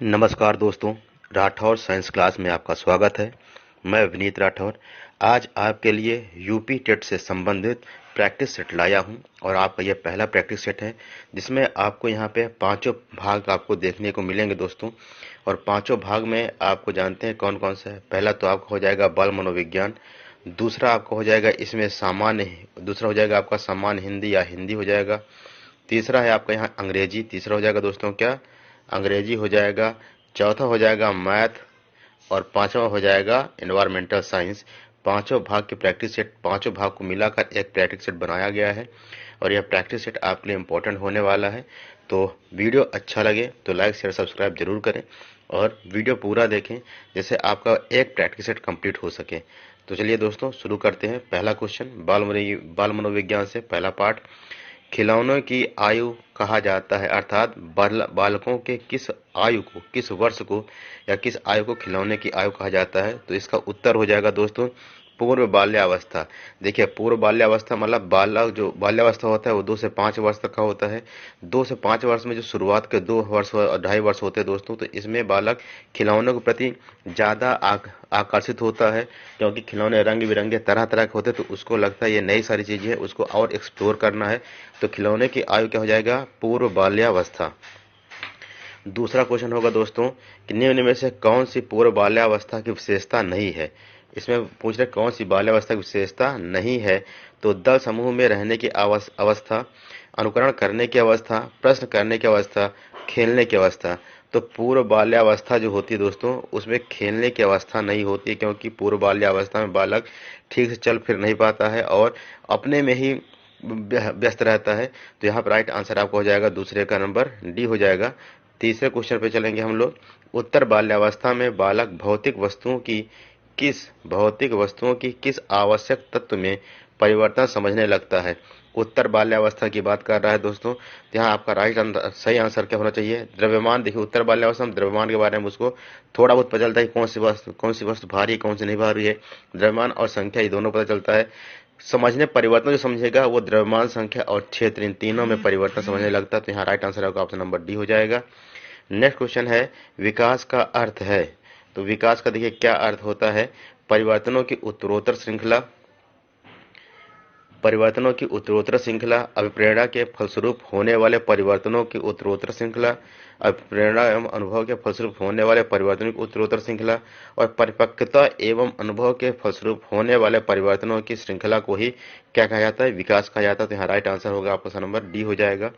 नमस्कार दोस्तों, Rathore science class में आपका स्वागत है। मैं विनीत राठौर आज आपके लिए यूपी टेट से संबंधित प्रैक्टिस सेट लाया हूं और आपका यह पहला प्रैक्टिस सेट है जिसमें आपको यहां पे पांचों भाग आपको देखने को मिलेंगे दोस्तों। और पांचों भाग में आपको जानते हैं कौन कौन सा है। पहला तो आपका हो जाएगा बाल मनोविज्ञान, दूसरा आपका हो जाएगा इसमें सामान्य, दूसरा हो जाएगा आपका सामान्य हिंदी या हिंदी हो जाएगा। तीसरा है आपका यहाँ अंग्रेजी, तीसरा हो जाएगा दोस्तों क्या, अंग्रेजी हो जाएगा। चौथा हो जाएगा मैथ और पांचवा हो जाएगा एनवायरमेंटल साइंस। पांचों भाग के प्रैक्टिस सेट, पांचों भाग को मिलाकर एक प्रैक्टिस सेट बनाया गया है और यह प्रैक्टिस सेट आपके लिए इम्पोर्टेंट होने वाला है। तो वीडियो अच्छा लगे तो लाइक शेयर सब्सक्राइब जरूर करें और वीडियो पूरा देखें जिससे आपका एक प्रैक्टिस सेट कंप्लीट हो सके। तो चलिए दोस्तों शुरू करते हैं। पहला क्वेश्चन बाल मनोविज्ञान से पहला पार्ट, खिलौनों की आयु कहा जाता है, अर्थात बालकों के किस आयु को, किस वर्ष को या किस आयु को खिलौने की आयु कहा जाता है। तो इसका उत्तर हो जाएगा दोस्तों पूर्व बाल्यावस्था। देखिए पूर्व बाल्यावस्था मतलब बालक, जो बाल्यावस्था होता है वो 2 से 5 वर्ष तक का होता है। 2 से 5 वर्ष में जो शुरुआत के 2 वर्ष और 2.5 वर्ष होते हैं दोस्तों, तो इसमें बालक खिलौनों के प्रति ज़्यादा आकर्षित होता है क्योंकि खिलौने रंग बिरंगे तरह तरह के होते हैं, तो उसको लगता है ये नई सारी चीज़ें है, उसको और एक्सप्लोर करना है। तो खिलौने की आयु क्या हो जाएगा, पूर्व बाल्यावस्था। दूसरा क्वेश्चन होगा दोस्तों कि निम्न में से कौन सी पूर्व बाल्यावस्था की विशेषता नहीं है। इसमें पूछ रहे कौन सी बाल्यावस्था की विशेषता नहीं है। तो दल समूह में रहने की अवस्था, अनुकरण करने की अवस्था, प्रश्न करने की अवस्था, खेलने की अवस्था। तो पूर्व बाल्यावस्था जो होती है दोस्तों उसमें खेलने की अवस्था नहीं होती क्योंकि पूर्व बाल्यावस्था में बालक ठीक से चल फिर नहीं पाता है और अपने में ही व्यस्त रहता है। तो यहाँ पर राइट आंसर आपको हो जाएगा दूसरे का नंबर डी हो जाएगा। तीसरे क्वेश्चन पे चलेंगे हम लोग। उत्तर बाल्यावस्था में बालक भौतिक वस्तुओं की किस आवश्यक तत्व में परिवर्तन समझने लगता है। उत्तर बाल्यावस्था की बात कर रहा है दोस्तों, तो यहाँ आपका सही आंसर क्या होना चाहिए, द्रव्यमान। देखिए उत्तर बाल्यावस्था में द्रव्यमान के बारे में उसको थोड़ा बहुत पता चलता है, कौन सी वस्तु भारी कौन सी नहीं भारी है। द्रव्यमान और संख्या ये दोनों पता चलता है। समझने परिवर्तन जो समझेगा वो द्रव्यमान, संख्या और क्षेत्र, इन तीनों में परिवर्तन समझने लगता है। तो यहाँ राइट आंसर होगा ऑप्शन नंबर डी हो जाएगा। नेक्स्ट क्वेश्चन है विकास का अर्थ है। तो विकास का देखिए क्या अर्थ होता है, परिवर्तनों की उत्तरोत्तर श्रृंखला, अभिप्रेरणा के फलस्वरूप होने वाले परिवर्तनों की उत्तरोत्तर श्रृंखला, अभिप्रेरणा एवं अनुभव के फलस्वरूप होने वाले परिवर्तनों की उत्तरोत्तर श्रृंखला और परिपक्वता एवं अनुभव के फलस्वरूप होने वाले परिवर्तनों की श्रृंखला को ही क्या कहा जाता है, विकास कहा जाता है। तो यहाँ राइट आंसर होगा आपका नंबर डी हो जाएगा।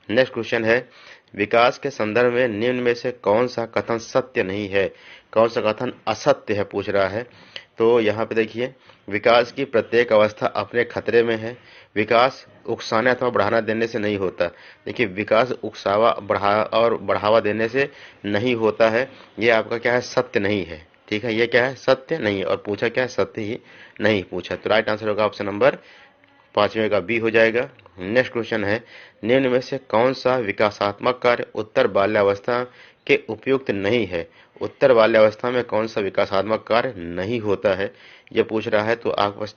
नेक्स्ट क्वेश्चन है विकास के संदर्भ में निम्न में से कौन सा कथन सत्य नहीं है, कौन सा कथन असत्य है पूछ रहा है। तो यहाँ पे देखिए विकास की प्रत्येक अवस्था अपने खतरे में है। विकास उकसाने अथवा बढ़ावा देने से नहीं होता। देखिए विकास बढ़ावा देने से नहीं होता है, ये आपका क्या है, सत्य नहीं है। ठीक है, ये क्या है, सत्य नहीं है। और पूछा क्या है, सत्य ही नहीं पूछा। तो राइट आंसर होगा ऑप्शन नंबर पांचवें का बी हो जाएगा। नेक्स्ट क्वेश्चन है निम्न में से कौन सा विकासात्मक कार्य उत्तर बाल्यावस्था के उपयुक्त नहीं है। उत्तर बाल्यावस्था में कौन सा विकासात्मक कार्य नहीं होता है, यह पूछ रहा है। तो आपके पास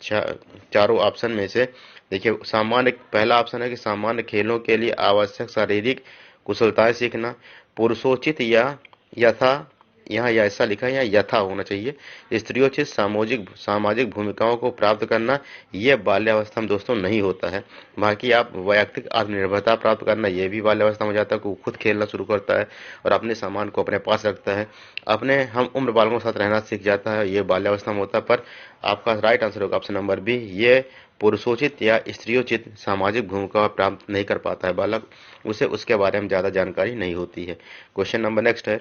चारों ऑप्शन में से देखिए सामान्य, पहला ऑप्शन है कि सामान्य खेलों के लिए आवश्यक शारीरिक कुशलताएं सीखना, पुरुषोचित या यथा, यहाँ ऐसा लिखा है या यथा होना चाहिए, स्त्रियोचित सामाजिक भूमिकाओं को प्राप्त करना, ये बाल्यावस्था में दोस्तों नहीं होता है। बाकी आप वैयक्तिक आत्मनिर्भरता प्राप्त करना, ये भी बाल्यावस्था में हो जाता है कि वो खुद खेलना शुरू करता है और अपने सामान को अपने पास रखता है, अपने हम उम्र बालकों के साथ रहना सीख जाता है, ये बाल्यावस्था में होता है। पर आपका राइट आंसर होगा ऑप्शन नंबर बी, ये पुरुषोचित या स्त्रियोचित सामाजिक भूमिका प्राप्त नहीं कर पाता है बालक, उसे उसके बारे में ज्यादा जानकारी नहीं होती है। क्वेश्चन नंबर नेक्स्ट है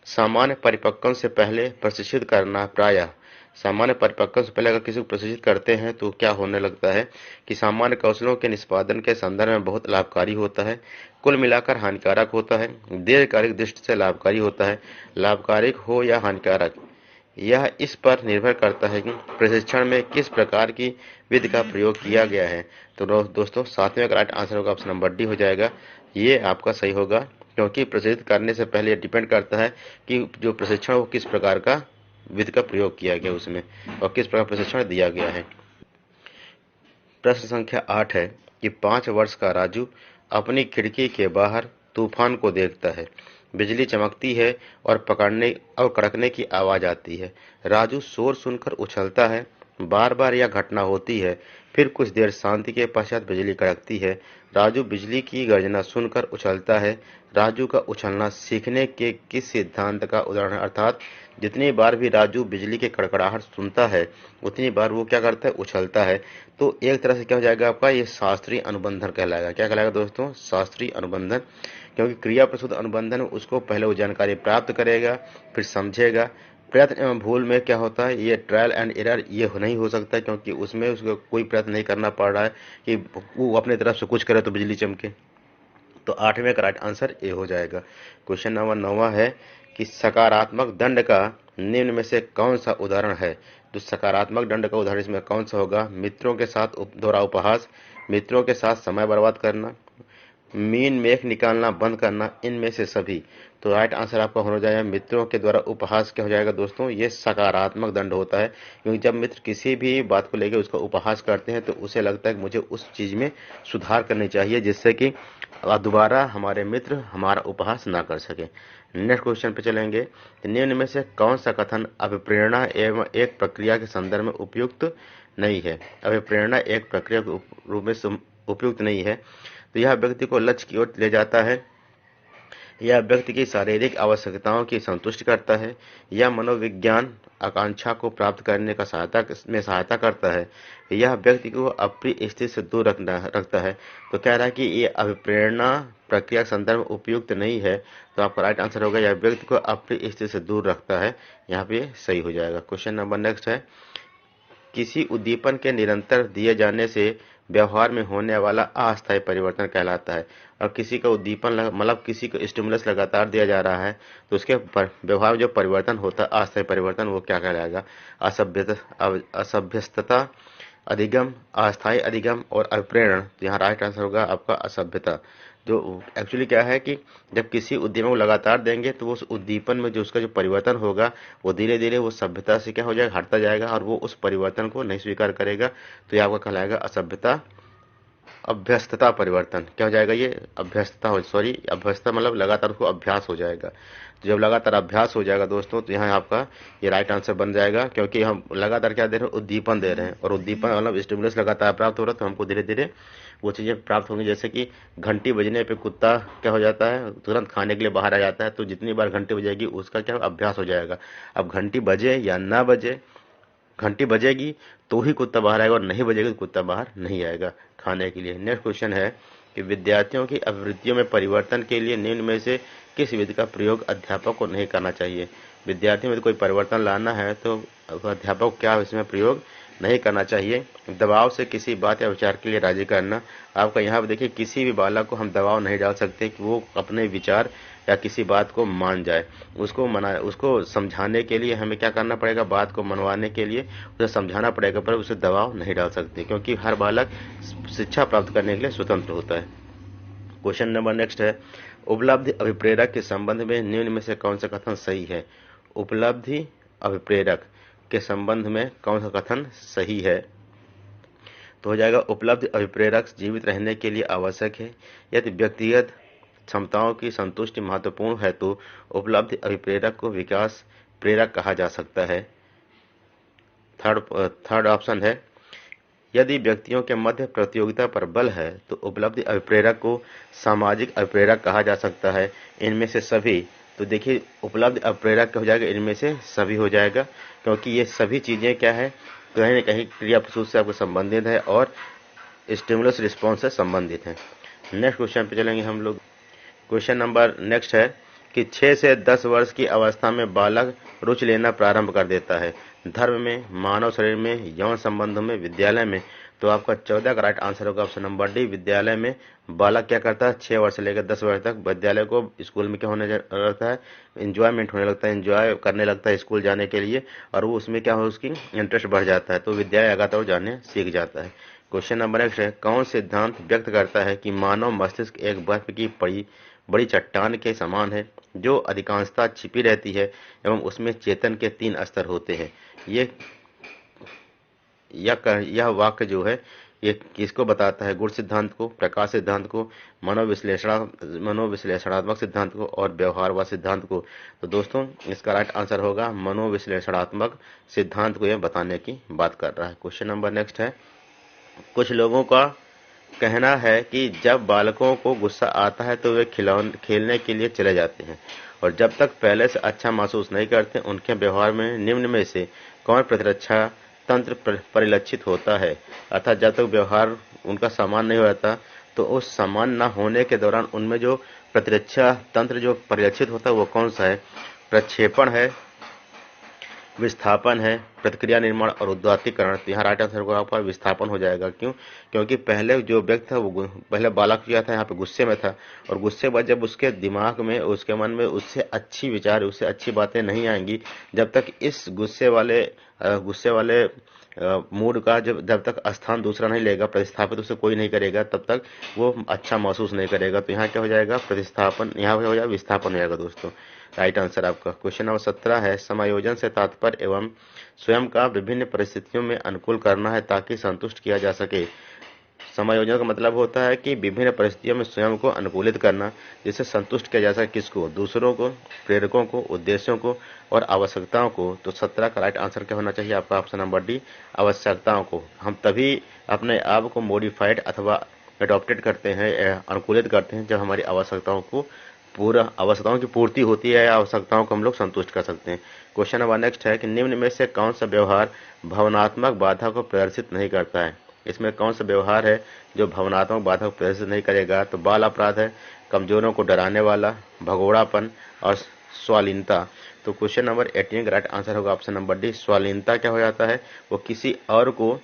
सामान्य परिपक्वन से पहले प्रशिक्षित करना प्रायः, सामान्य परिपक्वन से पहले अगर किसी को प्रशिक्षित करते हैं तो क्या होने लगता है कि सामान्य कौशलों के निष्पादन के संदर्भ में बहुत लाभकारी होता है, कुल मिलाकर हानिकारक होता है, दीर्घकालिक दृष्टि से लाभकारी होता है। लाभकारी हो या हानिकारक यह इस पर निर्भर करता है कि प्रशिक्षण में किस प्रकार की विधि का प्रयोग किया गया है। तो दोस्तों सातवें का राइट आंसर होगा ऑप्शन नंबर डी हो जाएगा, ये आपका सही होगा क्योंकि प्रशिक्षित करने से पहले यह डिपेंड करता है कि जो प्रशिक्षण वो किस प्रकार का विधि का प्रयोग किया गया उसमें और किस प्रकार प्रशिक्षण दिया गया है। प्रश्न संख्या 8 है कि 5 वर्ष का राजू अपनी खिड़की के बाहर तूफान को देखता है। बिजली चमकती है और पकड़ने और कड़कने की आवाज आती है। राजू शोर सुनकर उछलता है। बार बार यह घटना होती है। फिर कुछ देर शांति के पश्चात बिजली कड़कती है। राजू बिजली की गर्जना सुनकर उछलता है। राजू का उछलना सीखने के किस सिद्धांत का उदाहरण है? अर्थात जितनी बार भी राजू बिजली के कड़कड़ाहट सुनता है उतनी बार वो क्या करता है? उछलता है। तो एक तरह से क्या हो जाएगा आपका? ये शास्त्रीय अनुबंधन कहलाएगा। क्या कहलाएगा दोस्तों? शास्त्रीय अनुबंधन। क्योंकि क्रिया प्रसूत अनुबंधन में उसको पहले वो जानकारी प्राप्त करेगा, फिर समझेगा। प्रयत्न एवं भूल में क्या होता है? ये ट्रायल एंड एरर ये नहीं हो सकता, क्योंकि उसमें उसको कोई प्रयत्न नहीं करना पड़ रहा है कि वो अपने तरफ से कुछ करे तो बिजली चमके। तो 8वें का राइट आंसर ए हो जाएगा। क्वेश्चन नंबर 9वां है कि सकारात्मक दंड का निम्न में से कौन सा उदाहरण है? जो सकारात्मक दंड का उदाहरण इसमें कौन सा होगा? मित्रों के साथ दोहरा उपहास, मित्रों के साथ समय बर्बाद करना, मीन मेख निकालना बंद करना, इनमें से सभी। तो राइट आंसर आपका होना जाएगा मित्रों के द्वारा उपहास। क्या हो जाएगा दोस्तों? ये सकारात्मक दंड होता है, क्योंकि जब मित्र किसी भी बात को लेकर उसका उपहास करते हैं तो उसे लगता है कि मुझे उस चीज में सुधार करनी चाहिए, जिससे कि दोबारा हमारे मित्र हमारा उपहास ना कर सके। नेक्स्ट क्वेश्चन पे चलेंगे। निम्न में से कौन सा कथन अभिप्रेरणा एवं एक प्रक्रिया के संदर्भ में उपयुक्त नहीं है? अभिप्रेरणा एक प्रक्रिया के रूप में उपयुक्त नहीं है। तो यह व्यक्ति को लक्ष्य की ओर ले जाता है, यह व्यक्ति की शारीरिक आवश्यकताओं की संतुष्टि करता है, यह मनोविज्ञान आकांक्षा को प्राप्त करने का सहायता करता है, यह व्यक्ति को अप्रिय स्थिति से दूर रखता है। तो कह रहा है कि ये अभिप्रेरणा प्रक्रिया के संदर्भ में उपयुक्त नहीं है। तो आपका राइट आंसर होगा यह व्यक्ति को अप्रिय स्थिति से दूर रखता है। यहाँ पे सही हो जाएगा। क्वेश्चन नंबर नेक्स्ट है, किसी उद्दीपन के निरंतर दिए जाने से व्यवहार में होने वाला अस्थायी परिवर्तन कहलाता है। और किसी का उद्दीपन मतलब किसी को स्टिमुलस लगातार दिया जा रहा है तो उसके व्यवहार में जो परिवर्तन होता है अस्थायी परिवर्तन, वो क्या कहलाएगा? असभ्यता, अधिगम, अस्थायी अधिगम और अभिप्रेरण। तो यहाँ राइट आंसर होगा आपका असभ्यता। जो एक्चुअली क्या है कि जब किसी उद्दीपन को लगातार देंगे तो वो उस उद्दीपन में जो उसका जो परिवर्तन होगा वो धीरे धीरे वो सभ्यता से क्या हो जाएगा? हटता जाएगा और वो उस परिवर्तन को नहीं स्वीकार करेगा। तो ये आपका कहलाएगा असभ्यता। अभ्यस्तता परिवर्तन क्या हो जाएगा? ये अभ्यस्तता अभ्यस्तता मतलब लगातार उसको अभ्यास हो जाएगा। तो जब लगातार अभ्यास हो जाएगा दोस्तों तो यहाँ आपका ये राइट आंसर बन जाएगा, क्योंकि हम लगातार क्या दे रहे हैं? उद्दीपन दे रहे हैं, और उद्दीपन मतलब स्टिमुलस लगातार प्राप्त हो रहा है तो हमको धीरे धीरे वो चीजें प्राप्त होंगी। जैसे कि घंटी बजने पे कुत्ता क्या हो जाता है? तुरंत खाने के लिए बाहर आ जाता है। तो जितनी बार घंटी बजेगी उसका क्या अभ्यास हो जाएगा। अब घंटी बजे या ना बजे, घंटी बजेगी तो ही कुत्ता बाहर आएगा और नहीं बजेगी तो कुत्ता बाहर नहीं आएगा खाने के लिए। नेक्स्ट क्वेश्चन है कि विद्यार्थियों की अभिवृत्तियों में परिवर्तन के लिए निम्न में से किस विधि का प्रयोग अध्यापक को नहीं करना चाहिए? विद्यार्थियों में कोई परिवर्तन लाना है तो अध्यापक को क्या इसमें प्रयोग नहीं करना चाहिए? दबाव से किसी बात या विचार के लिए राजी करना। आपका यहाँ पर देखिए, किसी भी बालक को हम दबाव नहीं डाल सकते कि वो अपने विचार या किसी बात को मान जाए। उसको समझाने के लिए हमें क्या करना पड़ेगा? बात को मनवाने के लिए उसे समझाना पड़ेगा, पर उसे दबाव नहीं डाल सकते, क्योंकि हर बालक शिक्षा प्राप्त करने के लिए स्वतंत्र होता है। क्वेश्चन नंबर नेक्स्ट है, उपलब्धि अभिप्रेरक के संबंध में निम्न में से कौन सा कथन सही है? उपलब्धि अभिप्रेरक के संबंध में कौन सा कथन सही है? तो हो जाएगा उपलब्धि अभिप्रेरक जीवित रहने के लिए आवश्यक है। यदि व्यक्तिगत क्षमताओं की संतुष्टि महत्वपूर्ण है तो उपलब्धि अभिप्रेरक को विकास प्रेरक कहा जा सकता है। थर्ड ऑप्शन है, यदि व्यक्तियों के मध्य प्रतियोगिता पर बल है तो उपलब्धि अभिप्रेरक को सामाजिक अभिप्रेरक कहा जा सकता है। इनमें से सभी। तो देखिए, उपलब्धि अभिप्रेरक हो जाएगा, इनमें से सभी हो जाएगा, क्योंकि ये सभी चीजें क्या है? कहीं न कहीं क्रिया प्रसूत से आपको संबंधित है और स्टिमुलस रिस्पॉन्स से संबंधित है। नेक्स्ट क्वेश्चन पे चलेंगे हम लोग। क्वेश्चन नंबर नेक्स्ट है कि 6 से 10 वर्ष की अवस्था में बालक रुचि लेना प्रारंभ कर देता है। धर्म में, मानव शरीर में, यौन संबंधों में, विद्यालय में। तो आपका 14 का राइट आंसर होगा ऑप्शन नंबर डी, विद्यालय में। बालक क्या करता है? 6 वर्ष से लेकर 10 वर्ष तक विद्यालय को स्कूल में क्या होने लगता है? इंजॉयमेंट होने लगता है, इंजॉय करने लगता है स्कूल जाने के लिए, और वो उसमें क्या हो, उसकी इंटरेस्ट बढ़ जाता है, तो विद्यालय लगातार जाने सीख जाता है। क्वेश्चन नंबर नेक्स्ट है, कौन सिद्धांत व्यक्त करता है कि मानव मस्तिष्क एक बर्फ की बड़ी चट्टान के समान है जो अधिकांशतः छिपी रहती है एवं उसमें चेतन के 3 स्तर होते हैं? यह वाक्य जो है ये किसको बताता है? गुण सिद्धांत को, प्रकाश सिद्धांत को, मनोविश्लेषणात्मक सिद्धांत को और व्यवहारवाद सिद्धांत को। तो दोस्तों इसका राइट आंसर होगा मनोविश्लेषणात्मक सिद्धांत को यह बताने की बात कर रहा है। क्वेश्चन नंबर नेक्स्ट है, कुछ लोगों का कहना है कि जब बालकों को गुस्सा आता है तो वे खेलने के लिए चले जाते हैं और जब तक पहले से अच्छा महसूस नहीं करते उनके व्यवहार में निम्न में से कौन प्रतिरक्षा तंत्र परिलक्षित होता है? अर्थात जब तक व्यवहार उनका समान नहीं होता तो उस समान न होने के दौरान उनमें जो प्रतिरक्षा तंत्र जो परिलक्षित होता है वो कौन सा है? प्रक्षेपण है, विस्थापन है, प्रतिक्रिया निर्माण और उदात्तीकरण। तो यहाँ राइट आंसर होगा आपका विस्थापन हो जाएगा। क्यों? क्योंकि पहले जो व्यक्ति था वो पहले बालक किया था यहाँ पे गुस्से में था और गुस्से के बाद जब उसके दिमाग में उसके मन में उससे अच्छी विचार उससे अच्छी बातें नहीं आएंगी, जब तक इस गुस्से वाले मूड का जब तक स्थान दूसरा नहीं लेगा, प्रतिस्थापित उसे कोई नहीं करेगा, तब तक वो अच्छा महसूस नहीं करेगा। तो यहाँ क्या हो जाएगा? प्रतिस्थापन, यहाँ हो जाएगा विस्थापन हो जाएगा दोस्तों। राइट आंसर आपका। क्वेश्चन नंबर 17 है, समायोजन से तात्पर्य एवं स्वयं का विभिन्न परिस्थितियों में अनुकूल करना है ताकि संतुष्ट किया जा सके। समायोजन का मतलब होता है कि विभिन्न परिस्थितियों में स्वयं को अनुकूलित करना जिससे संतुष्ट किया जा सके। किसको? दूसरों को, प्रेरकों को, उद्देश्यों को और आवश्यकताओं को। तो 17 का राइट आंसर क्या होना चाहिए आपका? ऑप्शन नंबर डी, आवश्यकताओं को। हम तभी अपने आप को मॉडिफाइड अथवा एडॉप्टेड करते हैं, अनुकूलित करते हैं, जब हमारी आवश्यकताओं की पूर्ति होती है या आवश्यकताओं को हम लोग संतुष्ट कर सकते हैं। क्वेश्चन नंबर नेक्स्ट है कि निम्न में से कौन सा व्यवहार भावनात्मक बाधा को प्रदर्शित नहीं करता है? इसमें कौन सा व्यवहार है जो भावनात्मक बाधा को प्रदर्शित नहीं करेगा? तो बाल अपराध है, कमजोरों को डराने वाला, भगोड़ापन और स्वालीनता। तो क्वेश्चन नंबर 18 का राइट आंसर होगा ऑप्शन नंबर डी, स्वालीनता। क्या हो जाता है? वो किसी और को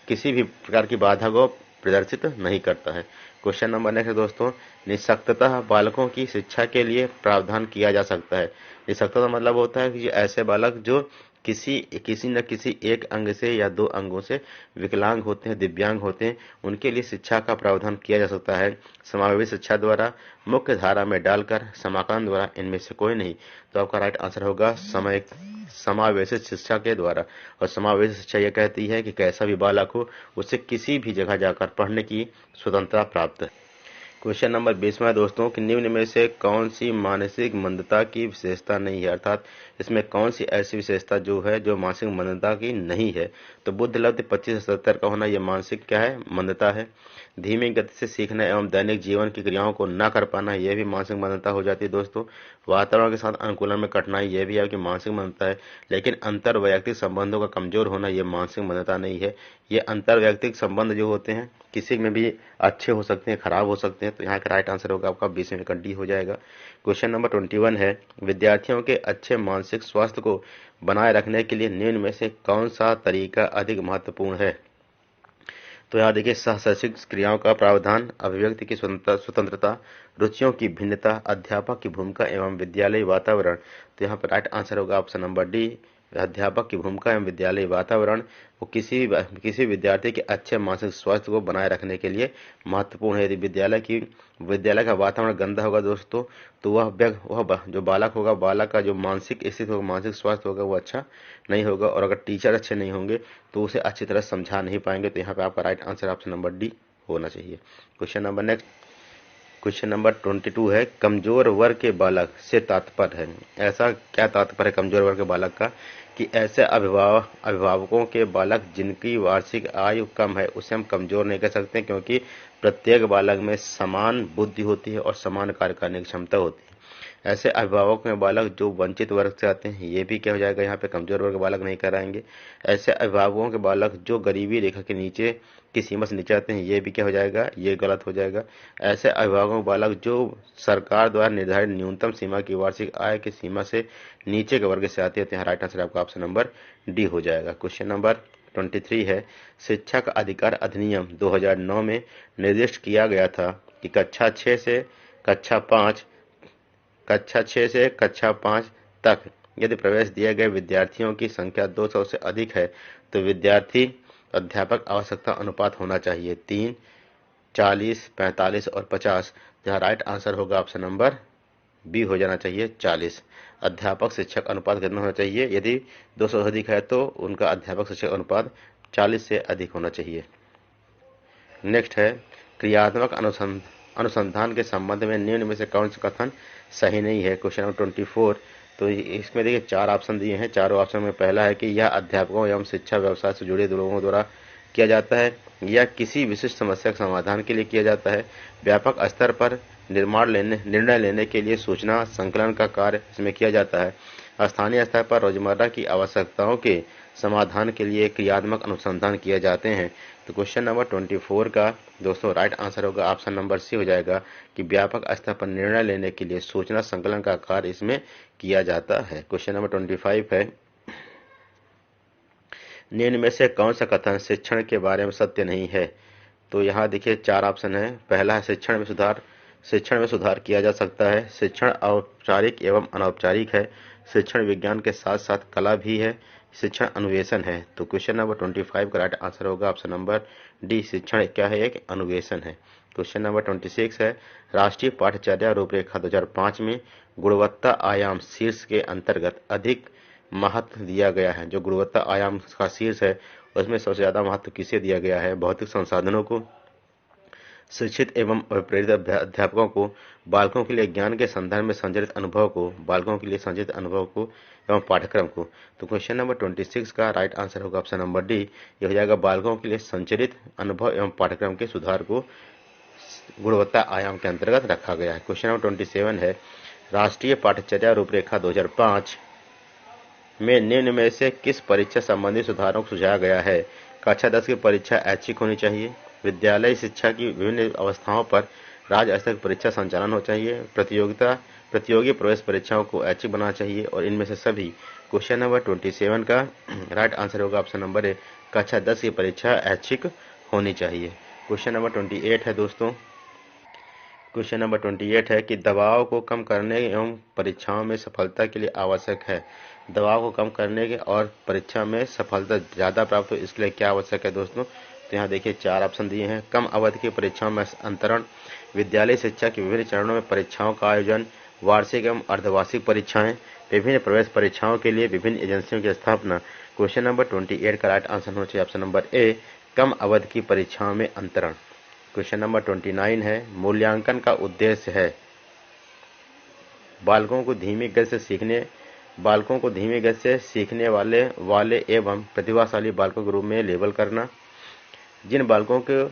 किसी भी प्रकार की बाधा को प्रदर्शित नहीं करता है। क्वेश्चन नंबर नेक्स्ट दोस्तों, निःशक्तता बालकों की शिक्षा के लिए प्रावधान किया जा सकता है। निःशक्तता मतलब होता है कि ऐसे बालक जो किसी न किसी एक अंग से या दो अंगों से विकलांग होते हैं, दिव्यांग होते हैं, उनके लिए शिक्षा का प्रावधान किया जा सकता है समावेशी शिक्षा द्वारा, मुख्य धारा में डालकर, समाकलन द्वारा, इनमें से कोई नहीं। तो आपका राइट आंसर होगा समावेशित शिक्षा के द्वारा। और समावेशित शिक्षा यह कहती है कि कैसा भी बालक हो उसे किसी भी जगह जाकर पढ़ने की स्वतंत्रता प्राप्त है। क्वेश्चन नंबर 20 में दोस्तों कि निम्न में से कौन सी मानसिक मंदता की विशेषता नहीं है? अर्थात इसमें कौन सी ऐसी विशेषता जो है जो मानसिक मंदता की नहीं है? तो बुद्ध लब्धि 25 से 70 का होना यह मानसिक क्या है? मंदता है। धीमी गति से सीखना एवं दैनिक जीवन की क्रियाओं को न कर पाना यह भी मानसिक मंदता हो जाती है दोस्तों। वातावरण के साथ अनुकूलन में कठिनाई यह भी आपकी मानसिक मंदता है। लेकिन अंतर वैयक्तिक संबंधों का कमजोर होना यह मानसिक मंदता नहीं है। ये अंतर वैयक्तिक संबंध जो होते हैं किसी में भी अच्छे हो सकते हैं, खराब हो सकते हैं। तो यहाँ का राइट आंसर होगा आपका 20 में का डी हो जाएगा। क्वेश्चन नंबर 21 है, विद्यार्थियों के अच्छे मानसिक स्वास्थ्य को बनाए रखने के लिए निम्न में से कौन सा तरीका अधिक महत्वपूर्ण है? तो यहाँ देखिए, सहशैक्षिक क्रियाओं का प्रावधान, अभिव्यक्ति की स्वतंत्रता, रुचियों की भिन्नता, अध्यापक की भूमिका एवं विद्यालय वातावरण। तो यहाँ पर राइट आंसर होगा ऑप्शन नंबर डी, अध्यापक की भूमिका एवं विद्यालय वातावरण वो किसी विद्यार्थी के अच्छे मानसिक स्वास्थ्य को बनाए रखने के लिए महत्वपूर्ण है। यदि विद्यालय का वातावरण गंदा होगा दोस्तों तो वह जो बालक होगा, बालक का जो मानसिक स्थिति होगा, मानसिक स्वास्थ्य होगा, वो अच्छा नहीं होगा। और अगर टीचर अच्छे नहीं होंगे तो उसे अच्छी तरह समझा नहीं पाएंगे। तो यहाँ पे आपका right answer option number D होना चाहिए। क्वेश्चन नंबर 22 है, कमजोर वर्ग के बालक से तात्पर्य है। ऐसा क्या तात्पर्य है कमजोर वर्ग के बालक का? कि ऐसे अभिभावकों के बालक जिनकी वार्षिक आयु कम है उसे हम कमजोर नहीं कह सकते, क्योंकि प्रत्येक बालक में समान बुद्धि होती है और समान कार्य करने की क्षमता होती है। ऐसे अभिभावक में बालक जो वंचित वर्ग से आते हैं ये भी क्या हो जाएगा? यहाँ पे कमजोर वर्ग के बालक नहीं कराएंगे। ऐसे अभिभावकों के बालक जो गरीबी रेखा के नीचे की सीमा से नीचे आते हैं ये भी क्या हो जाएगा? ये गलत हो जाएगा। ऐसे अभिभावकों के बालक जो सरकार द्वारा निर्धारित न्यूनतम सीमा की वार्षिक आय की सीमा से नीचे के वर्ग से आते हैं। तो यहाँ राइट आंसर आपका ऑप्शन नंबर डी हो जाएगा। क्वेश्चन नंबर 23 है, शिक्षा का अधिकार अधिनियम 2009 में निर्दिष्ट किया गया था कि कक्षा 6 से कक्षा 5 तक यदि प्रवेश दिए गए विद्यार्थियों की संख्या 200 से अधिक है तो विद्यार्थी अध्यापक आवश्यकता अनुपात होना चाहिए 3, 40, 45 और 50। जहाँ राइट आंसर होगा ऑप्शन नंबर बी हो जाना चाहिए 40। अध्यापक शिक्षक अनुपात कितना होना चाहिए? यदि 200 से अधिक है तो उनका अध्यापक शिक्षक अनुपात 40 से अधिक होना चाहिए। नेक्स्ट है क्रियात्मक अनुसंधान के संबंध में निम्न में से कौन सा कथन सही नहीं है। Question number 24। तो इसमें देखिए 4 ऑप्शन दिए हैं। चारों ऑप्शन में पहला है कि यह अध्यापकों एवं शिक्षा व्यवसाय से जुड़े लोगों द्वारा किया जाता है या किसी विशिष्ट समस्या के समाधान के लिए किया जाता है। व्यापक स्तर पर निर्णय लेने के लिए सूचना संकलन का कार्य इसमें किया जाता है। स्थानीय स्तर पर रोजमर्रा की आवश्यकताओं के समाधान के लिए क्रियात्मक अनुसंधान किए जाते हैं। तो क्वेश्चन नंबर 24 का दोस्तों राइट आंसर होगा ऑप्शन नंबर सी हो जाएगा कि व्यापक स्तर पर निर्णय लेने के लिए सूचना संकलन का कार्य इसमें किया जाता है। क्वेश्चन नंबर 25 है निम्न में से कौन सा कथन शिक्षण के बारे में सत्य नहीं है। तो यहाँ देखिए 4 ऑप्शन है। पहला है शिक्षण में सुधार किया जा सकता है। शिक्षण औपचारिक एवं अनौपचारिक है। शिक्षण विज्ञान के साथ साथ कला भी है। शिक्षण अन्वेषण है। तो क्वेश्चन नंबर 25 का राइट आंसर होगा ऑप्शन नंबर डी, शिक्षण क्या है, एक अन्वेषण है। क्वेश्चन नंबर 26 है राष्ट्रीय पाठ्यचर्या रूपरेखा 2005 में गुणवत्ता आयाम शीर्ष के अंतर्गत अधिक महत्व दिया गया है। जो गुणवत्ता आयाम का शीर्ष है उसमें सबसे ज्यादा महत्व किसे दिया गया है। भौतिक संसाधनों को, शिक्षित एवं प्रेरित अध्यापकों को, बालकों के लिए ज्ञान के संदर्भ में संचरित अनुभव को, बालकों के लिए संचरित अनुभव को एवं पाठ्यक्रम को। तो क्वेश्चन नंबर 26 का राइट आंसर होगा ऑप्शन नंबर डी, ये हो जाएगा बालकों के लिए संचरित अनुभव एवं पाठ्यक्रम के सुधार को गुणवत्ता आयाम के अंतर्गत रखा गया है। क्वेश्चन नंबर 27 है राष्ट्रीय पाठ्यचर्या रूपरेखा 2005 में निम्न में से किस परीक्षा संबंधी सुधारों को सुझाया गया है। कक्षा 10 की परीक्षा ऐच्छिक होनी चाहिए। विद्यालय शिक्षा की विभिन्न अवस्थाओं पर राज्य स्तर की परीक्षा संचालन हो चाहिए। प्रतियोगी प्रवेश परीक्षाओं को ऐच्छिक बनाना चाहिए और इनमें से सभी। क्वेश्चन नंबर 27 का राइट आंसर होगा ऑप्शन नंबर ए, कक्षा 10 की परीक्षा ऐच्छिक होनी चाहिए। क्वेश्चन नंबर 28 है दोस्तों, क्वेश्चन नंबर 28 है कि दबाव को कम करने एवं परीक्षाओं में सफलता के लिए आवश्यक है। दबाव को कम करने के और परीक्षा में सफलता ज्यादा प्राप्त हो इसके लिए क्या आवश्यक है दोस्तों। तो यहाँ देखिए 4 ऑप्शन दिए हैं। कम अवधि की परीक्षाओं में अंतरण, विद्यालय शिक्षा के विभिन्न चरणों में परीक्षाओं का आयोजन, वार्षिक एवं अर्धवार्षिक परीक्षाएं, विभिन्न प्रवेश परीक्षाओं के लिए विभिन्न एजेंसियों की स्थापना। क्वेश्चन नंबर 28 का राइट आंसर होना चाहिए ऑप्शन नंबर ए, कम अवधि की परीक्षाओं में अंतरण। क्वेश्चन नंबर 29 है मूल्यांकन का उद्देश्य है बालकों को धीमी गति से सीखने वाले एवं प्रतिभाशाली बालकों के रूप में लेबल करना। जिन बालकों को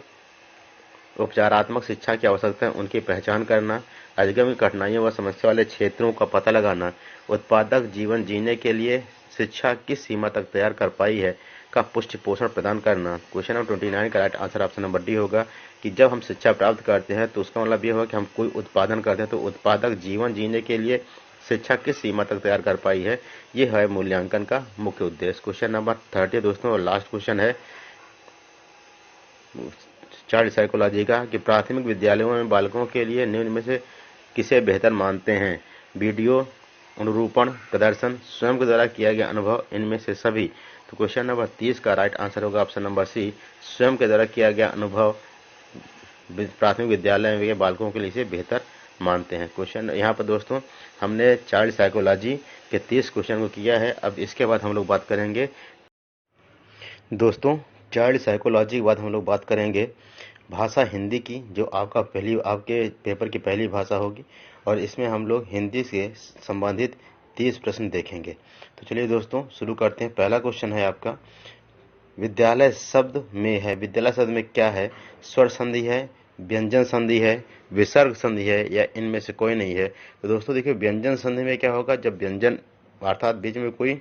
उपचारात्मक शिक्षा की आवश्यकता है उनकी पहचान करना। अधिगम की कठिनाइयों व समस्या वाले क्षेत्रों का पता लगाना। उत्पादक जीवन जीने के लिए शिक्षा किस सीमा तक तैयार कर पाई है का पुष्टि पोषण प्रदान करना। क्वेश्चन नंबर 29 का right answer option number D होगा कि जब हम शिक्षा प्राप्त करते हैं तो उसका मतलब ये होगा कि हम कोई उत्पादन करते हैं तो उत्पादक जीवन जीने के लिए शिक्षा किस सीमा तक तैयार कर पाई है, ये है मूल्यांकन का मुख्य उद्देश्य। क्वेश्चन नंबर 30 दोस्तों और लास्ट क्वेश्चन है चाइल्ड साइकोलॉजी का कि प्राथमिक विद्यालयों में बालकों के लिए निम्न में से किसे बेहतर मानते हैं। वीडियो, अनुरूपण, प्रदर्शन, स्वयं के द्वारा किया गया अनुभव, इनमें से सभी। तो क्वेश्चन नंबर 30 का राइट आंसर होगा ऑप्शन नंबर सी, स्वयं के द्वारा किया गया अनुभव प्राथमिक विद्यालय में बालकों के लिए इसे बेहतर मानते हैं। क्वेश्चन यहाँ पर दोस्तों हमने चाइल्ड साइकोलॉजी के 30 क्वेश्चन को किया है। अब इसके बाद हम लोग बात करेंगे दोस्तों चाइल्ड साइकोलॉजी के बाद हम लोग बात करेंगे भाषा हिंदी की, जो आपके पेपर की पहली भाषा होगी और इसमें हम लोग हिंदी से संबंधित 30 प्रश्न देखेंगे। तो चलिए दोस्तों शुरू करते हैं। पहला क्वेश्चन है आपका विद्यालय शब्द में क्या है। स्वर संधि है, व्यंजन संधि है, विसर्ग संधि है या इनमें से कोई नहीं है। तो दोस्तों देखिए व्यंजन संधि में क्या होगा, जब व्यंजन अर्थात बीच में कोई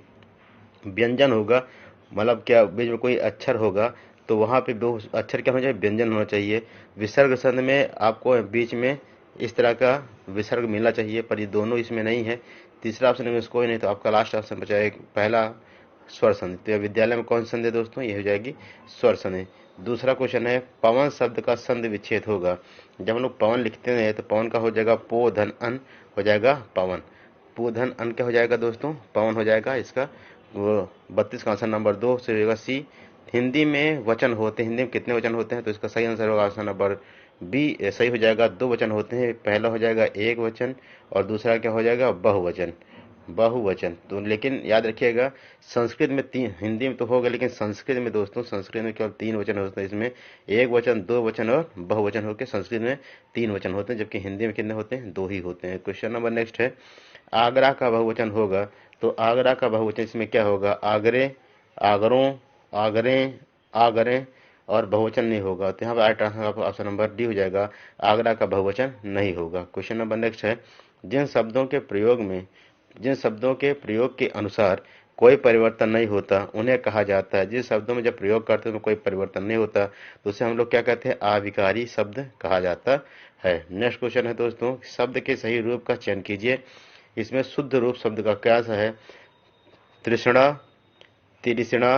व्यंजन होगा, मतलब क्या बीच में कोई अक्षर होगा तो वहां पे दो अक्षर क्या होना चाहिए, व्यंजन होना चाहिए। विसर्ग संधि में आपको बीच में इस तरह का विसर्ग मिलना चाहिए, पर ये दोनों इसमें नहीं है। तीसरा ऑप्शन में कोई नहीं, तो आपका लास्ट ऑप्शन बचा है पहला स्वर संधि। तो विद्यालय में कौन सी संधि दोस्तों, ये हो जाएगी स्वर संधि। दूसरा क्वेश्चन है पवन शब्द का संधि विच्छेद होगा। जब हम लोग पवन लिखते हैं तो पवन का हो जाएगा पो धन अन, हो जाएगा पवन। पो धन अन क्या हो जाएगा दोस्तों, पवन हो जाएगा। इसका 32 का आंसर नंबर 2 से होगा सी। हिंदी में वचन होते हैं, हिंदी में कितने वचन होते हैं, तो इसका सही आंसर होगा ऑप्शन नंबर बी, सही हो जाएगा। 2 वचन होते हैं, पहला हो जाएगा एक वचन और दूसरा क्या हो जाएगा बहुवचन। बहुवचन। तो लेकिन याद रखिएगा संस्कृत में तीन, हिंदी में तो होगा लेकिन संस्कृत में दोस्तों, संस्कृत में केवल 3 वचन होते हैं। इसमें एक वचन, दो वचन और बहुवचन होकर संस्कृत में 3 वचन होते हैं, जबकि हिंदी में कितने होते हैं? 2 ही होते हैं। क्वेश्चन नंबर नेक्स्ट है, आगरा का बहुवचन होगा, तो आगरा का बहुवचन इसमें क्या होगा? आगरे, आगरों, आगरे, आगरे, और बहुवचन नहीं होगा। तो यहाँ पर right answer option number D हो जाएगा, आगरा का बहुवचन नहीं होगा। क्वेश्चन नंबर नेक्स्ट है, जिन शब्दों के प्रयोग में, जिन शब्दों के प्रयोग के अनुसार कोई परिवर्तन नहीं होता उन्हें कहा जाता है। जिस शब्दों में जब प्रयोग करते हैं तो कोई परिवर्तन नहीं होता तो उसे हम लोग क्या कहते हैं? आविकारी शब्द कहा जाता है। नेक्स्ट क्वेश्चन है दोस्तों, शब्द के सही रूप का चयन कीजिए। इसमें शुद्ध रूप शब्द का क्या है? तृष्णा, तिरिष्णा,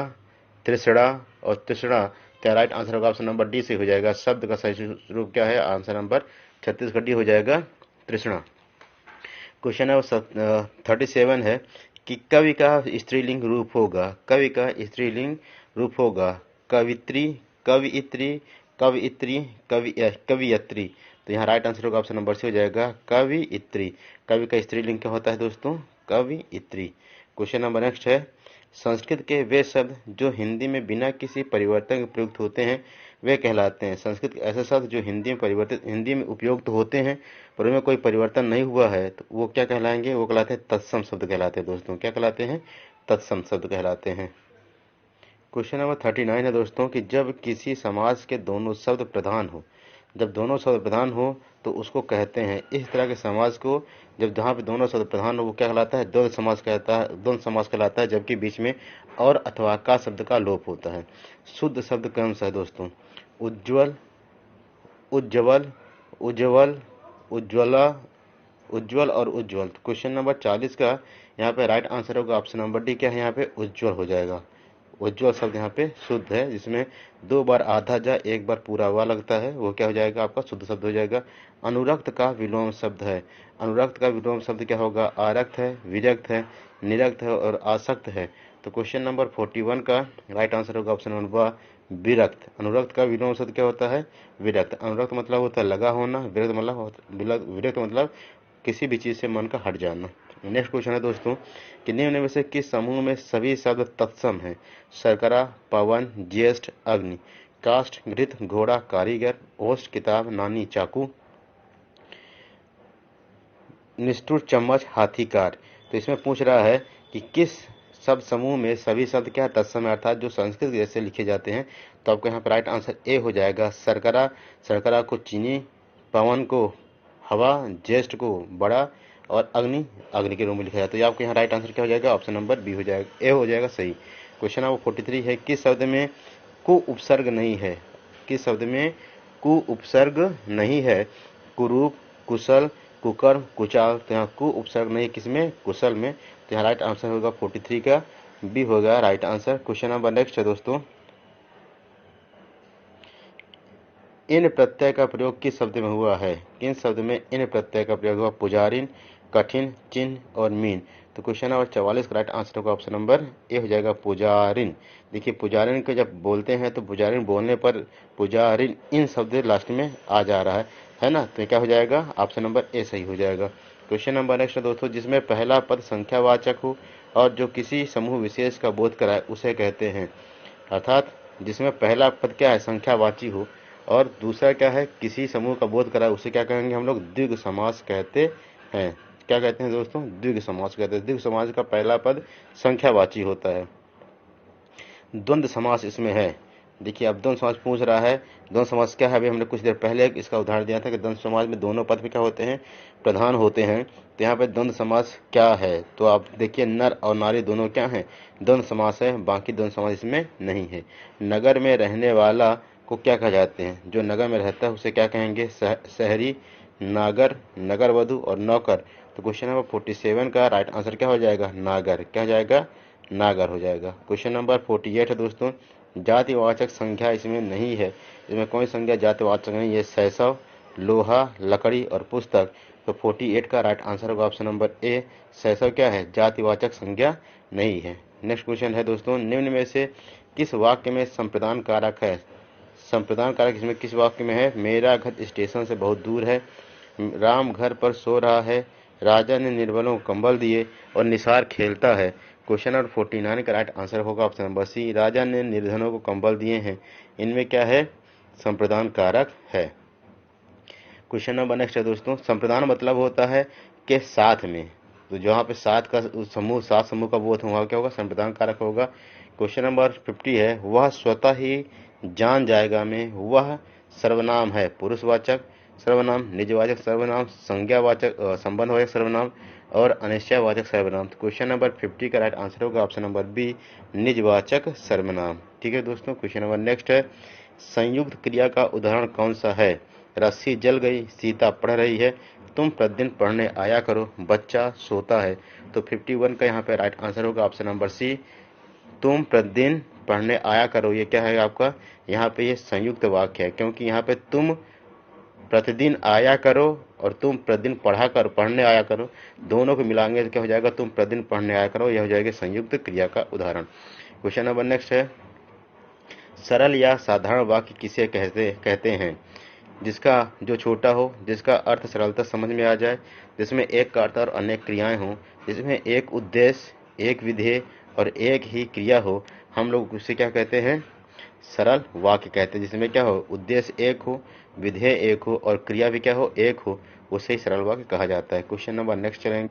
तृष्णा और तृष्णा। तो राइट आंसर होगा ऑप्शन नंबर डी से हो जाएगा। शब्द का सही रूप क्या है? आंसर नंबर 36 का डी हो जाएगा, तृष्णा। क्वेश्चन नंबर 37 है कि कवि का स्त्रीलिंग रूप होगा, कवि का स्त्रीलिंग रूप होगा कवित्री, कवियत्री, कवियत्री, कवियत्री। तो यहाँ राइट आंसर होगा ऑप्शन नंबर सी हो जाएगा, कवियत्री। कवि का स्त्रीलिंग क्या होता है दोस्तों? कवियत्री। क्वेश्चन नंबर नेक्स्ट है, संस्कृत के वे शब्द जो हिंदी में बिना किसी परिवर्तन के प्रयुक्त होते हैं वे कहलाते हैं। संस्कृत के ऐसे शब्द जो हिंदी में उपयुक्त होते हैं पर उनमें कोई परिवर्तन नहीं हुआ है तो वो क्या कहलाएंगे? वो कहलाते हैं तत्सम शब्द कहलाते हैं दोस्तों। क्या कहलाते हैं? तत्सम शब्द कहलाते हैं। क्वेश्चन नंबर 39 है दोस्तों कि जब किसी समाज के दोनों शब्द प्रधान हो, जब दोनों शब्द प्रधान हो तो उसको कहते हैं, इस तरह के समाज को जब जहाँ पे दोनों शब्द प्रधान हो वो क्या कहलाता है? द्वंद्व समास कहता है, द्वंद्व समास कहलाता है, जबकि बीच में और अथवा का शब्द का लोप होता है। शुद्ध शब्द कौन सा है दोस्तों? उज्ज्वल, उज्ज्वल, उज्ज्वल, उज्ज्वला, उज्ज्वल और उज्ज्वल। तो क्वेश्चन नंबर 40 का यहाँ पे राइट आंसर होगा ऑप्शन नंबर डी। क्या है यहाँ पे? उज्ज्वल हो जाएगा। उज्ज्वल शब्द यहाँ पे शुद्ध है, जिसमें 2 बार आधा जा 1 बार पूरा हुआ लगता है, वो क्या हो जाएगा? आपका शुद्ध शब्द हो जाएगा। अनुरक्त का विलोम शब्द है, अनुरक्त का विलोम शब्द क्या होगा? आरक्त है, विरक्त है, निरक्त है और आसक्त है। तो क्वेश्चन नंबर 41 का राइट आंसर होगा ऑप्शन नंबर विरक्त। अनुरक्त का विलोम शब्द क्या होता है? विरक्त। अनुरक्त मतलब होता है लगा होना, विरक्त मतलब किसी भी चीज से मन का हट जाना। नेक्स्ट क्वेश्चन है दोस्तों कि निम्न में से किस समूह में सभी शब्द तत्सम हैं? शर्करा, पवन, ज्येष्ठ, अग्नि, काष्ठ, घृत, घोड़ा, कारीगर, ओष्ठ, किताब, नानी, चाकू, निष्ठुर, चम्मच, हाथीकार। तो इसमें पूछ रहा है कि किस शब्द समूह में सभी शब्द क्या तत्सम है, अर्थात जो संस्कृत जैसे लिखे जाते हैं। तो आपको यहाँ पर राइट आंसर ए हो जाएगा, शर्करा। शर्करा को चीनी, पवन को हवा, ज्येष्ठ को बड़ा और अग्नि अग्नि के रूप में लिखा जाता है। तो आपको यहाँ राइट आंसर क्या हो जाएगा? ऑप्शन नंबर बी हो जाएगा, ए हो जाएगा सही। क्वेश्चन नंबर 43 है, किस शब्द में कु उपसर्ग नहीं है? किस शब्द में कु उपसर्ग नहीं है? कुरूप, कुशल, कुकर्म, कुचाल। तो यहाँ कु उपसर्ग नहीं, किसमें? कुशल में। तो यहाँ राइट आंसर होगा 43 का बी होगा right answer. Question number next है दोस्तों, इन प्रत्यय का प्रयोग किस शब्द में हुआ है? किन शब्द में इन प्रत्यय का प्रयोग हुआ? पुजारिन, कठिन, चिन्ह और मीन। तो क्वेश्चन नंबर 44 का राइट आंसर होगा ऑप्शन नंबर ए हो जाएगा, पुजारिन। देखिए पुजारिन को जब बोलते हैं तो पुजारिन बोलने पर पुजारिन इन शब्द लास्ट में आ जा रहा है ना? तो क्या हो जाएगा? ऑप्शन नंबर ए सही हो जाएगा। क्वेश्चन नंबर नेक्स्ट है दोस्तों, जिसमें पहला पद संख्यावाचक हो और जो किसी समूह विशेष का बोध कराए उसे कहते हैं। अर्थात जिसमें पहला पद क्या है? संख्यावाची हो और दूसरा क्या है? किसी समूह का बोध कराए, उसे क्या कहेंगे हम लोग? द्विग समास कहते हैं। क्या कहते हैं दोस्तों? द्विग समास कहते हैं। द्विग समास का पहला पद संख्यावाची होता है। द्वंद्व समास इसमें है। देखिए अब द्वंद्व समास पूछ रहा है, द्वंद्व समास क्या है? अभी हमने कुछ देर पहले इसका उदाहरण दिया था कि द्वंद्व समास में दोनों पद में क्या होते हैं? प्रधान होते हैं। तो यहाँ पे द्वंद्व समास क्या है? तो आप देखिए नर और नारी दोनों क्या हैं? द्वंद्व समास है, बाकी द्वंद्व समास इसमें नहीं है। नगर में रहने वाला को क्या कहा जाते हैं? जो नगर में रहता है उसे क्या कहेंगे? शहरी, नागर, नगर वधु और नौकर। तो क्वेश्चन नंबर 47 का राइट आंसर क्या हो जाएगा? नागर। क्या हो जाएगा? नागर हो जाएगा। क्वेश्चन नंबर 48 है दोस्तों, जातिवाचक संख्या इसमें नहीं है। इसमें कोई संख्या जातिवाचक नहीं है। शैशव, लोहा, लकड़ी और पुस्तक। तो 48 का राइट आंसर होगा ऑप्शन नंबर ए, शैशव क्या है? जातिवाचक संज्ञा नहीं है। नेक्स्ट क्वेश्चन है दोस्तों, निम्न में से किस वाक्य में संप्रदान कारक है? संप्रदान कारक इसमें किस वाक्य में है? मेरा घर स्टेशन से बहुत दूर है, राम घर पर सो रहा है, राजा ने निर्बलों को कंबल दिए और निसार खेलता है। क्वेश्चन नंबर 49 का राइट आंसर होगा ऑप्शन नंबर सी, राजा ने निर्धनों को कंबल दिए हैं। इनमें क्या है, संप्रदान कारक है। क्वेश्चन नंबर नेक्स्ट है दोस्तों, संप्रदान मतलब होता है कि साथ में, तो जहाँ पे सात का समूह, सात समूह का बोध होगा क्या होगा, संप्रदान कारक होगा। क्वेश्चन नंबर 50 है, वह स्वतः ही जान जाएगा में वह सर्वनाम है, पुरुषवाचक सर्वनाम, निजवाचक सर्वनाम, संज्ञावाचक संबंधवाचक सर्वनाम और अनिश्चयवाचक सर्वनाम। तो क्वेश्चन नंबर 50 का राइट आंसर होगा ऑप्शन नंबर बी, निजवाचक सर्वनाम। ठीक है दोस्तों, क्वेश्चन नंबर नेक्स्ट है, संयुक्त क्रिया का उदाहरण कौन सा है। रस्सी जल गई, सीता पढ़ रही है, तुम प्रतिदिन पढ़ने आया करो, बच्चा सोता है। तो 51 का यहाँ पे राइट आंसर होगा ऑप्शन नंबर सी, तुम प्रतिदिन पढ़ने आया करो। ये क्या है आपका, यहाँ पे ये संयुक्त वाक्य है, क्योंकि यहाँ पे तुम प्रतिदिन आया करो और तुम प्रतिदिन पढ़ा करो, पढ़ने आया करो, दोनों को मिलाएंगे तो क्या हो जाएगा, तुम प्रतिदिन पढ़ने आया करो। यह हो जाएगा संयुक्त क्रिया का उदाहरण। क्वेश्चन नंबर नेक्स्ट है, सरल या साधारण वाक्य किसे कहते हैं। जिसका जो छोटा हो, जिसका अर्थ सरलता समझ में आ जाए, जिसमें एक कर्ता और अनेक क्रियाएं हों, जिसमें एक उद्देश्य, एक विधेय और एक ही क्रिया हो, हम लोग उसे क्या कहते हैं, सरल वाक्य कहते हैं। जिसमें क्या हो, उद्देश्य एक हो, विधेय एक हो और क्रिया भी क्या हो, एक हो, उसे ही सरल वाक्य कहा जाता है। क्वेश्चन नंबर नेक्स्ट चलेंगे।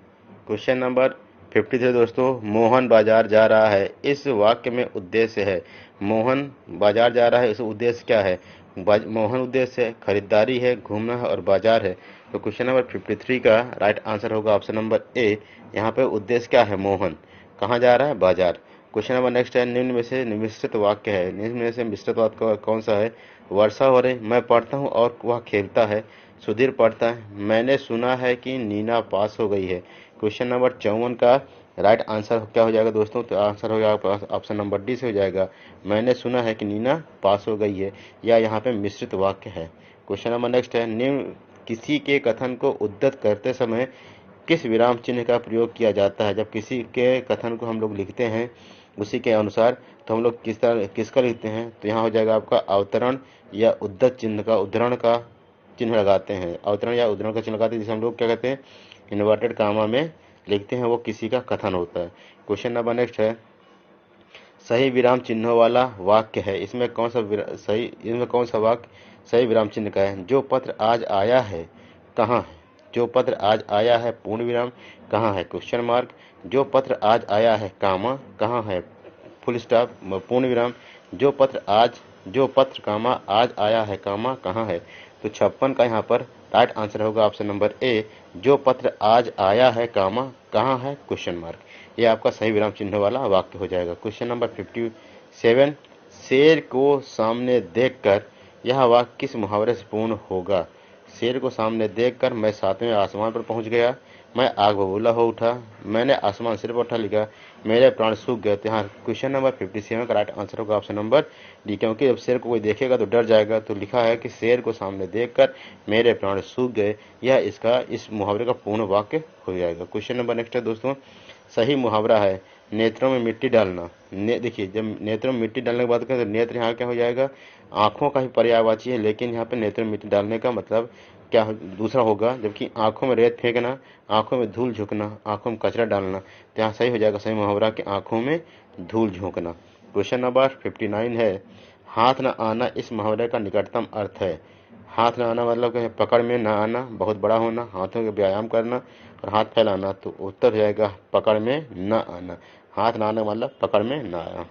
क्वेश्चन नंबर 53 दोस्तों, मोहन बाजार जा रहा है, इस वाक्य में उद्देश्य है। मोहन बाजार जा रहा है, इस उद्देश्य क्या है, मोहन उद्देश्य है, खरीदारी है, घूमना है और बाजार है। तो क्वेश्चन नंबर 53 का राइट आंसर होगा ऑप्शन नंबर ए, यहाँ पे उद्देश्य क्या है, मोहन कहाँ जा रहा है, बाजार। क्वेश्चन नंबर नेक्स्ट है, निम्न में से मिश्रित वाक्य है, निम्न में से मिश्रित वाक्य कौन सा है। वर्षा हो रही, मैं पढ़ता हूँ और वह खेलता है, सुधीर पढ़ता है, मैंने सुना है कि नीना पास हो गई है। क्वेश्चन नंबर 54 का राइट आंसर क्या हो जाएगा दोस्तों, तो आंसर हो जाएगा ऑप्शन नंबर डी से हो जाएगा, मैंने सुना है कि नीना पास हो गई है, या यहाँ पे मिश्रित वाक्य है। क्वेश्चन नंबर नेक्स्ट है, निम्न किसी के कथन को उद्धृत करते समय किस विराम चिन्ह का प्रयोग किया जाता है। जब किसी के कथन को हम लोग लिखते हैं उसी के अनुसार, तो हम लोग किसका लिखते हैं, तो यहाँ हो जाएगा आपका अवतरण या उद्धृत चिन्ह का, उद्धरण का चिन्ह लगाते हैं, अवतरण या उद्धरण का चिन्ह लगाते हैं, जिसे हम लोग क्या कहते हैं, इन्वर्टेड कामा में लिखते हैं, वो किसी का कथन होता है। क्वेश्चन नंबर नेक्स्ट है, सही विराम चिन्हों वाला वाक्य है, इसमें कौन सा वाक्य सही विराम चिन्ह का है। जो पत्र आज आया है कहाँ है, जो पत्र आज आया है पूर्ण विराम कहाँ है, क्वेश्चन मार्क। जो पत्र आज आया है कामा कहाँ है, फुल स्टॉप पूर्ण विराम। जो पत्र कामा आज आया है कामा कहाँ है। तो 56 का यहाँ पर राइट आंसर होगा ऑप्शन नंबर ए, जो पत्र आज आया है कामा कहाँ है, क्वेश्चन मार्क। ये आपका सही विराम चिन्ह वाला वाक्य हो जाएगा। क्वेश्चन नंबर 57, शेर को सामने देखकर, यह वाक्य किस मुहावरे से पूर्ण होगा। शेर को सामने देखकर मैं 7वें आसमान पर पहुंच गया, मैं आग बबूला हो उठा, मैंने आसमान सिर पर उठा लिखा, मेरे प्राण सूख गए। तो यहाँ क्वेश्चन नंबर 57 का राइट आंसर होगा ऑप्शन नंबर डी, क्योंकि जब शेर को कोई देखेगा तो डर जाएगा, तो लिखा है कि शेर को सामने देखकर मेरे प्राण सूख गए, यह इस मुहावरे का पूर्ण वाक्य हो जाएगा। क्वेश्चन नंबर नेक्स्ट है दोस्तों, सही मुहावरा है नेत्रों में मिट्टी डालना। देखिए, जब नेत्रों में मिट्टी डालने की बात करें तो नेत्र यहाँ क्या हो जाएगा, आंखों का ही पर्यायवाची है, लेकिन यहाँ पे नेत्र में मिट्टी डालने का मतलब क्या दूसरा होगा, जबकि आंखों में रेत फेंकना, आंखों में धूल झोंकना, आंखों में कचरा डालना, तो यहाँ सही हो जाएगा सही मुहावरा कि आंखों में धूल झोंकना। क्वेश्चन नंबर 59 है, हाथ न आना इस मुहावरे का निकटतम अर्थ है। हाथ न आना मतलब क्या है, पकड़ में न आना, बहुत बड़ा होना, हाथों के व्यायाम करना और हाथ फैलाना। तो उत्तर जाएगा पकड़ में न आना, हाथ न आना मतलब पकड़ में न आना।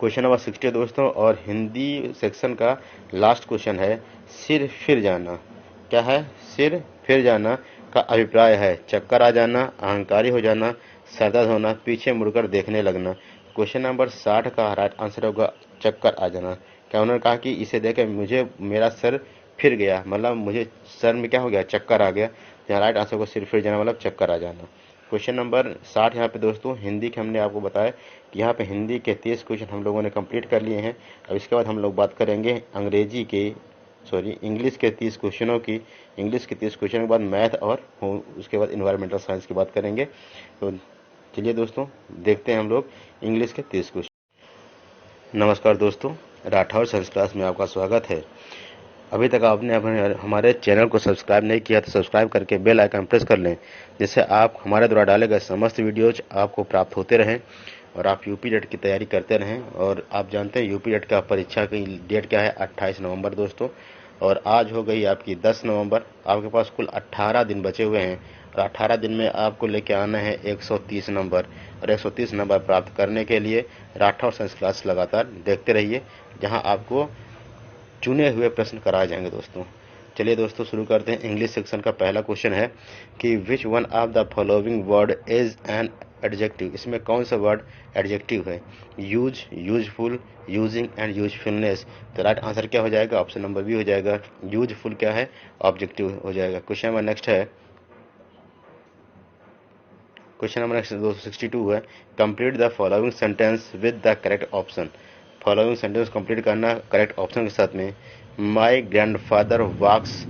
क्वेश्चन नंबर 60 दोस्तों, और हिंदी सेक्शन का लास्ट क्वेश्चन है, सिर फिर जाना। क्या है, सिर फिर जाना का अभिप्राय है चक्कर आ जाना, अहंकारी हो जाना, सरदर्द होना, पीछे मुड़कर देखने लगना। क्वेश्चन नंबर 60 का राइट आंसर होगा चक्कर आ जाना। क्या उन्होंने कहा कि इसे देख मेरा सर फिर गया, मतलब मुझे सर में क्या हो गया, चक्कर आ गया। यहाँ राइट आंसर को सिर फिर जाना मतलब चक्कर आ जाना। क्वेश्चन नंबर 60 यहाँ पे दोस्तों हिंदी के हमने आपको बताया कि यहाँ पे हिंदी के 30 क्वेश्चन हम लोगों ने कंप्लीट कर लिए हैं। अब इसके बाद हम लोग बात करेंगे इंग्लिश के 30 क्वेश्चनों की। इंग्लिश के 30 क्वेश्चन के बाद मैथ और उसके बाद इन्वायरमेंटल साइंस की बात करेंगे। तो चलिए दोस्तों देखते हैं हम लोग इंग्लिश के 30 क्वेश्चन। नमस्कार दोस्तों, राठौर साइंस क्लास में आपका स्वागत है। अभी तक आपने हमारे चैनल को सब्सक्राइब नहीं किया तो सब्सक्राइब करके बेल आइकन प्रेस कर लें, जिससे आप हमारे द्वारा डाले गए समस्त वीडियोज आपको प्राप्त होते रहें और आप यूपी डेट की तैयारी करते रहें। और आप जानते हैं यूपी डेट का परीक्षा की डेट क्या है, 28 नवंबर दोस्तों। और आज हो गई आपकी 10 नवंबर। आपके पास कुल 18 दिन बचे हुए हैं और 18 दिन में आपको लेके आना है 130 नंबर। और 130 नंबर प्राप्त करने के लिए राठौर साइंस क्लास लगातार देखते रहिए, जहां आपको चुने हुए प्रश्न कराए जाएंगे दोस्तों। चलिए दोस्तों शुरू करते हैं। इंग्लिश सेक्शन का पहला क्वेश्चन है कि विच one of the following word is an adjective. इसमें कौन सा वर्ड एडजेक्टिव है? Use, useful, using and usefulness. तो राइट आंसर क्या हो जाएगा? ऑप्शन नंबर बी हो जाएगा। यूजफुल क्या है? ऑब्जेक्टिव हो जाएगा। क्वेश्चन नंबर नेक्स्ट है, क्वेश्चन नंबर नेक्स्ट 262 है, complete the following sentence with the correct option. Following sentence complete करना करेक्ट ऑप्शन के साथ में। माई ग्रैंडफादर वॉक्स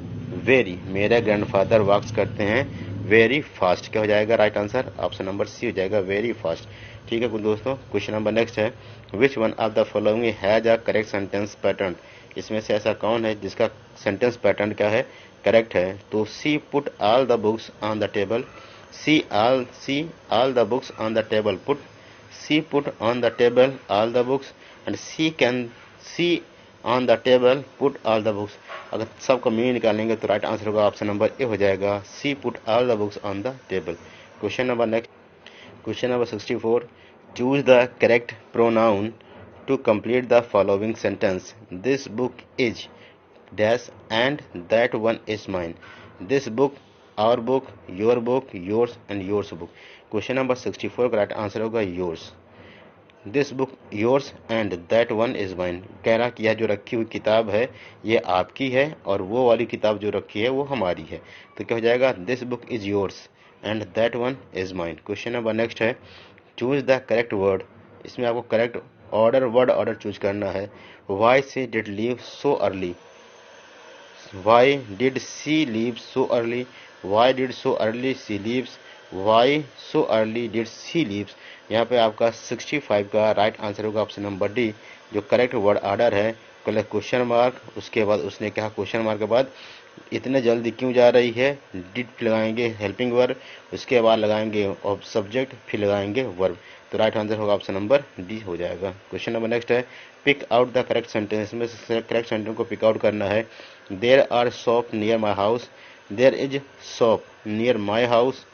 वेरी, मेरे ग्रैंडफादर वॉक्स करते हैं वेरी फास्ट। क्या हो जाएगा right answer? Option number C हो जाएगा, वेरी फास्ट। ठीक है दोस्तों, क्वेश्चन नंबर नेक्स्ट है, which one of the following has a correct sentence pattern. इसमें से ऐसा कौन है जिसका सेंटेंस पैटर्न क्या है? करेक्ट है। तो C put all the books on the table, see all the books on the table. Put on the table all the books and see on the table put all the books। अगर सबका meaning निकालेंगे तो right answer होगा option number A हो जाएगा, C put all the books on the table. Question number next, question number 64, choose the correct pronoun to complete the following sentence. This book is dash and that one is mine. This book, our book, your book, yours and yours book। Question number 64 का right answer होगा yours। This book yours and that one is mine। कह रहा कि यह जो रखी हुई किताब है ये आपकी है और वो वाली किताब जो रखी है वो हमारी है। तो क्या हो जाएगा? This book is yours and that one is mine। Question number next है, चूज द करेक्ट वर्ड। इसमें आपको correct order, word order choose करना है। Why she did leave so early, why did she leave so early, why did so early she leaves, why so early did she leaves। यहाँ पे आपका 65 का right answer होगा option number D. जो correct word order है, पहले question mark, उसके बाद उसने कहा क्वेश्चन मार्क के बाद इतने जल्दी क्यों जा रही है, डिड लगाएंगे हेल्पिंग वर्ब, उसके बाद लगाएंगे सब्जेक्ट, फिर लगाएंगे वर्ब। तो राइट आंसर होगा ऑप्शन नंबर डी हो जाएगा। क्वेश्चन नंबर नेक्स्ट है, pick out the correct sentence. में करेक्ट सेंटेंस को पिक आउट करना है। There are shop near my house, there is shop near my house,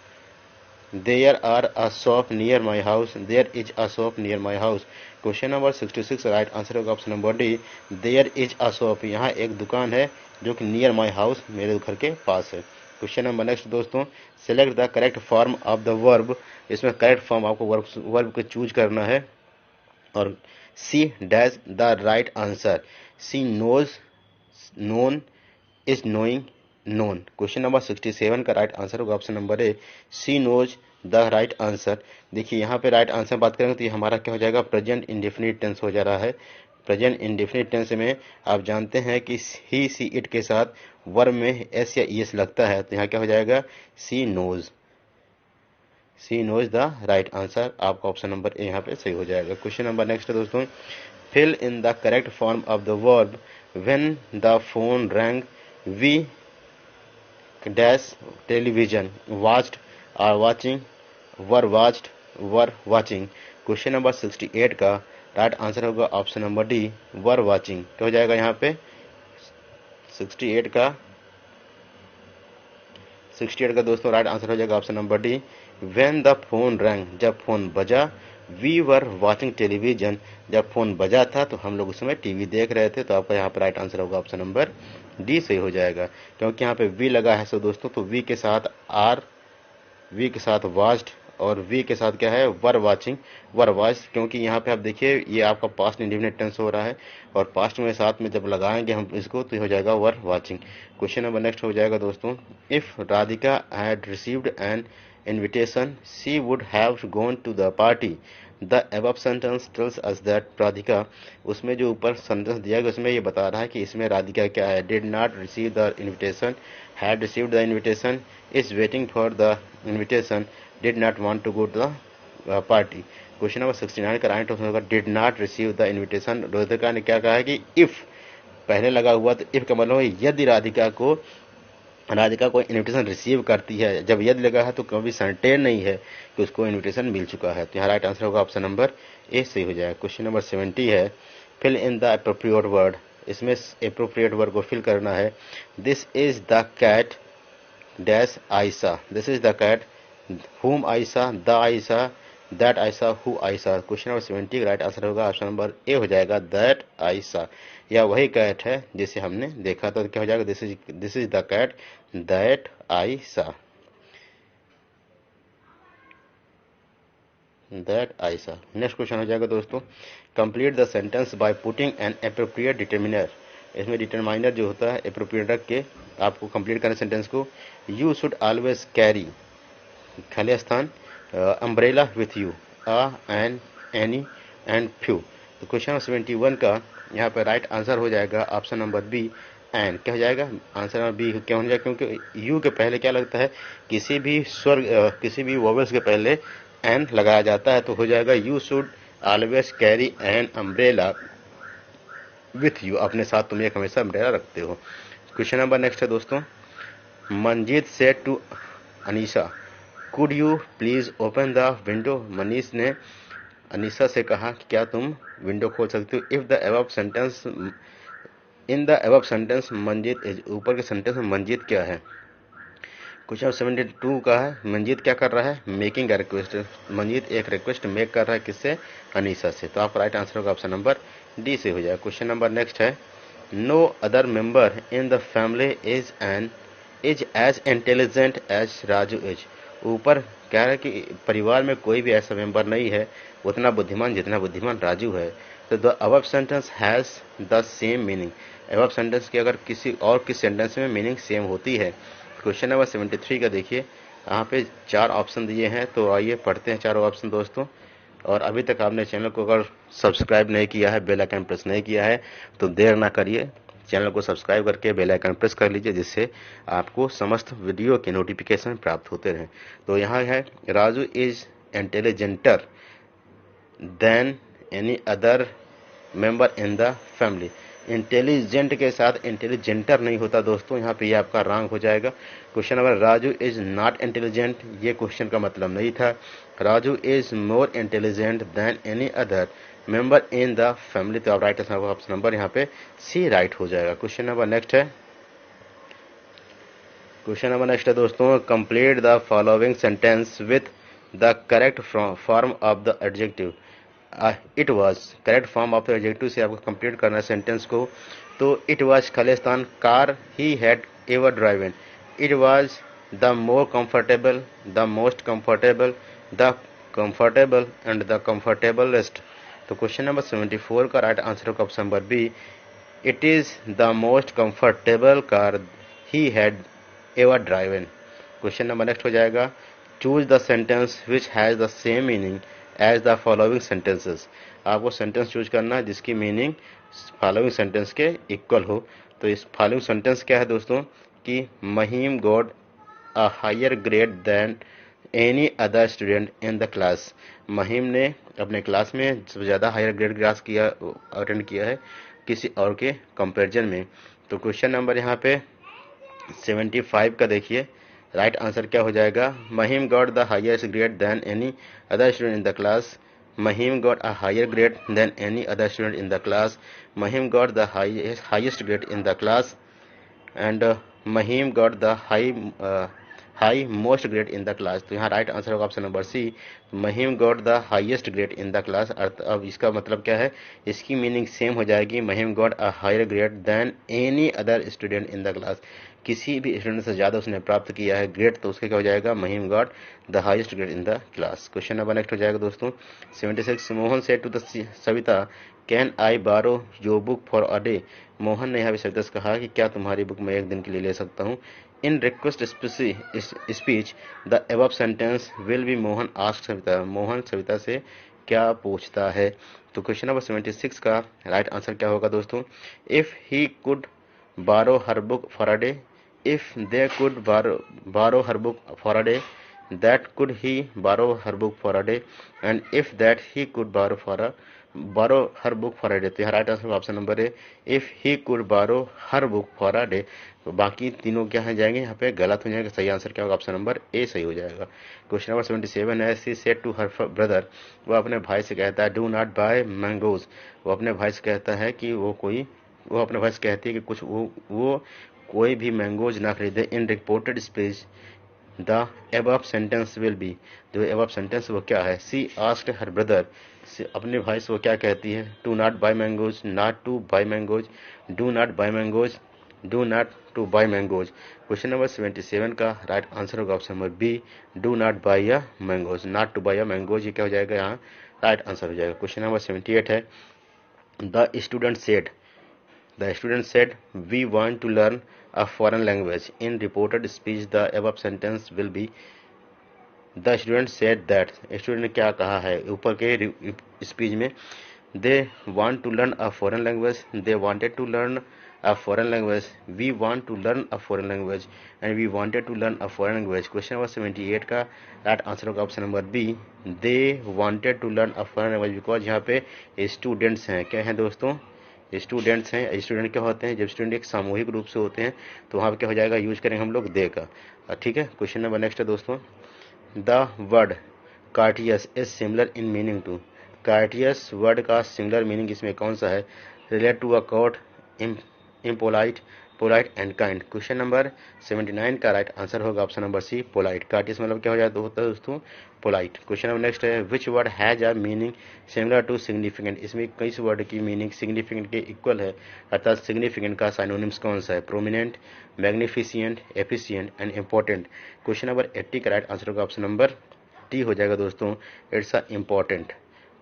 there are a shop near my house, there is a shop near my house. Question number 66 right answer होगा option number D, there is a shop. यहाँ एक दुकान है जो कि near my house, मेरे घर के पास है। क्वेश्चन नंबर नेक्स्ट दोस्तों, select the correct form of the verb. इसमें करेक्ट फॉर्म आपको वर्ब को चूज करना है और she dash the right answer. She knows, known, is knowing, known. Question number 67 का राइट आंसर होगा option number A, she knows the right answer. देखिए यहाँ पे राइट आंसर बात करेंगे तो ये हमारा क्या हो जाएगा? प्रेजेंट इंडेफिनिट टेंस हो जा रहा है। प्रेजेंट इंडेफिनिट टेंस में आप जानते हैं कि ही, सी, इट के साथ वर्ब में एस या ईएस लगता है, तो यहाँ क्या हो जाएगा? C knows, C knows the right answer. आपका ऑप्शन नंबर ए यहाँ पे सही हो जाएगा। क्वेश्चन नंबर नेक्स्ट है दोस्तों, fill in the correct form of the verb when the phone rang, we dash television, watched, are watching, were watched, were watching. Question number 68 का right answer होगा option number D, were watching. क्या हो जाएगा यहाँ पे? 68 का 68 का दोस्तों राइट आंसर हो जाएगा option number D, when the phone wrong, जब फोन बजा, वी वर वाचिंग टेलीविजन, जब फोन बजा था तो हम लोग उस समय टीवी देख रहे थे। तो आपका यहाँ पर राइट आंसर होगा ऑप्शन नंबर डी सही हो जाएगा, क्योंकि यहाँ पे वी लगा है। सो दोस्तों तो वी के साथ आर, वी के साथ वाच्ड और वी के साथ क्या है? Were watching, were watch. क्योंकि यहाँ पे आप देखिए ये आपका पास्ट इंडेफिनिट टेंस हो रहा है और पास्ट में साथ में जब लगाएंगे हम इसको तो हो जाएगा वर वाचिंग। क्वेश्चन नंबर नेक्स्ट हो जाएगा दोस्तों, if Radhika had received an invitation, she would have gone to the party। The above sentence tells us that Radhika, उसमें जो ऊपर सेंटेंस दिया गया उसमें ये बता रहा है कि इसमें राधिका क्या है? did not receive the invitation, had received the invitation, is waiting for the invitation, did not want to go to the party। Question number 69 का राइट आंसर होगा did not receive the invitation. Radhika ने क्या कहा है कि if पहले लगा हुआ, तो इफ का मतलब है यदि राधिका कोई इनविटेशन रिसीव करती है। जब यदि लगा है तो कभी सर्टेन नहीं है कि उसको इनविटेशन मिल चुका है। तो यहाँ राइट आंसर होगा ऑप्शन नंबर ए सही हो जाएगा। क्वेश्चन नंबर 70 है, fill in the appropriate word. इसमें अप्रोप्रिएट वर्ड को फिल करना है। This is the cat dash I saw, this is the cat whom I saw, the I saw, that I saw, who I saw। Question number 70 का right answer होगा option number A हो जाएगा, that I saw। यह वही cat है जिसे हमने देखा। तो क्या हो जाएगा, this is the cat that I saw, that I saw। Next question हो जाएगा दोस्तों, complete the sentence by putting an appropriate determiner. इसमें डिटरमाइनर जो होता है एप्रोप्रिएट रख के आपको कंप्लीट करना सेंटेंस को। यू शुड ऑलवेज कैरी, खाली स्थान, umbrella with you, an, any and few. तो क्वेश्चन नंबर 71 का यहाँ पर राइट आंसर हो जाएगा ऑप्शन नंबर बी, एन। क्या हो जाएगा आंसर नंबर बी, क्या हो जाएगा, क्योंकि यू के पहले क्या लगता है, किसी भी स्वर किसी भी वोवेल्स के पहले एन लगाया जाता है। तो हो जाएगा you should always carry an umbrella with you, अपने साथ तुम एक हमेशा अम्ब्रेला रखते हो। क्वेश्चन नंबर नेक्स्ट है दोस्तों, Manjeet said to Anisha, could you please open the window. Manish ने अनीशा से कहा कि क्या तुम विंडो खोल सकते हो। If the above sentence, in the above sentence Manjeet is, ऊपर के सेंटेंस में मंजीत क्या है। क्वेश्चन 72 का है, मंजीत क्या कर रहा है, मेकिंग अ रिक्वेस्ट। मंजीत एक रिक्वेस्ट मेक कर रहा है, किससे, अनीशा से। तो आपका राइट आंसर होगा ऑप्शन नंबर डी से हो जाएगा। क्वेश्चन नंबर नेक्स्ट है, no other member in the family is as intelligent as Raju is. ऊपर कह रहा है कि परिवार में कोई भी ऐसा मेंबर नहीं है उतना बुद्धिमान जितना बुद्धिमान राजू है। तो the above sentence has the same meaning. Above sentence की अगर किसी और किस सेंटेंस में मीनिंग सेम होती है। क्वेश्चन नंबर 73 का देखिए, यहाँ पे 4 ऑप्शन दिए हैं। तो आइए पढ़ते हैं चारों ऑप्शन दोस्तों। और अभी तक आपने चैनल को अगर सब्सक्राइब नहीं किया है, बेल आइकन प्रेस नहीं किया है, तो देर ना करिए, चैनल को सब्सक्राइब करके बेल आइकन प्रेस कर लीजिए, जिससे आपको समस्त वीडियो के नोटिफिकेशन प्राप्त होते रहें। तो यहाँ है, Raju is intelligenter than any other member in the family. Intelligent के साथ इंटेलिजेंटर नहीं होता दोस्तों, यहाँ पे ये आपका रॉन्ग हो जाएगा। Question number, Raju is not intelligent, ये क्वेश्चन का मतलब नहीं था। Raju is more intelligent then any other member in the family. तो आप राइट आंसर ऑप्शन नंबर यहाँ पे सी राइट हो जाएगा। क्वेश्चन नंबर नेक्स्ट है, दोस्तों, complete the following sentence with the correct form of the adjective. It was, correct form of the adjective से आपको कंप्लीट करना है सेंटेंस को। तो it was Khalistan car he had ever driven. It was the more comfortable, the most comfortable, the comfortable and the comfortablest. तो question number 74 का right answer होगा option number B, it is the most comfortable car he had ever driven. Question number next हो जाएगा, choose the sentence which has the same meaning as the following sentences. आपको sentence choose करना है जिसकी meaning following sentence के equal हो। तो इस फॉलोइंग सेंटेंस क्या है दोस्तों, कि Mahim got a higher grade than any other student in the class. Mahim ने अपने क्लास में सबसे ज़्यादा हायर ग्रेड क्लास किया, अटेंड किया है किसी और के कंपेरिजन में। तो क्वेश्चन नंबर यहाँ पे 75 का देखिए, राइट आंसर क्या हो जाएगा, Mahim got the highest grade than any other student in the class. Mahim got a higher grade than any other student in the class. Mahim got the highest grade in the class and Mahim got the high most grade in the class. तो यहाँ right answer होगा option number C, Mahim got the highest grade in the class. अब इसका मतलब क्या है, इसकी meaning same हो जाएगी, Mahim got a higher grade than any other student in the class. किसी भी स्टूडेंट से ज़्यादा उसने प्राप्त किया है ग्रेड, तो उसके क्या हो जाएगा, Mahim got the highest grade in the class. Question number next हो जाएगा दोस्तों 76, Mohan said to the Savita, can I borrow your book for a day. Mohan ने यहाँ पे सविता से कहा कि क्या तुम्हारी बुक मैं एक दिन के लिए ले सकता हूँ। In request speech the above sentence will B Mohan ask Savita. Mohan Savita से क्या पूछता है। तो क्वेश्चन नंबर 76 का राइट आंसर क्या होगा दोस्तों, if he could borrow her book for a day, if they could borrow her book for a day, that could he borrow her book for a day, and if that he could borrow for a बारो her book for a day, तो यहाँ right answer option number है if he could borrow her book for a day. तो बाकी तीनों क्या है जाएंगे यहाँ पे गलत हो जाएंगे। सही आंसर क्या होगा? ऑप्शन नंबर ए सही हो जाएगा। क्वेश्चन नंबर 77 है she said to her brother, वो अपने भाई से कहता है डू नॉट बाय मैंगोज, वो अपने भाई से कहता है कि वो अपने भाई से कहती है कि कुछ वो कोई भी मैंगोज ना खरीदे। In reported speech the above sentence will be, जो एबव सेंटेंस वो क्या है? सी आस्क्ड हर ब्रदर, अपने भाई से वो क्या कहती है? To not buy mangoes, not to buy mangoes, do not buy mangoes, do not to buy mangoes. Question number 77 का राइट आंसर होगा option number B, do not buy a mangoes, not to buy a mangoes. ये क्या हो जाएगा? यहाँ right answer हो जाएगा। Question number 78 है the student said, the student said, "We want to learn a foreign language." In reported speech, the above sentence will be, the student said that. Student ने क्या कहा है ऊपर के स्पीच में? They want to learn a foreign language. They wanted to learn a foreign language. We want to learn a foreign language. And we wanted to learn a foreign language. Question number 78 का right answer होगा option number B, they wanted to learn a foreign language, because यहाँ पे students हैं। क्या हैं दोस्तों? Students हैं। Student क्या होते हैं? जब स्टूडेंट एक सामूहिक रूप से होते हैं तो वहाँ पे क्या हो जाएगा? यूज करेंगे हम लोग दे का। ठीक है। क्वेश्चन नंबर नेक्स्ट है दोस्तों, the word courteous is similar in meaning to, courteous word का सिमिलर मीनिंग इसमें कौन सा है? Relate to a court, impolite, polite and kind. Question number 79 का राइट आंसर होगा option number C, polite. Courteous मतलब क्या हो जाता होता है दोस्तों? पोलाइट। क्वेश्चन नंबर नेक्स्ट है which word has a meaning similar to significant, इसमें किस वर्ड की मीनिंग सिग्निफिकेंट के इक्वल है? अर्थात सिग्निफिकेंट का साइनोनिम्स कौन सा है? Prominent, magnificent, efficient and important. Question number 80 का राइट आंसर होगा ऑप्शन नंबर टी हो जाएगा दोस्तों, इट्स अ इम्पॉर्टेंट।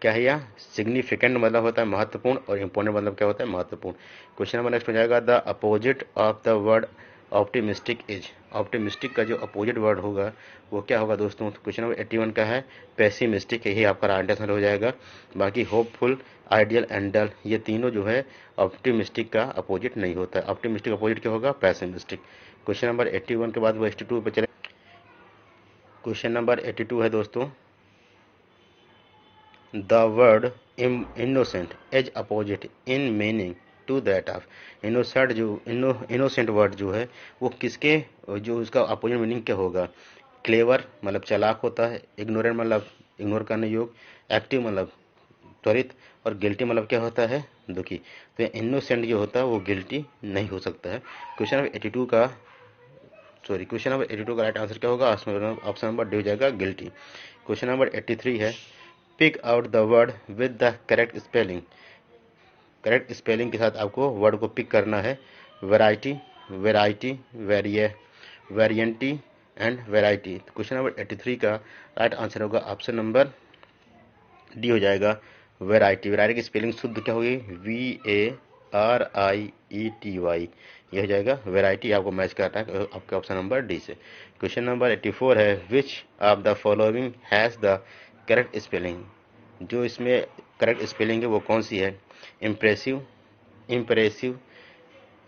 क्या है? यह सिग्निफिकेंट मतलब होता है महत्वपूर्ण और इंपॉर्टेंट मतलब क्या होता है? महत्वपूर्ण। क्वेश्चन नंबर नेक्स्ट हो जाएगा the opposite of the word optimistic is, optimistic का जो अपोजिट वर्ड होगा वो क्या होगा दोस्तों? तो क्वेश्चन नंबर 81 का है पेसिमिस्टिक, यही आपका राइट आंसर हो जाएगा। बाकी होपफुल, आइडियल एंड डल, ये तीनों जो है ऑप्टिमिस्टिक का अपोजिट नहीं होता है। ऑप्टिमिस्टिक अपोजिट क्या होगा? पेसिमिस्टिक। क्वेश्चन नंबर 81 के बाद वो 82 पे चले। क्वेश्चन नंबर 82 है दोस्तों, the word innocent is opposite in meaning to that of, innocent जो इनोसेंट वर्ड जो है वो किसके, जो उसका अपोजिट मीनिंग क्या होगा? क्लेवर मतलब चालाक होता है, इग्नोरेंट मतलब इग्नोर करने योग्य, एक्टिव मतलब त्वरित, और गिल्टी मतलब क्या होता है? दुखी। तो इनोसेंट जो होता है वो गिल्टी नहीं हो सकता है। क्वेश्चन नंबर 82 का क्वेश्चन नंबर 82 का राइट आंसर क्या होगा? ऑप्शन नंबर डी हो जाएगा, गिल्टी। क्वेश्चन नंबर 83 है pick out the word with the correct spelling, correct spelling के साथ आपको वर्ड को पिक करना है। Variety, variety, variety and variety. Question number 83 का राइट आंसर होगा ऑप्शन नंबर डी हो जाएगा, वेराइटी। वेराइटी की स्पेलिंग शुद्ध क्या होगी? VARIETY, ये हो जाएगा वेराइटी। आपको मैच करना है आपके ऑप्शन नंबर डी से। क्वेश्चन नंबर 84 है which of the following has the correct spelling, जो इसमें करेक्ट स्पेलिंग है वो कौन सी है? Impressive, impressive,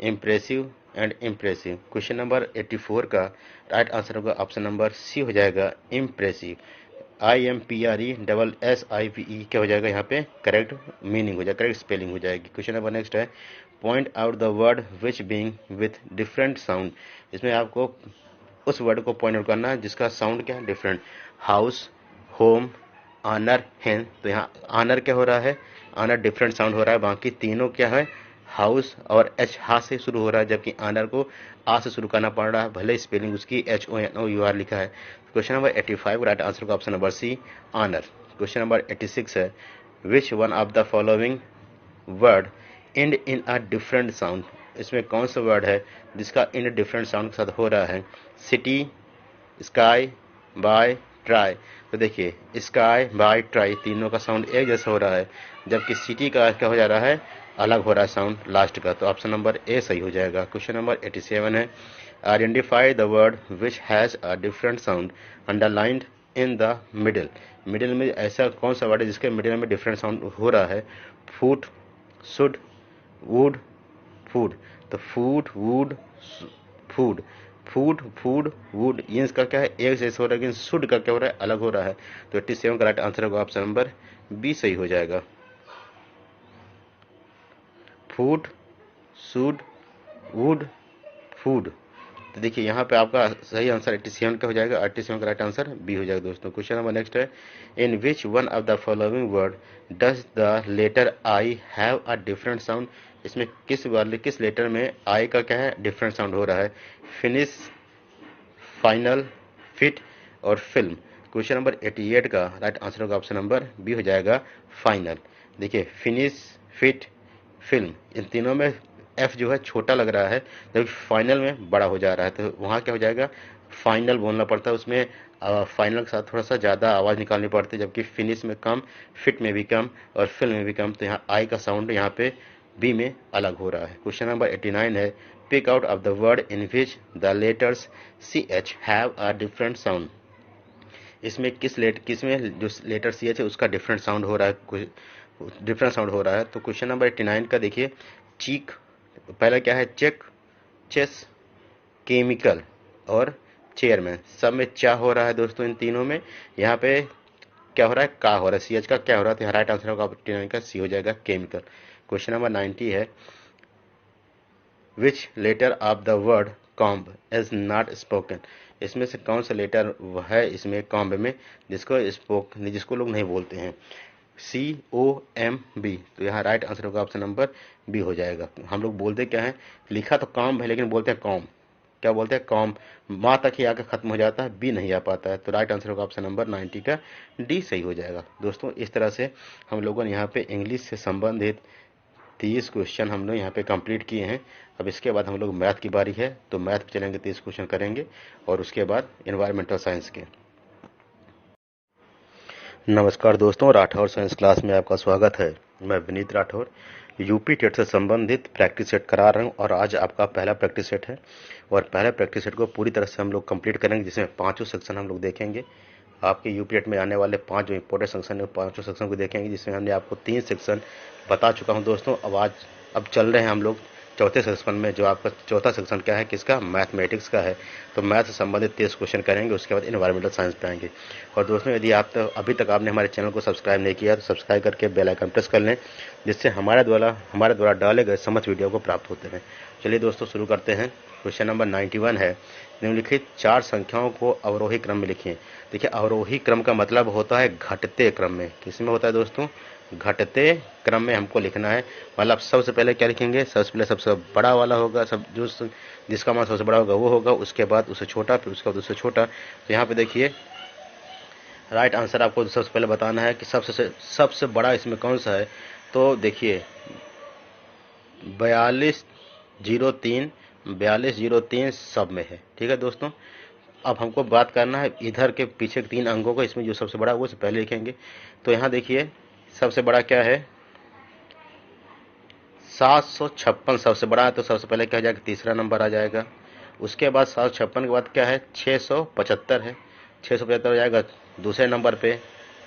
impressive and impressive. Question number 84 का राइट आंसर होगा ऑप्शन नंबर सी हो जाएगा, इम्प्रेसिव। IMPRESSIVE क्या हो जाएगा? यहाँ पे करेक्ट मीनिंग हो जाएगा, करेक्ट स्पेलिंग हो जाएगी। क्वेश्चन नंबर नेक्स्ट है point out the word which being with different sound, इसमें आपको उस वर्ड को पॉइंट आउट करना है जिसका साउंड क्या है? डिफरेंट। हाउस, होम, ऑनर, हेन। तो यहाँ ऑनर क्या हो रहा है? ऑनर डिफरेंट साउंड हो रहा है। बाकी तीनों क्या है? हाउस और एच हा से शुरू हो रहा है, जबकि ऑनर को आ से शुरू करना पड़ रहा है, भले स्पेलिंग उसकी HONOUR लिखा है। क्वेश्चन नंबर 85 राइट आंसर का option number C, honour. Question number 86 है which one of the following word end in a different sound, इसमें कौन सा वर्ड है जिसका इन डिफरेंट साउंड के साथ हो रहा है? City, sky, buy, try. तो देखिए स्काई, बाय, ट्राई तीनों का साउंड एक जैसा हो रहा है, जबकि सिटी का क्या हो जा रहा है? अलग हो रहा है साउंड लास्ट का। तो ऑप्शन नंबर ए सही हो जाएगा। क्वेश्चन नंबर 87 है identify the word which has a different sound underlined in the middle, middle में ऐसा कौन सा वर्ड है जिसके मिडिल में डिफरेंट साउंड हो रहा है? Food, should, wood, food. तो food, wood, food, food, food, wood, ये इसका क्या है? एक जैसे हो रहा है, लेकिन शुड का क्या हो रहा है? अलग हो रहा है। तो 87 का राइट आंसर होगा ऑप्शन नंबर बी सही हो जाएगा। Food, should, wood, food. तो देखिए यहाँ पे आपका सही आंसर 87 का हो जाएगा। 87 का राइट आंसर बी हो जाएगा दोस्तों। क्वेश्चन नंबर नेक्स्ट है, in which one of the following word does the letter I have a different sound. इसमें किस लेटर में आई का क्या है, डिफरेंट साउंड हो रहा है। फिनिश, फाइनल, फिट और फिल्म। क्वेश्चन नंबर 88 का राइट आंसर होगा ऑप्शन नंबर बी हो जाएगा, फाइनल। देखिए फिनिश, फिट, फिल्म, इन तीनों में एफ जो है छोटा लग रहा है, जबकि फाइनल में बड़ा हो जा रहा है। तो वहाँ क्या हो जाएगा, फाइनल बोलना पड़ता है। उसमें फाइनल के साथ थोड़ा सा ज़्यादा आवाज़ निकालनी पड़ती है, जबकि फिनिश में कम, फिट में भी कम और फिल्म में भी कम। तो यहाँ आई का साउंड यहाँ पे बी में अलग हो रहा है। क्वेश्चन नंबर 89 है, pick out of the word in which the letters C H have a different sound. इसमें किसमें जो लेटर सी एच है उसका डिफरेंट साउंड हो रहा है, डिफरेंट साउंड हो रहा है। तो क्वेश्चन नंबर 89 का देखिए, चीक, पहला क्या है, चेक, चेस, केमिकल और चेयरमैन। सब में चा हो रहा है दोस्तों इन तीनों में। यहाँ पे क्या हो रहा है, का हो रहा है, सी एच का क्या हो रहा है। तो राइट आंसर होगा 89 का सी हो जाएगा, केमिकल। क्वेश्चन नंबर 90 है, which letter of the word comb is not spoken. इसमें से कौन सा लेटर है इसमें कॉम्ब में जिसको लोग नहीं बोलते हैं। COMB। तो यहाँ राइट आंसर होगा ऑप्शन नंबर बी हो जाएगा। हम लोग बोलते क्या है, लिखा तो कॉम्ब है लेकिन बोलते हैं कॉम। क्या बोलते हैं, कॉम। माँ तक ही आकर खत्म हो जाता है, बी नहीं आ पाता है। तो राइट आंसर होगा ऑप्शन नंबर 90 का डी सही हो जाएगा दोस्तों। इस तरह से हम लोगों ने यहाँ पे इंग्लिश से संबंधित 30 क्वेश्चन हम लोग यहाँ पे कंप्लीट किए हैं। अब इसके बाद हम लोग मैथ की बारी है, तो मैथ पे चलेंगे, 30 क्वेश्चन करेंगे और उसके बाद एनवायरमेंटल साइंस के। नमस्कार दोस्तों, राठौर साइंस क्लास में आपका स्वागत है। मैं विनीत राठौर यूपी टेट से संबंधित प्रैक्टिस सेट करा रहा हूँ और आज आपका पहला प्रैक्टिस सेट है और पहले प्रैक्टिस सेट को पूरी तरह से हम लोग कंप्लीट करेंगे, जिसमें 5 सेक्शन हम लोग देखेंगे। आपके यूपी टेट में आने वाले 5 जो इंपॉर्टेंट सेक्शन है 5 सेक्शन को देखेंगे, जिसमें हमने आपको 3 सेक्शन बता चुका हूँ दोस्तों। अब चल रहे हैं हम लोग चौथे सेक्शन में, जो आपका चौथा सेक्शन क्या है, किसका, मैथमेटिक्स का है। तो मैथ से संबंधित 30 क्वेश्चन करेंगे, उसके बाद एनवायरमेंटल साइंस पे आएंगे। और दोस्तों यदि आप अभी तक आपने हमारे चैनल को सब्सक्राइब नहीं किया तो सब्सक्राइब करके बेल आइकन प्रेस कर लें, जिससे हमारे द्वारा डाले गए समस्त वीडियो को प्राप्त होते रहें। चलिए दोस्तों शुरू करते हैं। क्वेश्चन नंबर 91 है, निम्नलिखित 4 संख्याओं को अवरोही क्रम में लिखिए। देखिए अवरोही क्रम का मतलब होता है घटते क्रम में। किसमें होता है दोस्तों, घटते क्रम में हमको लिखना है। मतलब सबसे पहले क्या लिखेंगे, सबसे पहले सबसे बड़ा वाला होगा, जिसका मान सबसे बड़ा होगा वो होगा, उसके बाद उससे छोटा, फिर उसके बाद उससे छोटा। तो यहाँ पे देखिए राइट आंसर आपको सबसे पहले बताना है कि सबसे बड़ा इसमें कौन सा है। तो देखिए 4203 सब में है, ठीक है दोस्तों। अब हमको बात करना है इधर के पीछे 3 अंकों को, इसमें जो सबसे बड़ा वो से पहले लिखेंगे। तो यहाँ देखिए सबसे बड़ा क्या है, 756 सबसे बड़ा है। तो सबसे पहले क्या हो जाएगा, तीसरा नंबर आ जाएगा। उसके बाद 756 के बाद क्या है, 675 है, 675 हो जाएगा दूसरे नंबर पे।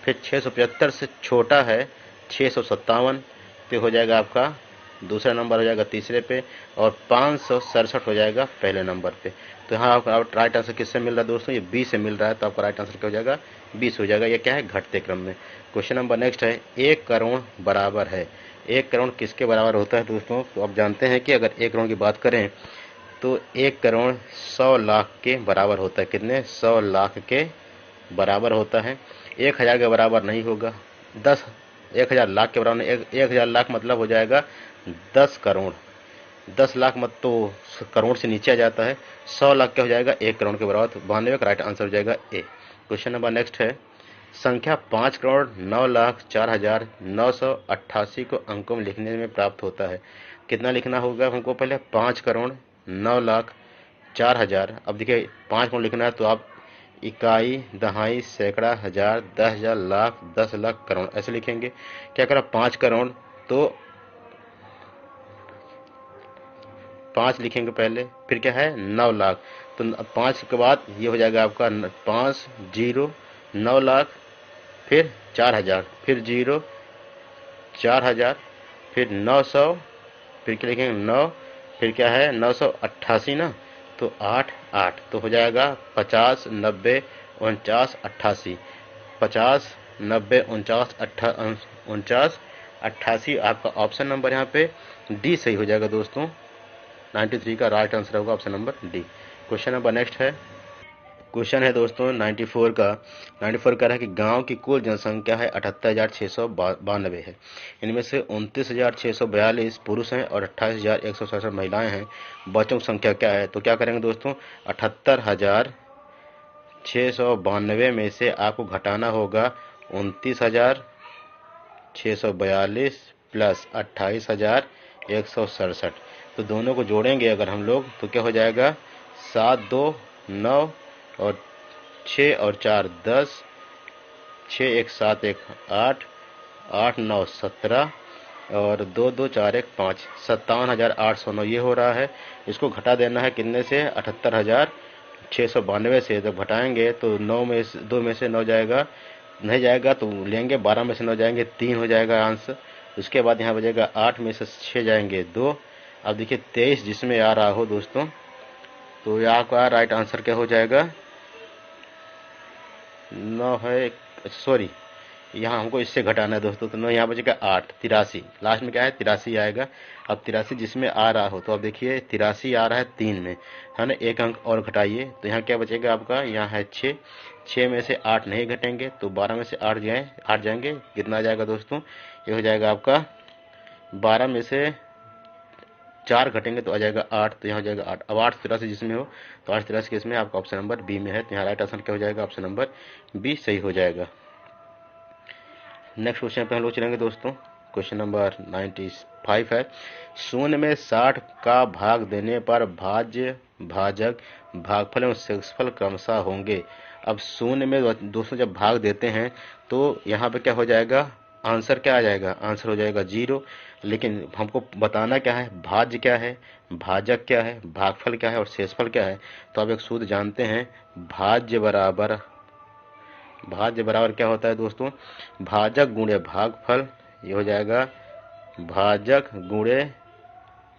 फिर 675 से छोटा है 657 पे हो जाएगा आपका दूसरा नंबर, हो जाएगा तीसरे पे। और 567 हो जाएगा पहले नंबर पे। तो यहाँ आपका राइट आंसर किससे मिल रहा है दोस्तों, ये 20 से मिल रहा है। तो आपका राइट आंसर क्या हो जाएगा, 20 हो जाएगा। ये क्या है, घटते क्रम में। क्वेश्चन नंबर नेक्स्ट है, 1 करोड़ बराबर है। 1 करोड़ किसके बराबर होता है दोस्तों, तो आप जानते हैं कि अगर 1 करोड़ की बात करें तो 1 करोड़ 100 लाख के बराबर होता है। कितने, 100 लाख के बराबर होता है। 1000 के बराबर नहीं होगा। 1000 लाख के बराबर नहीं, 1000 लाख मतलब हो जाएगा 10 करोड़। 10 लाख मत तो करोड़ से नीचे आ जाता है। 100 लाख क्या हो जाएगा, 1 करोड़ के बराबर। तो 92 का राइट आंसर हो जाएगा ए। क्वेश्चन नंबर नेक्स्ट है, संख्या 5,09,04,988 को अंकों में लिखने में प्राप्त होता है। कितना लिखना होगा हमको, पहले 5,09,04,000। अब देखिए 5 करोड़ लिखना है तो आप इकाई, दहाई, सैकड़ा, हजार, 10,000, लाख, 10 लाख, करोड़ ऐसे लिखेंगे। क्या करा, 5 करोड़ तो 5 लिखेंगे पहले, फिर क्या है 9 लाख। तो 5 के बाद ये हो जाएगा आपका 5 0 9 लाख, फिर 4,000, फिर 0 4,000, फिर 900, फिर क्या लिखेंगे 9, फिर क्या है 988 ना, तो 8 8 तो हो जाएगा 50 90 49 88। 50 90 49 88 आपका ऑप्शन नंबर यहाँ पे डी सही हो जाएगा दोस्तों। 93 का राइट आंसर होगा option number D. Question number next है, क्वेश्चन है दोस्तों 94 का। 94 कह रहा है कि गांव की कुल जनसंख्या है 78,692 है। इनमें से 29,642 पुरुष हैं और 28,167 महिलाएं हैं। बच्चों की संख्या क्या है? तो क्या करेंगे दोस्तों, 78,692 में से आपको घटाना होगा 29,642 प्लस 28,167। तो दोनों को जोड़ेंगे अगर हम लोग तो क्या हो जाएगा, 7 2 9 और 6 और 4 10, 6 1 7 1 8, 8 9 17 और 2 2 4 1 5, 57,809 ये हो रहा है। इसको घटा देना है कितने से, 78,692 से। जब घटाएंगे तो 9 में से 2 में से 9 जाएगा, नहीं जाएगा तो लेंगे, 12 में से 9 जाएंगे 3 हो जाएगा आंसर। उसके बाद यहाँ बचेगा 8 में से 6 जाएंगे 2। अब देखिए 23 जिसमें आ रहा हो दोस्तों, तो यहाँ का राइट आंसर क्या हो जाएगा, 9 है, सॉरी यहाँ हमको इससे घटाना है दोस्तों, तो 9 यहाँ बचेगा 8, 83 लास्ट में क्या है 83 आएगा। अब 83 जिसमें आ रहा हो, तो अब देखिए 83 आ रहा है 3 में, है ना, एक अंक और घटाइए तो यहाँ क्या बचेगा आपका, यहाँ है 6, 6 में से 8 नहीं घटेंगे तो 12 में से 8 जाएंगे, कितना आ जाएगा दोस्तों, ये हो जाएगा आपका 12 में से 4 घटेंगे तो आ जाएगा 8, तो यहाँ हो जाएगा 8। अब 8 83 जिसमें हो तो 8 83 किसमें, आपका ऑप्शन नंबर बी में है, तो यहाँ राइट आंसर क्या हो जाएगा, ऑप्शन नंबर बी सही हो जाएगा। नेक्स्ट क्वेश्चन पे हम लोग चलेंगे दोस्तों। क्वेश्चन नंबर 95 है, शून्य में 60 का भाग देने पर भाज्य, भाजक, भागफल एवं शेषफल क्रमशः होंगे। अब शून्य में दोस्तों जब भाग देते हैं तो यहाँ पे क्या हो जाएगा, आंसर क्या आ जाएगा, आंसर हो जाएगा 0। लेकिन हमको बताना क्या है, भाज्य क्या है, भाजक क्या है, भागफल क्या है और शेषफल क्या है। तो अब एक सूत्र जानते हैं, भाज्य बराबर क्या होता है दोस्तों, भाजक गुणे भागफल, ये हो जाएगा भाजक गुणे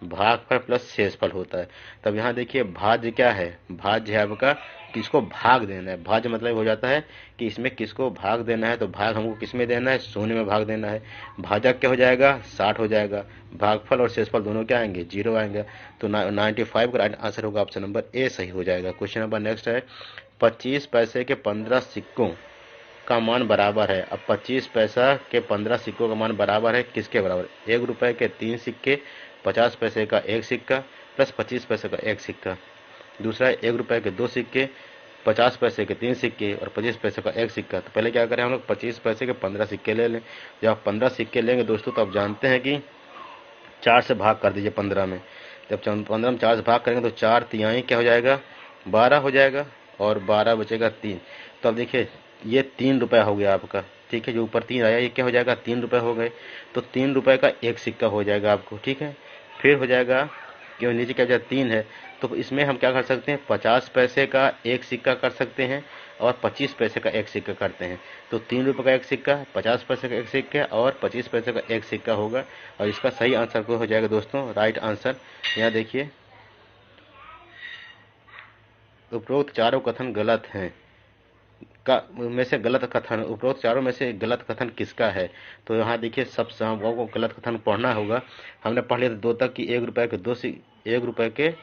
भागफल प्लस शेषफल होता है। तब यहाँ देखिए भाज्य क्या है, भाज्य है आपका किसको भाग देना है, भाज्य मतलब हो जाता है कि इसमें किसको भाग देना है, तो भाग हमको किसमें देना है, शून्य में भाग देना है। भाजक क्या हो जाएगा, 60 हो जाएगा, भागफल और शेषफल दोनों क्या आएंगे, 0 आएंगे। तो 95 का राइट आंसर होगा ऑप्शन नंबर ए सही हो जाएगा। क्वेश्चन नंबर नेक्स्ट है, 25 पैसे के 15 सिक्कों का मान बराबर है। अब 25 पैसा के 15 सिक्कों का मान बराबर है किसके बराबर, 1 रुपए के 3 सिक्के, 50 पैसे का 1 सिक्का प्लस 25 पैसे का 1 सिक्का। दूसरा है 1 रुपए के 2 सिक्के, 50 पैसे के 3 सिक्के और 25 पैसे का 1 सिक्का। तो पहले क्या करें हम लोग, 25 पैसे के 15 सिक्के ले लें। जब आप 15 सिक्के लेंगे दोस्तों तो आप जानते हैं कि 4 से भाग कर दीजिए 15 में। जब 15 में 4 से भाग करेंगे तो 4 तिहाई क्या हो जाएगा, 12 हो जाएगा और 12 बचेगा 3। तो अब देखिए ये 3 रुपये हो गया आपका, ठीक है, जो ऊपर 3 आया ये क्या हो जाएगा, 3 रुपये हो गए। तो 3 रुपये का 1 सिक्का हो जाएगा आपको, ठीक है। फिर हो जाएगा क्यों, नीचे क्या हो जाएगा 3 है, तो इसमें हम क्या कर सकते हैं, 50 पैसे का 1 सिक्का कर सकते हैं और 25 पैसे का 1 सिक्का करते हैं। तो 3 रुपये का 1 सिक्का, 50 पैसे का 1 सिक्का और 25 पैसे का 1 सिक्का होगा। और इसका सही आंसर को हो जाएगा दोस्तों राइट आंसर। यहाँ देखिए उपरोक्त चारों कथन गलत हैं का में से गलत कथन, उपरोक्त चारों में से गलत कथन किसका है। तो यहाँ देखिए सब हमको को गलत कथन पढ़ना होगा। हमने पढ़ लिया था 2 तक कि 1 रुपए के 1 रुपए के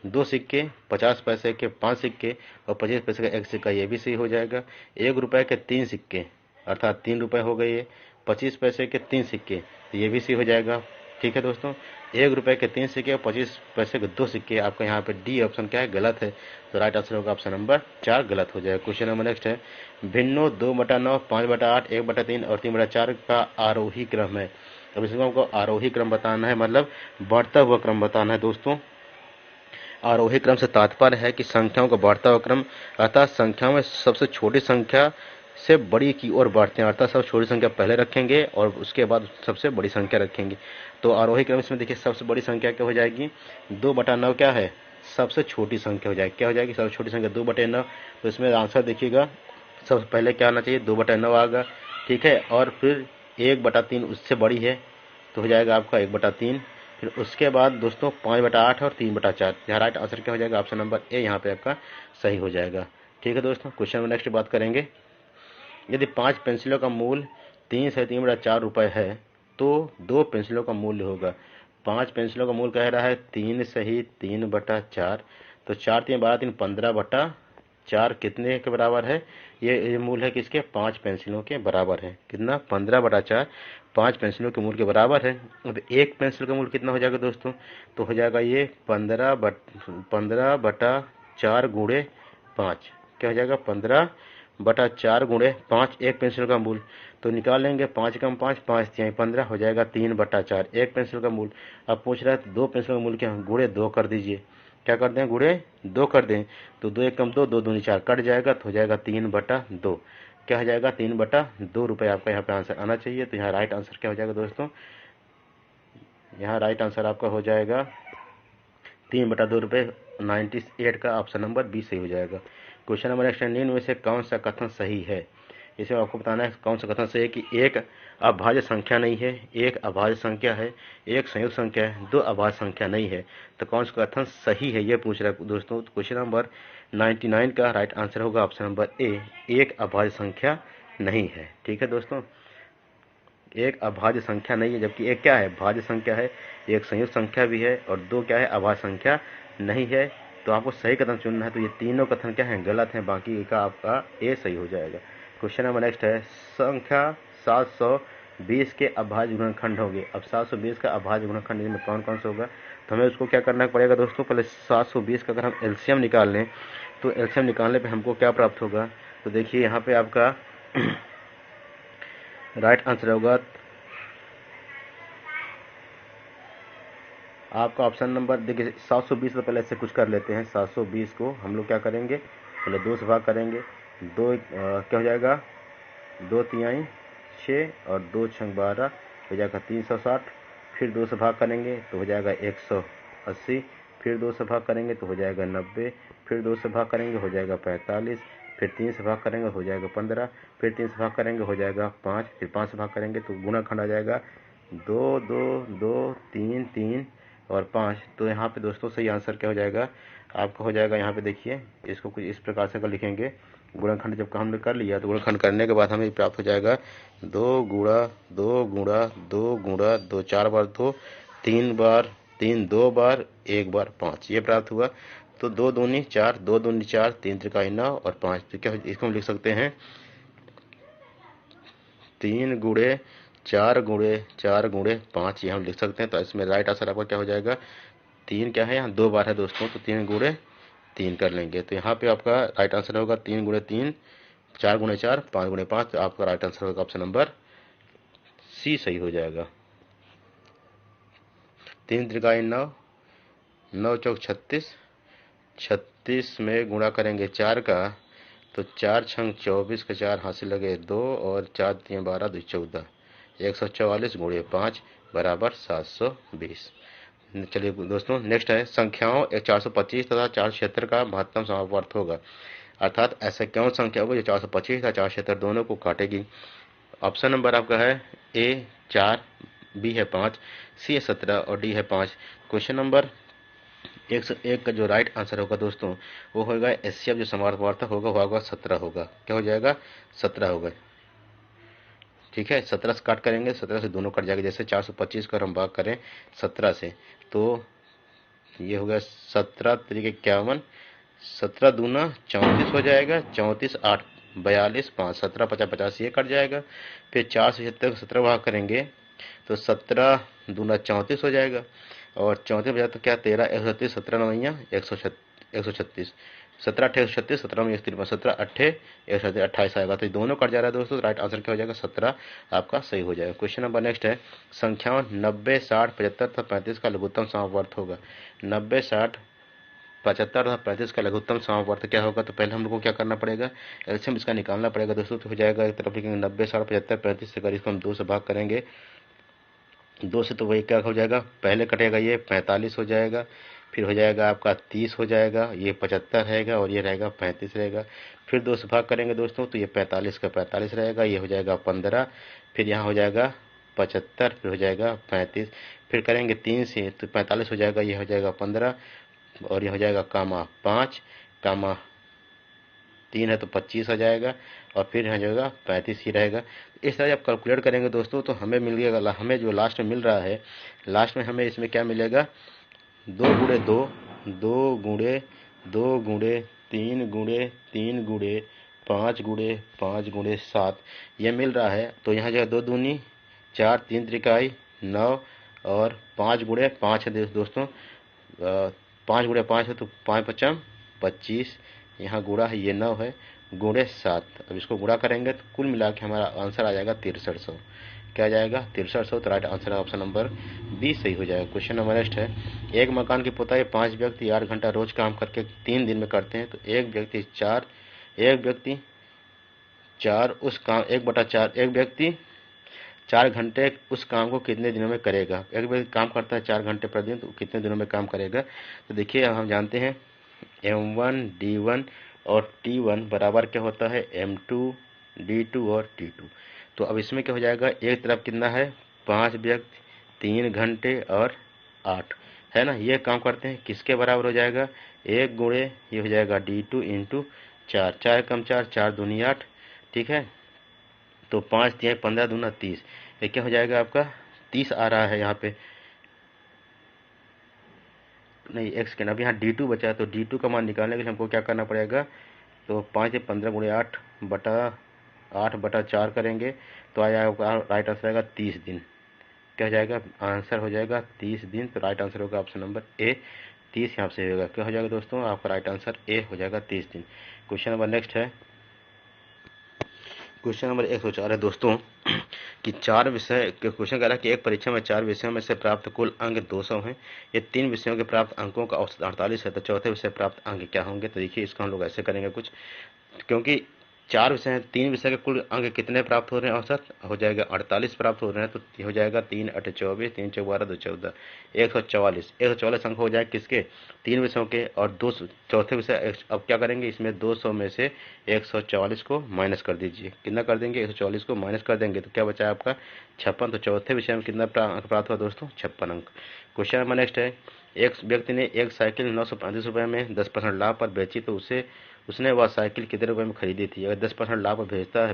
2 सिक्के, 50 पैसे के 5 सिक्के और 25 पैसे का 1 सिक्का, ये भी सही हो जाएगा। 1 रुपए के 3 सिक्के अर्थात 3 रुपए हो गए, 25 पैसे के 3 सिक्के, ये भी सही हो जाएगा, ठीक है दोस्तों। 1 रुपए के 3 सिक्के और 25 पैसे के 2 सिक्के, आपका यहाँ पे डी ऑप्शन क्या है, गलत है। तो राइट आंसर होगा ऑप्शन नंबर 4 गलत हो जाएगा। क्वेश्चन नंबर नेक्स्ट है, भिन्नो 2/9, 5/8, 1/3 और 3/4 का आरोही क्रम है। अब इसमें हमको आरोही क्रम बताना है, मतलब बढ़ता हुआ क्रम बताना है दोस्तों। आरोही क्रम से तात्पर्य है कि संख्याओं का बढ़ता हुआ क्रम, अर्थात संख्याओं में सबसे छोटी संख्या से बड़ी की ओर बढ़ते हैं, अर्थात सबसे छोटी संख्या पहले रखेंगे और उसके बाद सबसे बड़ी संख्या रखेंगे। तो आरोही क्रम इसमें देखिए सबसे बड़ी संख्या क्या हो जाएगी, 2/9 क्या है, सबसे छोटी संख्या हो जाएगी, क्या हो जाएगी, सबसे छोटी संख्या 2/9। तो इसमें आंसर देखिएगा सबसे पहले क्या आना चाहिए, 2/9 आएगा, ठीक है। और फिर 1/3 उससे बड़ी है तो हो जाएगा आपका 1/3। फिर उसके बाद दोस्तों 5/8 और 3/4। यहाँ राइट आंसर क्या हो जाएगा, ऑप्शन नंबर ए यहाँ पे आपका सही हो जाएगा, ठीक है दोस्तों। क्वेश्चन में नेक्स्ट बात करेंगे, यदि 5 पेंसिलों का मूल्य 3 से 3/4 रुपये है तो 2 पेंसिलों का मूल्य होगा। 5 पेंसिलों का मूल कह रहा है 3 सही 3/4, तो 4 3 12 3 15/4 कितने के बराबर है? ये मूल है किसके? 5 पेंसिलों के बराबर है। कितना? 15/4 5 पेंसिलों के मूल के बराबर है। अब एक पेंसिल का मूल कितना हो जाएगा दोस्तों? तो हो जाएगा ये 15/4 गुणे 5। क्या हो जाएगा? 15/4 गुणे 5 एक पेंसिल का मूल। तो निकाल लेंगे 5 कम 5 5 3 15 हो जाएगा 3/4 एक पेंसिल का मूल। अब पूछ रहा है 2 पेंसिल का मूल क्या? गुणे 2 कर दीजिए। क्या कर दें? गुणे 2 कर दें। तो 2 1 कम 2 2 दूनी 4 कट जाएगा, तो हो जाएगा 3/2। क्या हो जाएगा? 3/2 रुपये आपका यहाँ पे आंसर आना चाहिए। तो यहाँ राइट आंसर क्या हो जाएगा दोस्तों? यहाँ राइट आंसर आपका हो जाएगा 3/2 रुपये। 98 का ऑप्शन नंबर बी सही हो जाएगा। क्वेश्चन नंबर नेक्स्ट है, निम्न में से कौन सा कथन सही है? इसमें आपको बताना है कौन सा कथन सही है कि एक अभाज्य संख्या नहीं है, एक अभाज्य संख्या है, एक संयुक्त संख्या है, दो अभाज्य संख्या नहीं है। तो कौन सा कथन सही है ये पूछ रहा है दोस्तों। क्वेश्चन नंबर 99 का राइट आंसर होगा ऑप्शन नंबर ए, एक अभाज्य संख्या नहीं है। ठीक है दोस्तों, एक अभाज्य संख्या नहीं है, जबकि एक क्या है? भाज्य संख्या है, एक संयुक्त संख्या भी है, और दो क्या है? अभाज्य संख्या नहीं है। तो आपको सही कथन चुनना है। तो ये तीनों कथन क्या है? गलत है, बाकी का आपका ए सही हो जाएगा। क्वेश्चन नंबर नेक्स्ट है, संख्या 720 के अभाज्य गुणनखंड होंगे। अब 720 का अभाज्य गुणनखंड में कौन कौन सा होगा? तो हमें उसको क्या करना पड़ेगा दोस्तों? पहले 720 का अगर हम एलसीएम निकाल लें, तो एलसीएम निकालने पे हमको क्या प्राप्त होगा? तो देखिए यहाँ पे आपका राइट आंसर होगा आपका ऑप्शन नंबर, देखिए 720 तो पहले से कुछ कर लेते हैं। 720 को हम लोग क्या करेंगे? पहले 2 से भाग करेंगे। क्या हो जाएगा? 2 तिहाई 6 और 2 छंग 12 हो जाएगा 360। फिर 2 से भाग करेंगे तो हो जाएगा 180। फिर 2 से भाग करेंगे तो हो जाएगा 90। फिर 2 से भाग करेंगे हो जाएगा 45। फिर 3 से भाग करेंगे हो जाएगा 15। फिर 3 से भाग करेंगे हो जाएगा 5। फिर 5 से भाग करेंगे तो गुणाखंड आ जाएगा 2 2 2 3 3 और 5। तो यहाँ पे दोस्तों सही आंसर क्या हो जाएगा आपका? हो जाएगा यहाँ पे देखिए, इसको कुछ इस प्रकार से अगर लिखेंगे, गुणनखंड जब हमने कर लिया तो गुणनखंड करने के बाद हमें प्राप्त हो जाएगा 2 गुणा 2 गुणा 2 गुणा 2 4 बार 2 3 बार 3 2 बार 1 बार 5 ये प्राप्त हुआ। तो 2 दूनी 4 2 दूनी 4 3 त्रिकाई 9 और 5। तो क्या इसको हम लिख सकते हैं 3 गुणे 4 गुणे 4 गुणे 5 ये हम लिख सकते हैं। तो इसमें राइट आंसर आपका क्या हो जाएगा? 3 क्या है? यहाँ 2 बार है दोस्तों, तो 3 गुणे 3 कर लेंगे। तो यहाँ पे आपका राइट आंसर होगा 3 गुणे 3 4 गुणे 4 5 गुणे 5। तो आपका राइट आंसर होगा ऑप्शन नंबर सी सही हो जाएगा। 3 त्रिकाई 9 9 चौक 36 36 में गुणा करेंगे 4 का, तो 4 छंग 24 का 4 हाथ से लगे 2 और 4 3 12 2 14 144 गुणे 5 बराबर 720। चलिए दोस्तों नेक्स्ट है, संख्याओं 425 तथा 476 का महत्तम समावर्त होगा। अर्थात ऐसा कौन संख्या होगी जो 425 तथा 476 दोनों को काटेगी? ऑप्शन नंबर आपका है ए 4, बी है 5, सी है 17 और डी है 5। क्वेश्चन नंबर 101 का जो राइट आंसर होगा दोस्तों वो होगा एचसीएफ जो समावर्तक होगा वो होगा 17 होगा। क्या हो जाएगा? 17 होगा। ठीक है, 17 से काट करेंगे, 17 से दोनों कट जाएगा। जैसे 425 का हम भाग करें 17 से, तो ये हो गया 17 तरीके 51, 17 दूना 34 हो जाएगा, 34 8 42 5 17 50 50 ये कट जाएगा। फिर 4 से 76 17 भाग करेंगे तो 17 दूना 34 हो जाएगा, और 34 बजा तो क्या 13 136 17 नवैया 136 17 अट्ठे 136 17 में 153 17 अट्ठे 136 28 आएगा। तो दोनों कट जा रहा है दोस्तों। राइट आंसर क्या हो जाएगा? 17 आपका सही हो जाएगा। क्वेश्चन नंबर नेक्स्ट है, संख्याओं 90 60 75 तथा 35 का लघुत्तम समावर्त होगा। 90 60 75 तथा 35 का लघुत्तम समावर्त क्या होगा? तो पहले हम लोग को क्या करना पड़ेगा? एलसीएम इसका निकालना पड़ेगा दोस्तों। तो हो जाएगा एक तरफ लिखेंगे 90 60 75 35 से, अगर इसको हम 2 से भाग करेंगे 2 से, तो वही क्या हो जाएगा? पहले कटेगा ये 45 हो जाएगा, फिर हो जाएगा आपका 30 हो जाएगा, ये 75 रहेगा और ये रहेगा 35 रहेगा। फिर 2 से भाग करेंगे दोस्तों तो ये 45 का 45 रहेगा, ये हो जाएगा 15, फिर यहाँ हो जाएगा 75, फिर हो जाएगा 35, फिर करेंगे 3 से तो 45 हो जाएगा, ये हो जाएगा 15 और ये हो जाएगा कामा 5 कामा 3 है तो 25 हो जाएगा, और फिर यहाँ जाएगा 35 ही रहेगा। इस तरह जब कैलकुलेट करेंगे दोस्तों तो हमें मिल गया, हमें जो लास्ट में मिल रहा है, लास्ट में हमें इसमें क्या मिलेगा, 2 गुणे 2, 2 गुणे 2 गुणे 3 गुणे 3 गुणे 5 गुणे 5 गुणे 7 ये मिल रहा है। तो यहाँ जो है 2 दूनी 4, 3 त्रिकाई 9, और 5 गुणे 5 है दोस्तों, 5 गुणे 5 है तो 5 पचम 25, यहाँ गुणा है ये 9 है, गुणे 7। अब इसको गुणा करेंगे तो कुल मिला के हमारा आंसर आ जाएगा 6300। क्या आ जाएगा 6300, तो right answer option number B सही हो जाएगा। क्वेश्चन नंबर नेक्स्ट है, एक मकान की पुताई 5 व्यक्ति 8 घंटा रोज काम करके 3 दिन में करते हैं, तो एक व्यक्ति 4 उस काम 1/4 एक व्यक्ति 4 घंटे उस काम को कितने दिनों में करेगा। एक व्यक्ति काम करता है 4 घंटे प्रतिदिन, तो कितने दिनों में काम करेगा। तो देखिए हम जानते हैं M1 D1 और T1 बराबर क्या होता है M2 D2 और T2। तो अब इसमें क्या हो जाएगा, एक तरफ कितना है 5 व्यक्ति 3 घंटे और 8 है ना, ये काम करते हैं, किसके बराबर हो जाएगा, 1 गुणे ये हो जाएगा D2 इंटू 4, 4 कम 4, 4 दूनी 8, ठीक है। तो 5 3 15 दूना 30, ये क्या हो जाएगा आपका 30 आ रहा है यहाँ पे, नहीं एक सेकेंड, अब यहाँ D2 बचा है, तो D2 का मान निकालने के लिए हमको क्या करना पड़ेगा, तो 5 से 15 गुणे 8/4 करेंगे तो आ जाएगा राइट आंसर आएगा 30 दिन। क्या हो जाएगा, आंसर हो जाएगा 30 दिन। तो राइट आंसर होगा ऑप्शन नंबर ए 30 यहाँ से होगा। क्या हो जाएगा दोस्तों, आपका राइट आंसर ए हो जाएगा 30 दिन। क्वेश्चन नंबर नेक्स्ट है, क्वेश्चन नंबर 104 है दोस्तों कि 4 विषय के क्वेश्चन कह रहा है कि एक परीक्षा में 4 विषयों में से प्राप्त कुल अंक 200 हैं, ये 3 विषयों के प्राप्त अंकों का औसत 48 है, तो चौथे विषय प्राप्त अंक क्या होंगे। तो देखिए इसको हम लोग ऐसे करेंगे कुछ, क्योंकि 4 विषय हैं, 3 विषय के कुल अंक कितने प्राप्त हो रहे हैं, औसत हो जाएगा 48 प्राप्त हो रहे हैं, तो हो जाएगा 3 8 24, 3 4 12 2 14, 144 अंक हो जाएगा किसके, 3 विषयों के, और 2 चौथे विषय। अब क्या करेंगे, इसमें 200 में से 144 को माइनस कर दीजिए, कितना कर देंगे 144 को माइनस कर देंगे, तो क्या बचा आपका 56। तो चौथे विषय में कितना अंक प्राप्त हुआ दोस्तों, 56 अंक। क्वेश्चन नंबर नेक्स्ट है, एक व्यक्ति ने एक साइकिल 935 रुपये में 10% लाभ पर बेची, तो उसने वह साइकिल कितने रुपए में खरीदी थी। अगर 10% लाभ पर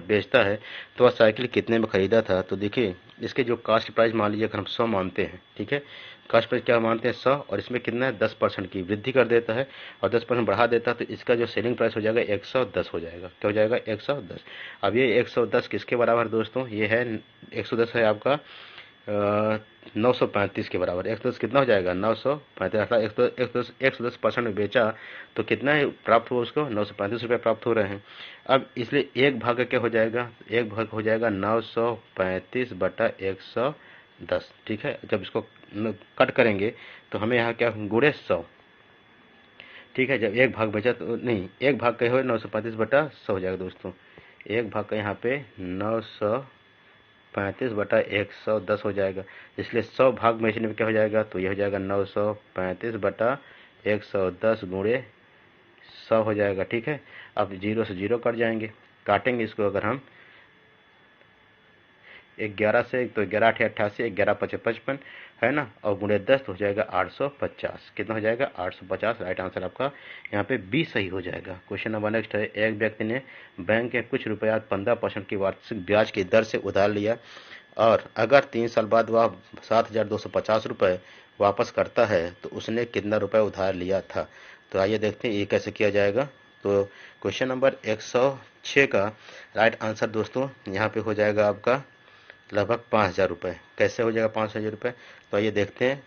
बेचता है तो वह साइकिल कितने में खरीदा था। तो देखिए इसके जो कास्ट प्राइस मान लीजिए, अगर हम 100 मानते हैं, ठीक है, कास्ट प्राइस क्या मानते हैं 100, और इसमें कितना है 10% की वृद्धि कर देता है और 10% बढ़ा देता है, तो इसका जो सेलिंग प्राइस हो जाएगा 110 हो जाएगा। क्या हो जाएगा 110। अब ये 110 किसके बराबर दोस्तों, ये है 110 है आपका 935 के बराबर। 110 कितना हो जाएगा 935, अर्थात 110% में बेचा तो कितना है प्राप्त हुआ उसको 935 रुपये प्राप्त हो रहे हैं। अब इसलिए एक भाग क्या हो जाएगा, एक भाग हो जाएगा 935/110, ठीक है। जब इसको कट करेंगे तो हमें यहाँ क्या गुणे 100, ठीक है। जब एक भाग बचा तो नहीं, एक भाग क्या हो 935/100 हो जाएगा दोस्तों, एक भाग का यहाँ पे 935/110 हो जाएगा, इसलिए 100 भाग में इसमें क्या हो जाएगा, तो यह हो जाएगा 935/110 गुणे 100 हो जाएगा, ठीक है। अब 0 से 0 कट जाएंगे, काटेंगे इसको अगर हम 11 से, तो 11 8 88, 11 5 55 है ना, और गुणे 10 तो हो जाएगा 850। कितना हो जाएगा 850। राइट आंसर आपका यहाँ पे बी सही हो जाएगा। क्वेश्चन नंबर नेक्स्ट है, एक व्यक्ति ने बैंक के कुछ रुपया 15% की वार्षिक ब्याज की दर से उधार लिया, और अगर 3 साल बाद वह 7,250 रुपये वापस करता है तो उसने कितना रुपये उधार लिया था। तो आइए देखते हैं ये कैसे किया जाएगा। तो क्वेश्चन नंबर 106 का राइट आंसर दोस्तों यहाँ पे हो जाएगा आपका लगभग 5,000 रुपये। कैसे हो जाएगा 5,000 रुपये, तो आइए देखते हैं।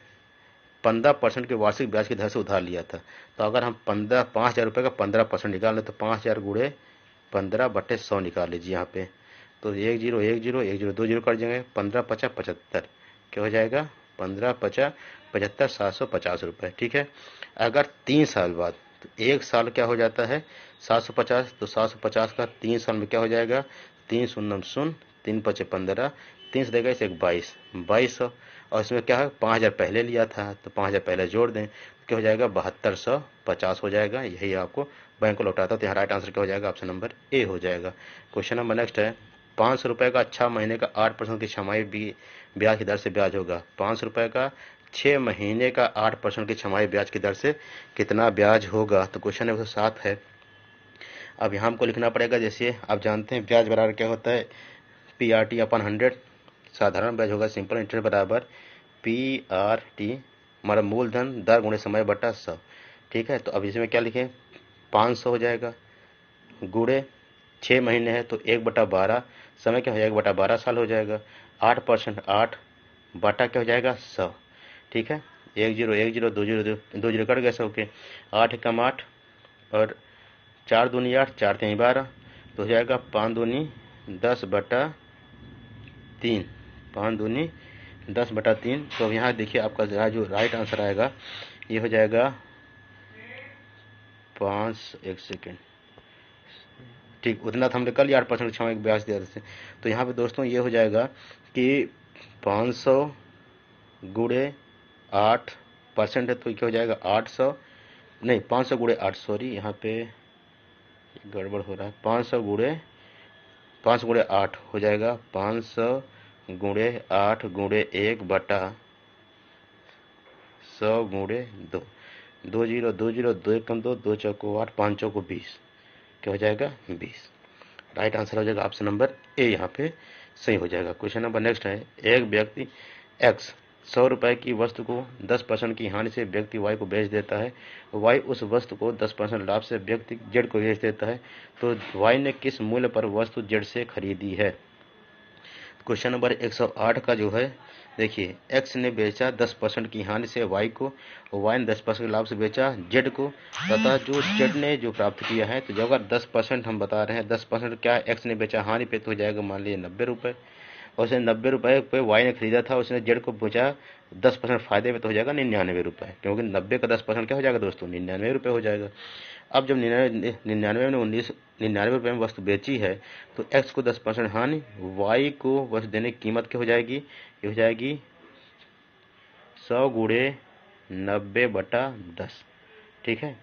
15% के वार्षिक ब्याज की दर से उधार लिया था, तो अगर हम 5,000 रुपये का 15% निकाल लें तो 5,000 गुणे 15/100 निकाल लीजिए यहाँ पे, तो 1 0 1 0 1 0 2 0 कर देंगे, 15 5 75, क्या हो जाएगा 15 5 75 750 रुपये, ठीक है। अगर 3 साल बाद, तो 1 साल क्या हो जाता है 750, तो 750 का 3 साल में क्या हो जाएगा 3 0 0 3 5 15, 3 से देगा इसे 2200, और इसमें क्या है 5,000 पहले लिया था, तो 5,000 पहले जोड़ दें, क्या हो जाएगा 7250 हो जाएगा, यही आपको बैंक को लौटाता है। तो यहाँ राइट आंसर क्या हो जाएगा ऑप्शन नंबर ए हो जाएगा। क्वेश्चन नंबर नेक्स्ट है, 500 रुपये का 6 महीने का 8% की छमाही ब्याज की दर से ब्याज होगा। 500 रुपये का 6 महीने का 8% की छमाही ब्याज की दर से कितना ब्याज होगा। तो क्वेश्चन नंबर 7 है, अब यहाँ हमको लिखना पड़ेगा, जैसे आप जानते हैं ब्याज बराबर क्या होता है, PRT अपन 100, साधारण ब्याज होगा सिंपल इंटरेस्ट बराबर PRT हमारा मूलधन दर गुणे समय बटा 100। ठीक है, तो अब इसमें क्या लिखें, 500 हो जाएगा गुणे 6 महीने है तो 1/12, समय क्या हो जाएगा 1/12 साल हो जाएगा, 8%, 8 बटा क्या हो जाएगा 100। ठीक है, 10 10 दो जीरो कट गए 100 के, 8 एकम 8 और 4 दूनी 8, 4 3 12, तो हो जाएगा 5 दूनी 10/3, 5 दूनी 10/3। तो अब यहाँ देखिए आपका जो राइट आंसर आएगा ये हो जाएगा 5, एक सेकेंड, ठीक उतना तो हमने कर लिया, 8% क्षमा एक ब्याज दर से। तो यहाँ पे दोस्तों ये हो जाएगा कि 500 गुणे 8% है तो क्या हो जाएगा 800, नहीं 500 गुणे 8, सॉरी यहाँ पे गड़बड़ हो रहा है, 500 गुणे 8 हो जाएगा 500 गुणे 8 गुणे 1/100 गुणे 2, 2 जीरो 2 जीरो 2 एकम 2, 2 चौको 8, 5 चौको 20, क्या हो जाएगा 20। राइट आंसर हो जाएगा ऑप्शन नंबर ए, यहाँ पे सही हो जाएगा। क्वेश्चन नंबर नेक्स्ट है, एक व्यक्ति एक्स 100 रुपए की वस्तु को 10% की हानि से व्यक्ति वाई को बेच देता है, वाई उस वस्तु को 10% लाभ से व्यक्ति जेड को बेच देता है, तो वाई ने किस मूल्य पर वस्तु जेड से खरीदी है। क्वेश्चन नंबर 108 का जो है, देखिए एक्स ने बेचा 10% की हानि से वाई को, वाई ने 10% लाभ से बेचा जेड को, तथा जो जेड ने जो प्राप्त किया है, तो जब अगर 10% हम बता रहे हैं, 10% क्या एक्स ने बेचा हानि पे, तो हो जाएगा मान लीजिए 90 रुपये, और उसने 90 रुपये पे वाई ने खरीदा था, उसने जेड को बेचा 10% फायदे पे, तो हो जाएगा 99 रुपये, क्योंकि 90 का 10% क्या हो जाएगा दोस्तों 99 रुपये हो जाएगा। अब जब 99 में 99 रुपये में वस्तु बेची है, तो एक्स को 10% हानि, वाई को वस्तु देने की कीमत क्या हो जाएगी, ये हो जाएगी 100 गुणे 90/10। ठीक है,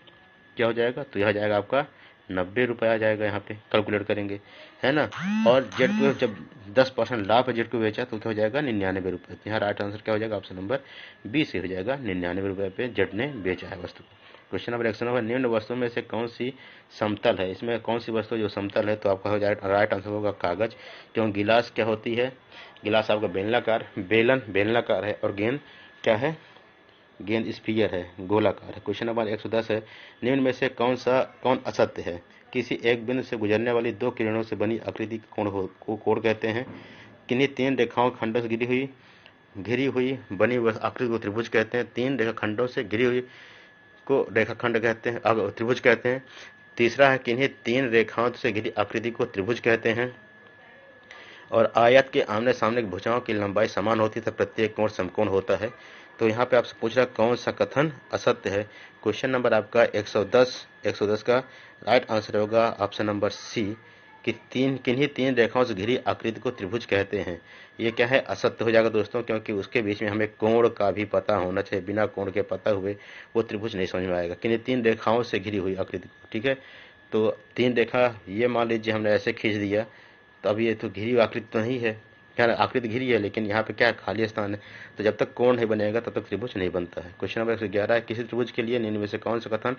क्या हो जाएगा, तो यह जाएगा आपका 90 रुपये आ जाएगा, यहाँ पे कैलकुलेट करेंगे, है ना। और जेड को जब 10% लाभ है जेड को बेचा, तो क्या हो जाएगा 99 रुपये। तो यहाँ राइट आंसर क्या हो जाएगा, ऑप्शन नंबर बी से हो जाएगा, 99 रुपये पे जेड ने बेचा है वस्तु को। क्वेश्चन नंबर 109 है, निम्न वस्तुओं में से कौन सी समतल है, इसमें कौन सी वस्तु जो समतल है, तो आपका हो जाएगा राइट आंसर होगा कागज, क्योंकि गिलास क्या होती है, गिलास आपका बेलनाकार, बेलन बेलनाकार है, और गेंद क्या है, गेंद स्फीयर है, गोलाकार है। क्वेश्चन नंबर 110 है, निम्न में से कौन असत्य है, किसी एक बिंदु से गुजरने वाली दो किरणों से बनी आकृति को कोण कहते हैं, किन्हीं तीन रेखाओं खंडों से घिरी हुई बनी हुई आकृति को त्रिभुज कहते हैं, तीन रेखा खंडों से घिरी हुई को रेखाखंड कहते हैं, त्रिभुज कहते हैं। तीसरा है, किन्हीं तीन रेखाओं से घिरी आकृति को त्रिभुज कहते हैं, और आयत के आमने सामने की भुजाओं की लंबाई समान होती है, प्रत्येक कोण समकोण होता है। तो यहाँ पे आपसे पूछ रहा कौन सा कथन असत्य है। क्वेश्चन नंबर आपका 110 का राइट आंसर होगा ऑप्शन नंबर सी, कि किन्हीं तीन रेखाओं से घिरी आकृति को त्रिभुज कहते हैं। ये क्या है, असत्य हो जाएगा दोस्तों, क्योंकि उसके बीच में हमें कोण का भी पता होना चाहिए, बिना कोण के पता हुए वो त्रिभुज नहीं समझ में आएगा। किन्हीं तीन रेखाओं से घिरी हुई आकृति को, ठीक है, तो तीन रेखा ये मान लीजिए हमने ऐसे खींच दिया, तो अभी ये तो घिरी हुई आकृति तो नहीं है, क्या आकृति घिरी है, लेकिन यहाँ पे क्या खाली स्थान है, तो जब तक कोण नहीं बनेगा तब तक त्रिभुज नहीं बनता है। क्वेश्चन नंबर 111 है, किसी त्रिभुज के लिए निम्न में से कौन सा कथन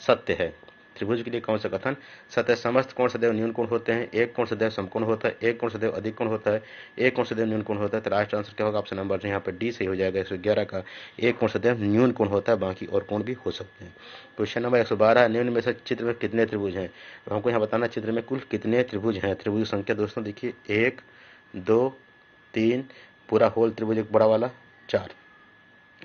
सत्य है, त्रिभुज के लिए कौन सा कथन सत्य है। समस्त कोण सदैव न्यून कोण होते हैं, एक कोण सदैव समकोण होता है, एक कोण सदैव अधिक कोण होता है, एक कोण सदैव न्यून कोण होता है। तो राइट आंसर क्या होगा, ऑप्शन नंबर यहाँ पे डी सही हो जाएगा। 111 का एक कोण सदैव न्यून कोण होता है, बाकी और कोण भी हो सकते हैं। क्वेश्चन नंबर 112, निम्न में से चित्र में कितने त्रिभुज हैं, तो हमको यहाँ बताना चित्र में कुल कितने त्रिभुज हैं। त्रिभुज संख्या दोस्तों देखिए 1 2 3, पूरा होल त्रिभुज एक बड़ा वाला 4,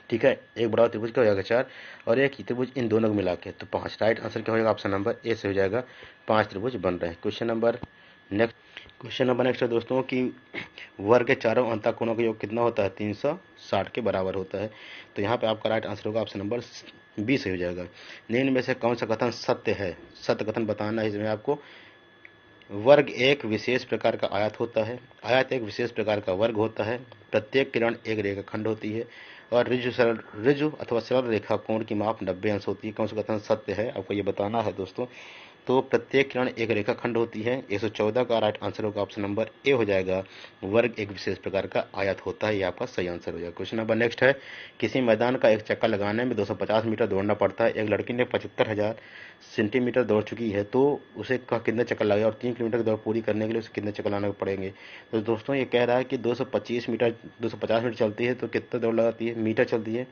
ठीक है, एक बड़ा त्रिभुज क्या हो जाएगा 4, और एक त्रिभुज इन दोनों को मिला के तो 5। राइट आंसर क्या हो जाएगा, ऑप्शन नंबर ए से हो जाएगा, 5 त्रिभुज बन रहे हैं। क्वेश्चन नंबर नेक्स्ट है दोस्तों कि वर्ग के चारों अंतःकोणों का योग कितना होता है, 360 के बराबर होता है। तो यहाँ पे आपका राइट आंसर होगा ऑप्शन नंबर बी से हो जाएगा। निम्न में से कौन सा कथन सत्य है, सत्य कथन बताना है इसमें आपको। वर्ग एक विशेष प्रकार का आयत होता है, आयत एक विशेष प्रकार का वर्ग होता है, प्रत्येक किरण एक रेखाखंड होती है, और रिजु अथवा सरल रेखा कोण की माप 90 अंश होती है। कौन सा कथन सत्य है, आपको ये बताना है दोस्तों। तो प्रत्येक किरण एक रेखाखंड होती है। 114 का राइट आंसर होगा ऑप्शन नंबर ए हो जाएगा। वर्ग एक विशेष प्रकार का आयत होता है, ये आपका सही आंसर हो जाएगा। क्वेश्चन नंबर नेक्स्ट है, किसी मैदान का एक चक्कर लगाने में 250 मीटर दौड़ना पड़ता है। एक लड़की ने 75,000 सेंटीमीटर दौड़ चुकी है, तो उसे कितने चक्कर लगे और 3 किलोमीटर की दौड़ पूरी करने के लिए उसे कितने चक्कर लाने पड़ेंगे। तो दोस्तों ये कह रहा है कि 250 मीटर चलती है तो कितना दौड़ लगाती है, मीटर चलती है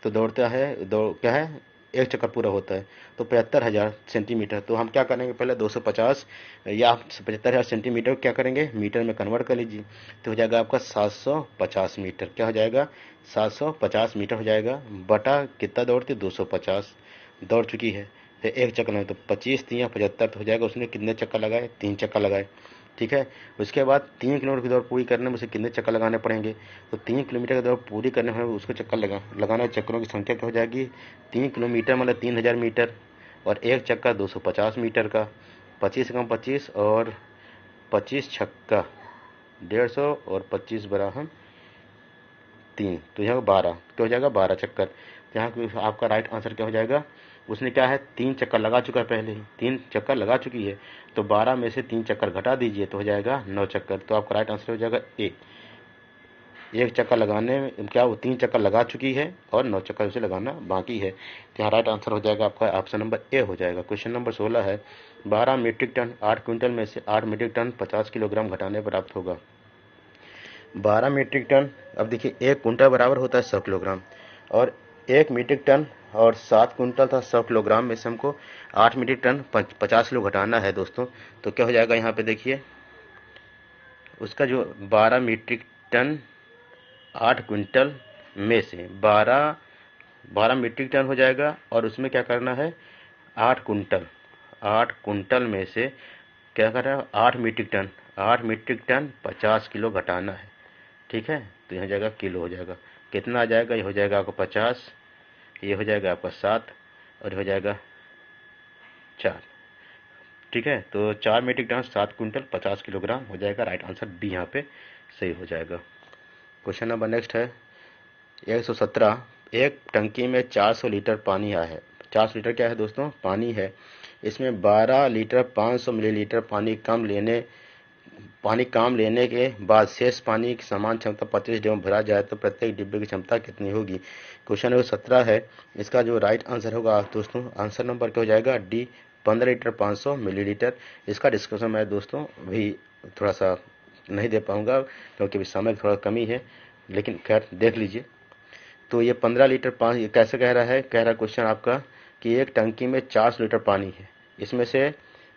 तो दौड़ता है, दौड़ क्या है, एक चक्कर पूरा होता है तो 75,000 सेंटीमीटर। तो हम क्या करेंगे, पहले 250 या 75,000 सेंटीमीटर क्या करेंगे, मीटर में कन्वर्ट कर लीजिए, तो हो जाएगा आपका 750 मीटर। क्या हो जाएगा, 750 मीटर हो जाएगा, बटा कितना दौड़ती, 250 दौड़ चुकी है, तो एक चक्कर में तो 25 3 75 तो हो जाएगा। उसने कितने चक्कर लगाए, 3 चक्कर लगाए, ठीक है। उसके बाद 3 किलोमीटर की दौड़ पूरी करने में उसे कितने चक्कर लगाने पड़ेंगे, तो 3 किलोमीटर की दौड़ पूरी करने में उसको चक्कर लगाना चक्करों की संख्या क्या हो जाएगी, 3 किलोमीटर मतलब 3000 मीटर और एक चक्कर 250 मीटर का, 25 कम 25 और 25 छक्का 150 और 25 बराबर 3, तो यहाँ 12 क्या हो जाएगा, 12 चक्कर। तो यहाँ आपका राइट आंसर क्या हो जाएगा, उसने क्या है 3 चक्कर लगा चुका है, पहले ही 3 चक्कर लगा चुकी है, तो 12 में से 3 चक्कर घटा दीजिए तो हो जाएगा 9 चक्कर। तो आपका राइट आंसर हो जाएगा ए। एक चक्कर लगाने में क्या, वो 3 चक्कर लगा चुकी है और 9 चक्कर उसे लगाना बाकी है, तो यहाँ राइट आंसर हो जाएगा आपका ऑप्शन नंबर ए हो जाएगा। क्वेश्चन नंबर 16 है, 12 मीट्रिक टन 8 क्विंटल में से 8 मीट्रिक टन 50 किलोग्राम घटाने प्राप्त होगा। 12 मीट्रिक टन, अब देखिए 1 कुंटल बराबर होता है 100 किलोग्राम और 1 मीट्रिक टन और 7 कुंटल था 100 किलोग्राम में से हमको 8 मीट्रिक टन 50 किलो घटाना है दोस्तों। तो क्या हो जाएगा, यहाँ पे देखिए उसका जो 12 मीट्रिक टन 8 क्विंटल में से 12 मीट्रिक टन हो जाएगा और उसमें क्या करना है 8 कुंटल में से क्या कर रहा है 8 मीट्रिक टन 50 किलो घटाना है, ठीक है। तो यहाँ जाएगा किलो हो जाएगा, कितना आ जाएगा, ये हो जाएगा आपको 50, ये हो जाएगा आपका 7 और ये हो जाएगा 4, ठीक है। तो 4 मीट्रिक टन 7 क्विंटल 50 किलोग्राम हो जाएगा, राइट आंसर डी यहाँ पे सही हो जाएगा। क्वेश्चन नंबर नेक्स्ट है 117, एक टंकी में 400 लीटर पानी आया है। 400 लीटर क्या है दोस्तों, पानी है। इसमें 12 लीटर 500 मिलीलीटर पानी काम लेने के बाद शेष पानी की समान क्षमता 25 डिब्बे भरा जाए तो प्रत्येक डिब्बे की क्षमता कितनी होगी। क्वेश्चन नंबर 17 है, इसका जो राइट आंसर होगा दोस्तों, आंसर नंबर क्या हो जाएगा डी, 15 लीटर 500 मिलीलीटर। इसका डिस्कशन मैं दोस्तों भी थोड़ा सा नहीं दे पाऊंगा क्योंकि अभी समय थोड़ा कमी है, लेकिन खैर देख लीजिए। तो ये 15 लीटर पानी कैसे कह रहा है, कह रहा है क्वेश्चन आपका कि एक टंकी में 400 लीटर पानी है, इसमें से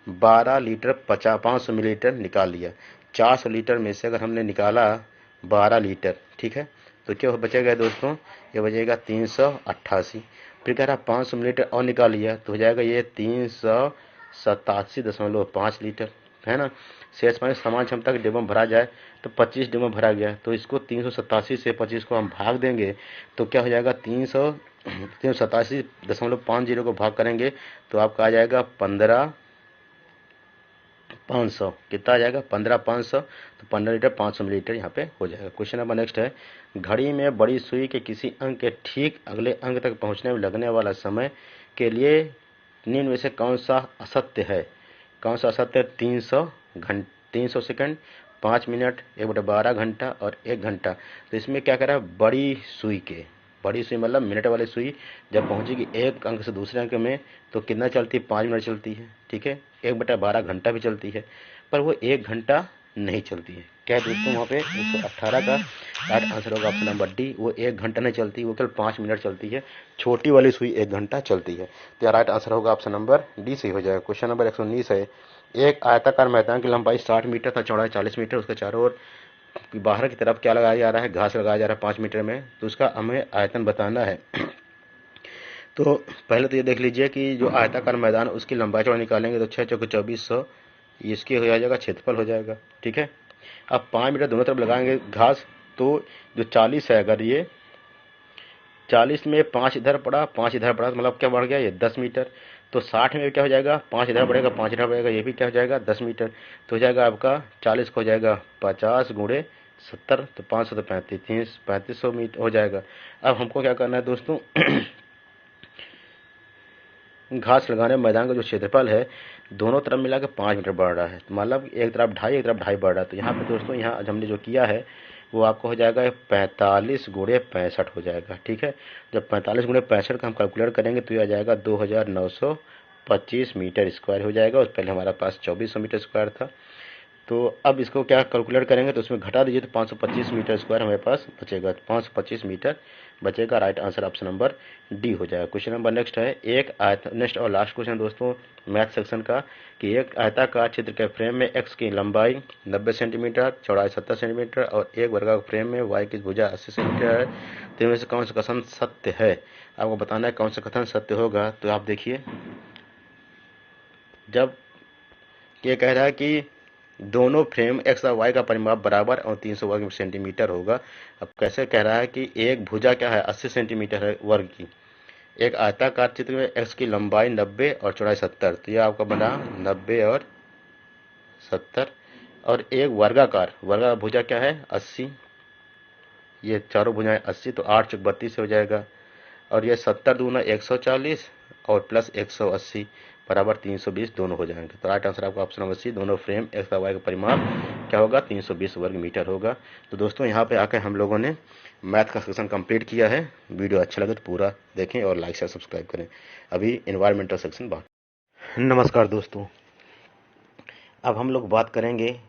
12 लीटर 500 मिलीलीटर निकाल लिया। 400 लीटर में से अगर हमने निकाला 12 लीटर, ठीक है, तो क्या बचेगा दोस्तों, ये बचेगा 388। फिर कह रहा 500 मिलीलीटर और निकाल लिया तो हो जाएगा ये 387.5 लीटर, है ना। शेष पानी समान क्षमता के डिब्बों में भरा जाए तो 25 डिब्बों भरा गया, तो इसको 387 से 25 को हम भाग देंगे तो क्या हो जाएगा 387.50 को भाग करेंगे तो आपका आ जाएगा 15,500। कितना आ जाएगा 15,500, तो 15 लीटर 500 मिलीलीटर यहाँ पे हो जाएगा। क्वेश्चन नंबर नेक्स्ट है, घड़ी में बड़ी सुई के किसी अंक के ठीक अगले अंक तक पहुँचने में लगने वाला समय के लिए निम्न में से कौन सा असत्य है। कौन सा असत्य है, 300 सेकंड, 5 मिनट, 1/12 घंटा और 1 घंटा। तो इसमें क्या कह रहा है, बड़ी सुई मतलब मिनट वाली सुई जब पहुंचेगी एक अंक से दूसरे अंक में तो कितना चलती है, 5 मिनट चलती है, ठीक है। 1/12 घंटा भी चलती है पर वो 1 घंटा नहीं चलती है। क्या दोस्तों, वहाँ पे 118 का राइट आंसर होगा ऑप्शन नंबर डी, वो 1 घंटा नहीं चलती, वो केवल 5 मिनट चलती है। छोटी वाली सुई 1 घंटा चलती है, तो राइट आंसर होगा ऑप्शन नंबर डी सही हो जाएगा। क्वेश्चन नंबर 119 है, एक आयताकार मैदान की लंबाई 60 मीटर तथा चौड़ाई 40 मीटर, उसके चारों ओर बाहर की तरफ क्या लगाया जा रहा है, घास लगाया जा रहा है 5 मीटर में, तो उसका हमें आयतन बताना है। तो पहले तो ये देख लीजिए कि जो आयताकार मैदान उसकी लंबाई चौड़ाई निकालेंगे तो 6 चौके 2400 इसकी हो जाएगा क्षेत्रफल हो जाएगा, ठीक है। अब 5 मीटर दोनों तरफ लगाएंगे घास, तो जो 40 है, अगर ये 40 में 5 इधर पड़ा 5 इधर पड़ा तो मतलब क्या बढ़ गया ये 10 मीटर। तो 60 में क्या हो जाएगा, 5 इधर बढ़ेगा 5 इधर बढ़ेगा, ये भी क्या हो जाएगा 10 मीटर। तो हो जाएगा आपका 40 को हो जाएगा 50 गुणे 70, तो 500 तो 3500 मीटर हो जाएगा। अब हमको क्या करना है दोस्तों घास लगाने मैदान का जो क्षेत्रफल है दोनों तरफ मिला के 5 मीटर बढ़ रहा है, मतलब एक तरफ 2.5 एक तरफ 2.5 बढ़ रहा है। तो यहाँ पे दोस्तों यहाँ हमने जो किया है वो आपको हो जाएगा 45 गुणे 65 हो जाएगा। ठीक है, जब 45 गुणे 65 का हम कैलकुलेट करेंगे तो ये आ जाएगा 2925 मीटर स्क्वायर हो जाएगा, और पहले हमारा पास 2400 मीटर स्क्वायर था। तो अब इसको क्या कैलकुलेट करेंगे तो उसमें घटा दीजिए तो 525 मीटर स्क्वायर हमारे पास बचेगा, 525 मीटर बचेगा। Right answer option number D हो जाएगा। क्वेश्चन नंबर नेक्स्ट है नेक्स्ट और लास्ट क्वेश्चन दोस्तों मैथ सेक्शन का, कि एक आयताकार चित्र के फ्रेम में एक्स की लंबाई 90 सेंटीमीटर, चौड़ाई 70 सेंटीमीटर और एक वर्गाकार फ्रेम में वाई की भुजा 80 सेंटीमीटर है, तो इनमें से कौन सा कथन सत्य है? आपको बताना है कौन सा कथन सत्य होगा। तो आप देखिए, जब ये कह रहा है कि दोनों फ्रेम एक्स और वाई का परिमाप बराबर और 300 वर्ग सेंटीमीटर होगा। अब कैसे कह रहा है कि एक भुजा क्या है 80 सेंटीमीटर है वर्ग की, एक आयताकार चित्र में एक्स की लंबाई 90 और चौड़ाई 70, तो यह आपका बना 90 और 70, और एक वर्गाकार भुजा क्या है 80, ये चारों भुजाएं 80, तो 8 चौक 32 हो जाएगा, और ये 70 दूना 140 और प्लस 180 बराबर 320 दोनों हो जाएंगे। तो राइट आंसर आपका ऑप्शन नंबर सी, दोनों फ्रेम एक्स और वाई का परिमाप क्या होगा 320 वर्ग मीटर होगा। तो दोस्तों यहाँ पे आकर हम लोगों ने मैथ का सेक्शन कंप्लीट किया है। वीडियो अच्छा लगे तो पूरा देखें और लाइक शेयर सब्सक्राइब करें। अभी इन्वायरमेंटल सेक्शन बात। नमस्कार दोस्तों, अब हम लोग बात करेंगे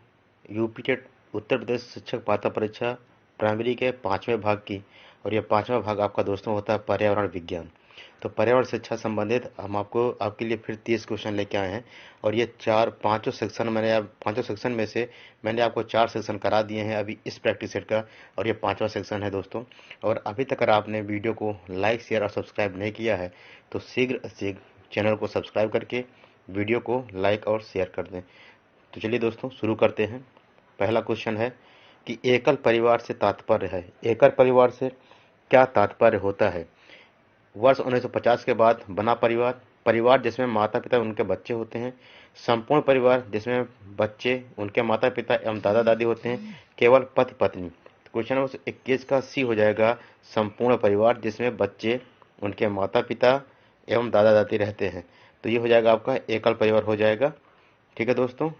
यूपी टेट उत्तर प्रदेश शिक्षक पात्रता परीक्षा प्राइमरी के 5वें भाग की, और ये 5वां भाग आपका दोस्तों होता है पर्यावरण विज्ञान। तो पर्यावरण शिक्षा संबंधित हम आपके लिए फिर 30 क्वेश्चन लेके आए हैं, और ये पांचों सेक्शन में से मैंने आपको 4 सेक्शन करा दिए हैं अभी इस प्रैक्टिस सेट का, और ये 5वां सेक्शन है दोस्तों। और अभी तक अगर आपने वीडियो को लाइक शेयर और सब्सक्राइब नहीं किया है तो शीघ्र चैनल को सब्सक्राइब करके वीडियो को लाइक और शेयर कर दें। तो चलिए दोस्तों शुरू करते हैं। पहला क्वेश्चन है कि एकल परिवार से तात्पर्य है, एकल परिवार से क्या तात्पर्य होता है? वर्ष 1950 के बाद बना परिवार, परिवार जिसमें माता पिता उनके बच्चे होते हैं, संपूर्ण परिवार जिसमें बच्चे उनके माता पिता एवं दादा दादी होते हैं, केवल पति पत्नी। क्वेश्चन नंबर 21 का सी हो जाएगा, संपूर्ण परिवार जिसमें बच्चे उनके माता पिता एवं दादा दादी रहते हैं। तो ये हो जाएगा आपका एकल परिवार हो जाएगा। ठीक है दोस्तों,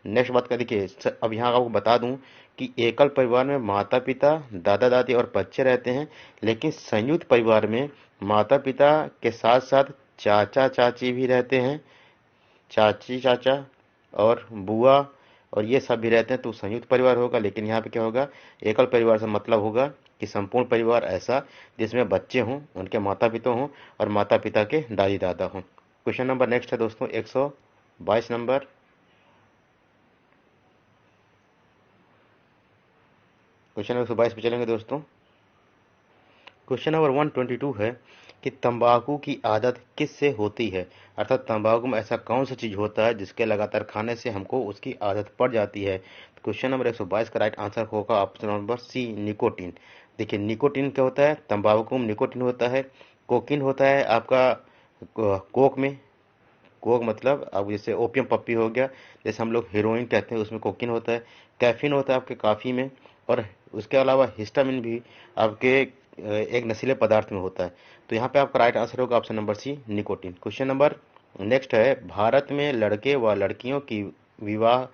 नेक्स्ट बात कर देखिए, अब यहाँ आपको बता दूं कि एकल परिवार में माता पिता दादा दादी और बच्चे रहते हैं, लेकिन संयुक्त परिवार में माता पिता के साथ साथ चाचा चाची भी रहते हैं, चाची चाचा और बुआ और ये सब भी रहते हैं, तो संयुक्त परिवार होगा। लेकिन यहाँ पे क्या होगा, एकल परिवार से मतलब होगा कि संपूर्ण परिवार ऐसा जिसमें बच्चे हों, उनके माता पिता हों और माता पिता के दादी दादा हों। क्वेश्चन नंबर नेक्स्ट है दोस्तों 122 नंबर। क्वेश्चन नंबर 122 पे चलेंगे दोस्तों। क्वेश्चन नंबर 122 है कि तंबाकू की आदत किससे होती है, अर्थात तंबाकू में ऐसा कौन सा चीज होता है जिसके लगातार खाने से हमको उसकी आदत पड़ जाती है। क्वेश्चन नंबर 122 का राइट आंसर होगा ऑप्शन नंबर सी, निकोटीन। देखिए निकोटीन क्या होता है, तंबाकू में निकोटीन होता है, कोकीन होता है आपका कोक में, कोक मतलब अब जैसे ओपियम पप्पी हो गया, जैसे हम लोग हीरोइन कहते हैं उसमें कोकीन होता है, कैफीन होता है आपके काफ़ी में, और उसके अलावा हिस्टामिन भी आपके एक नशीले पदार्थ में होता है। तो यहाँ पे आपका राइट आंसर होगा option number C, nicotine. Question number next है, भारत में लड़के व लड़कियों की विवाह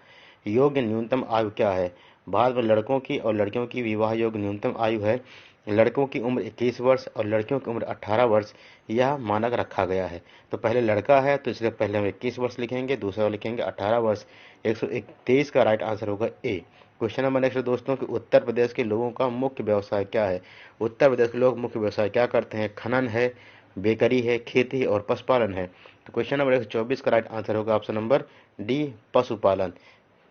योग्य न्यूनतम आयु क्या है? भारत में लड़कों की और लड़कियों की विवाह योग्य न्यूनतम आयु है, लड़कों की उम्र 21 वर्ष और लड़कियों की उम्र 18 वर्ष, यह मानक रखा गया है। तो पहले लड़का है तो इसलिए पहले हम 21 वर्ष लिखेंगे, दूसरा लिखेंगे 18 वर्ष। 123 का राइट आंसर होगा ए। क्वेश्चन नंबर नेक्स्ट दोस्तों कि उत्तर प्रदेश के लोगों का मुख्य व्यवसाय क्या है? उत्तर प्रदेश के लोग मुख्य व्यवसाय क्या करते हैं? खनन है, बेकरी है, खेती और पशुपालन है। तो क्वेश्चन नंबर 124 का राइट आंसर होगा ऑप्शन नंबर डी, पशुपालन।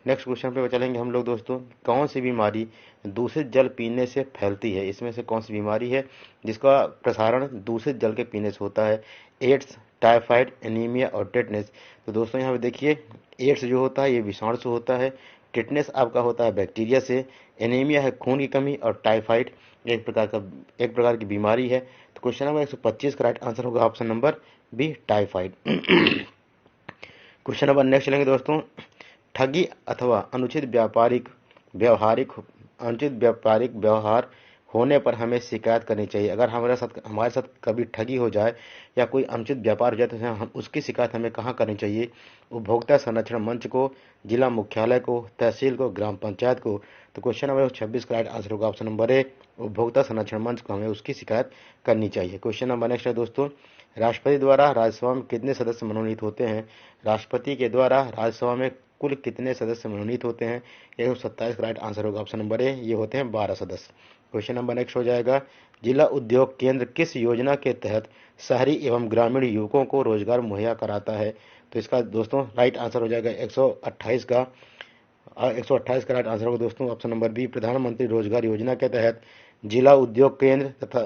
नेक्स्ट क्वेश्चन पे चलेंगे हम लोग दोस्तों, कौन सी बीमारी दूषित जल पीने से फैलती है? इसमें से कौन सी बीमारी है जिसका प्रसारण दूषित जल के पीने से होता है? एड्स, टाइफाइड, एनीमिया और टेटनेस। तो दोस्तों यहाँ पे देखिए, एड्स जो होता है ये विषाणु से होता है, टेटनेस आपका होता है बैक्टीरिया से, एनीमिया है खून की कमी, और टाइफाइड एक प्रकार की बीमारी है। तो क्वेश्चन नंबर 125 का राइट आंसर होगा option number B, typhoid. Question number next चलेंगे दोस्तों, ठगी अथवा अनुचित व्यापारिक व्यवहार होने पर हमें शिकायत करनी चाहिए। अगर हमारे साथ कभी ठगी हो जाए या कोई अनुचित व्यापार हो जाए तो हम उसकी शिकायत हमें कहाँ करनी चाहिए? उपभोक्ता संरक्षण मंच को, जिला मुख्यालय को, तहसील को, ग्राम पंचायत को। तो क्वेश्चन नंबर 26 का राइट आंसर होगा ऑप्शन नंबर ए, उपभोक्ता संरक्षण मंच को हमें उसकी शिकायत करनी चाहिए। क्वेश्चन नंबर नेक्स्ट है दोस्तों, राष्ट्रपति द्वारा राज्यसभा में कितने सदस्य मनोनीत होते हैं? राष्ट्रपति के द्वारा राज्यसभा में कुल कितने सदस्य मनोनीत होते हैं? 127 का राइट आंसर होगा ऑप्शन नंबर ए, ये होते हैं 12 सदस्य। क्वेश्चन नंबर नेक्स्ट हो जाएगा, जिला उद्योग केंद्र किस योजना के तहत शहरी एवं ग्रामीण युवकों को रोजगार मुहैया कराता है? तो इसका दोस्तों राइट आंसर हो जाएगा 128 का 128 का राइट आंसर होगा दोस्तों ऑप्शन नंबर बी, प्रधानमंत्री रोजगार योजना के तहत जिला उद्योग केंद्र तथा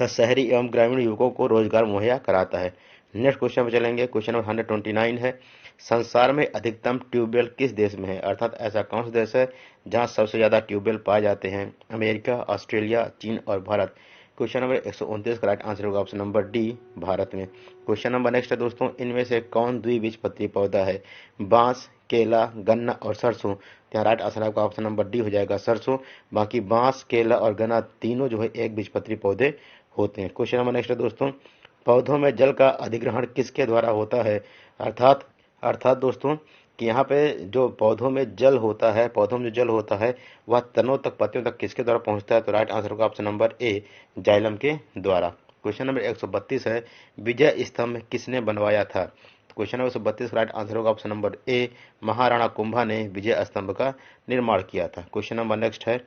शहरी एवं ग्रामीण युवकों को रोजगार मुहैया कराता है। नेक्स्ट क्वेश्चन पर चलेंगे। क्वेश्चन नंबर 129 है, संसार में अधिकतम ट्यूबवेल किस देश में है? अर्थात ऐसा कौन सा देश है जहां सबसे ज्यादा ट्यूबवेल पाए जाते हैं? अमेरिका, ऑस्ट्रेलिया, चीन और भारत। क्वेश्चन नंबर 129 का राइट आंसर होगा ऑप्शन नंबर डी, भारत में। क्वेश्चन नंबर नेक्स्ट है दोस्तों, इनमें से कौन द्विबीजपत्री पौधा है? बांस, केला, गन्ना और सरसों। यहाँ राइट आंसर आपका ऑप्शन नंबर डी हो जाएगा, सरसों। बाकी बांस, केला और गन्ना तीनों जो है एक बीजपत्री पौधे होते हैं। क्वेश्चन नंबर नेक्स्ट है दोस्तों, पौधों में जल का अधिग्रहण किसके द्वारा होता है? अर्थात दोस्तों कि यहाँ पे जो पौधों में जल होता है, पौधों में जो जल होता है वह तनों तक, पत्तियों तक किसके द्वारा पहुंचता है? तो राइट आंसर होगा ऑप्शन नंबर ए, जाइलम के द्वारा। क्वेश्चन नंबर 132 है, विजय स्तंभ किसने बनवाया था? क्वेश्चन नंबर 132 का राइट आंसर होगा ऑप्शन नंबर ए, महाराणा कुंभा ने विजय स्तंभ का निर्माण किया था। क्वेश्चन नंबर नेक्स्ट है,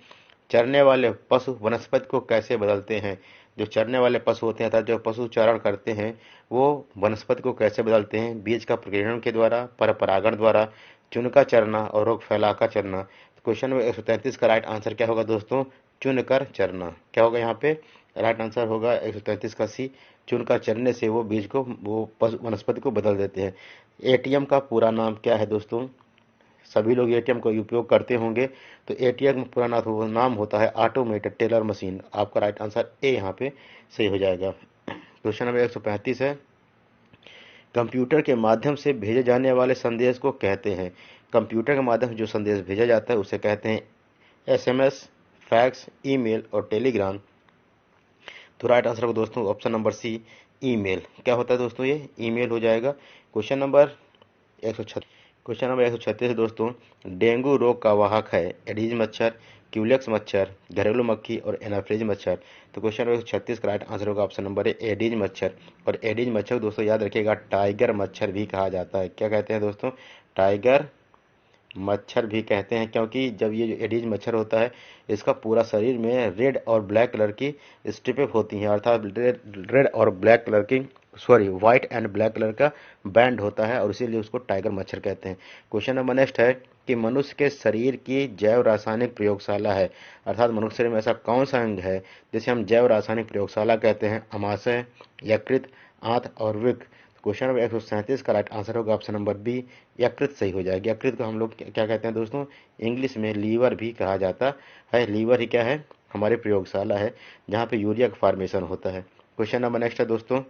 चरने वाले पशु वनस्पति को कैसे बदलते हैं? जो चरने वाले पशु होते हैं अर्थात जो पशु चारण करते हैं वो वनस्पति को कैसे बदलते हैं? बीज का प्रकीर्णन के द्वारा, परपरागण द्वारा, चुनकर चरना और रोग फैलाकर चरना। क्वेश्चन नंबर 133 का राइट आंसर क्या होगा दोस्तों? चुनकर चरना। क्या होगा यहाँ पे? राइट आंसर होगा 133 का सी, चुनकर चरने से वो बीज को, वो वनस्पति को बदल देते हैं। एटीएम का पूरा नाम क्या है दोस्तों? सभी लोग एटीएम का उपयोग करते होंगे, तो एटीएम पूरा नाम होता है ऑटोमेटेड टेलर मशीन। आपका राइट आंसर ए यहाँ पे सही हो जाएगा। क्वेश्चन नंबर 135 है, कंप्यूटर के माध्यम से भेजे जाने वाले संदेश को कहते हैं? कंप्यूटर के माध्यम से जो संदेश भेजा जाता है उसे कहते हैं एसएमएस, फैक्स, ईमेल और टेलीग्राम। तो राइट आंसर होगा दोस्तों ऑप्शन नंबर सी, ईमेल। क्या होता है दोस्तों? ये ईमेल हो जाएगा। क्वेश्चन नंबर 136 दोस्तों, डेंगू रोग का वाहक है एडीज मच्छर, क्यूलेक्स मच्छर, घरेलू मक्खी और एनाफ्रेज मच्छर। तो क्वेश्चन नंबर 136 का राइट आंसर होगा ऑप्शन नंबर ए, एडीज मच्छर। और एडीज मच्छर दोस्तों याद रखिएगा टाइगर मच्छर भी कहा जाता है। क्या कहते हैं दोस्तों? टाइगर मच्छर भी कहते हैं, क्योंकि जब ये जो एडीज मच्छर होता है इसका पूरा शरीर में रेड और ब्लैक कलर की स्ट्रिपें होती हैं, अर्थात रेड और ब्लैक कलर की, sorry white and black colour का बैंड होता है और इसीलिए उसको टाइगर मच्छर कहते हैं। क्वेश्चन नंबर नेक्स्ट है कि मनुष्य के शरीर की जैव रासायनिक प्रयोगशाला है, अर्थात मनुष्य शरीर में ऐसा कौन सा अंग है जिसे हम जैव रासायनिक प्रयोगशाला कहते हैं? अमाशय, यकृत, आंत और वृक्क। क्वेश्चन नंबर 137 का राइट आंसर होगा ऑप्शन नंबर बी, यकृत सही हो जाएगा। यकृत को हम लोग क्या कहते हैं दोस्तों? इंग्लिश में लीवर भी कहा जाता है। लीवर ही क्या है? हमारी प्रयोगशाला है जहाँ पे यूरिया का फॉर्मेशन होता है। क्वेश्चन नंबर नेक्स्ट है दोस्तों,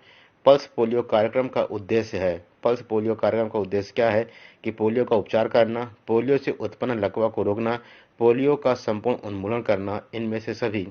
पल्स पोलियो कार्यक्रम का उद्देश्य है? पल्स पोलियो कार्यक्रम का उद्देश्य क्या है? कि पोलियो का उपचार करना, पोलियो से उत्पन्न लकवा को रोकना, पोलियो का संपूर्ण उन्मूलन करना, इनमें से सभी।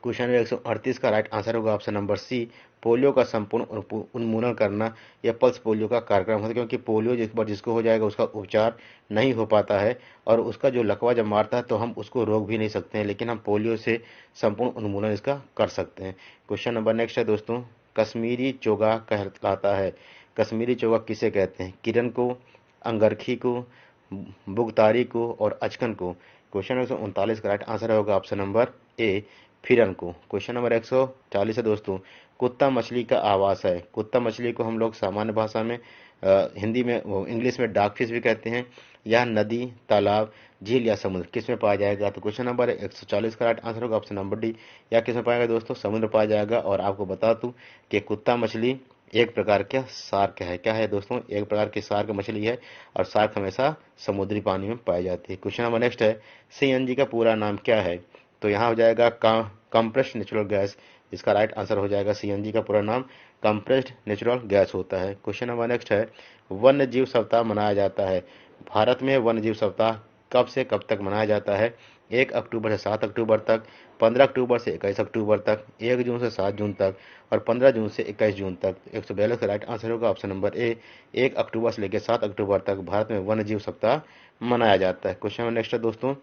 क्वेश्चन नंबर 138 का राइट आंसर होगा ऑप्शन नंबर सी, पोलियो का संपूर्ण उन्मूलन करना। यह पल्स पोलियो का कार्यक्रम होता है, क्योंकि पोलियो जिस बार जिसको हो जाएगा उसका उपचार नहीं हो पाता है और उसका जो लकवा जब मारता है तो हम उसको रोक भी नहीं सकते हैं, लेकिन हम पोलियो से संपूर्ण उन्मूलन इसका कर सकते हैं। क्वेश्चन नंबर नेक्स्ट है दोस्तों, कश्मीरी चोगा कहलाता है? कश्मीरी चोगा किसे कहते हैं? किरण को, अंगरखी को, बुगतारी को और अचकन को। क्वेश्चन नंबर 139 का राइट आंसर होगा ऑप्शन नंबर ए, फिरन को। क्वेश्चन नंबर 140 है दोस्तों, कुत्ता मछली का आवास है? कुत्ता मछली को हम लोग सामान्य भाषा में हिंदी में, इंग्लिश में डॉग फिश भी कहते हैं। यह नदी, तालाब, झील या समुद्र किस में पाया जाएगा? तो क्वेश्चन नंबर 140 का राइट आंसर होगा ऑप्शन नंबर डी, या किस में पाएगा दोस्तों? समुद्र पाया जाएगा। और आपको बता दूं कि कुत्ता मछली एक प्रकार का शार्क है। क्या है दोस्तों? एक प्रकार की शार्क मछली है और शार्क हमेशा समुद्री पानी में पाई जाती है। क्वेश्चन नंबर नेक्स्ट है, सीएनजी का पूरा नाम क्या है? तो यहाँ हो जाएगा कंप्रेस्ड नेचुरल गैस। इसका राइट आंसर हो जाएगा सीएनजी का पूरा नाम कंप्रेस्ड नेचुरल गैस होता है। क्वेश्चन नंबर नेक्स्ट है, वन्य जीव सप्ताह मनाया जाता है? भारत में वन्य जीव सप्ताह कब से कब तक मनाया जाता है? 1 अक्टूबर से 7 अक्टूबर तक, 15 अक्टूबर से 21 अक्टूबर तक, 1 जून से 7 जून तक और 15 जून से 21 जून तक। 142 का राइट आंसर होगा ऑप्शन नंबर ए। 1 अक्टूबर से लेकर 7 अक्टूबर तक भारत में वन्य जीव सप्ताह मनाया जाता है। क्वेश्चन नंबर नेक्स्ट है दोस्तों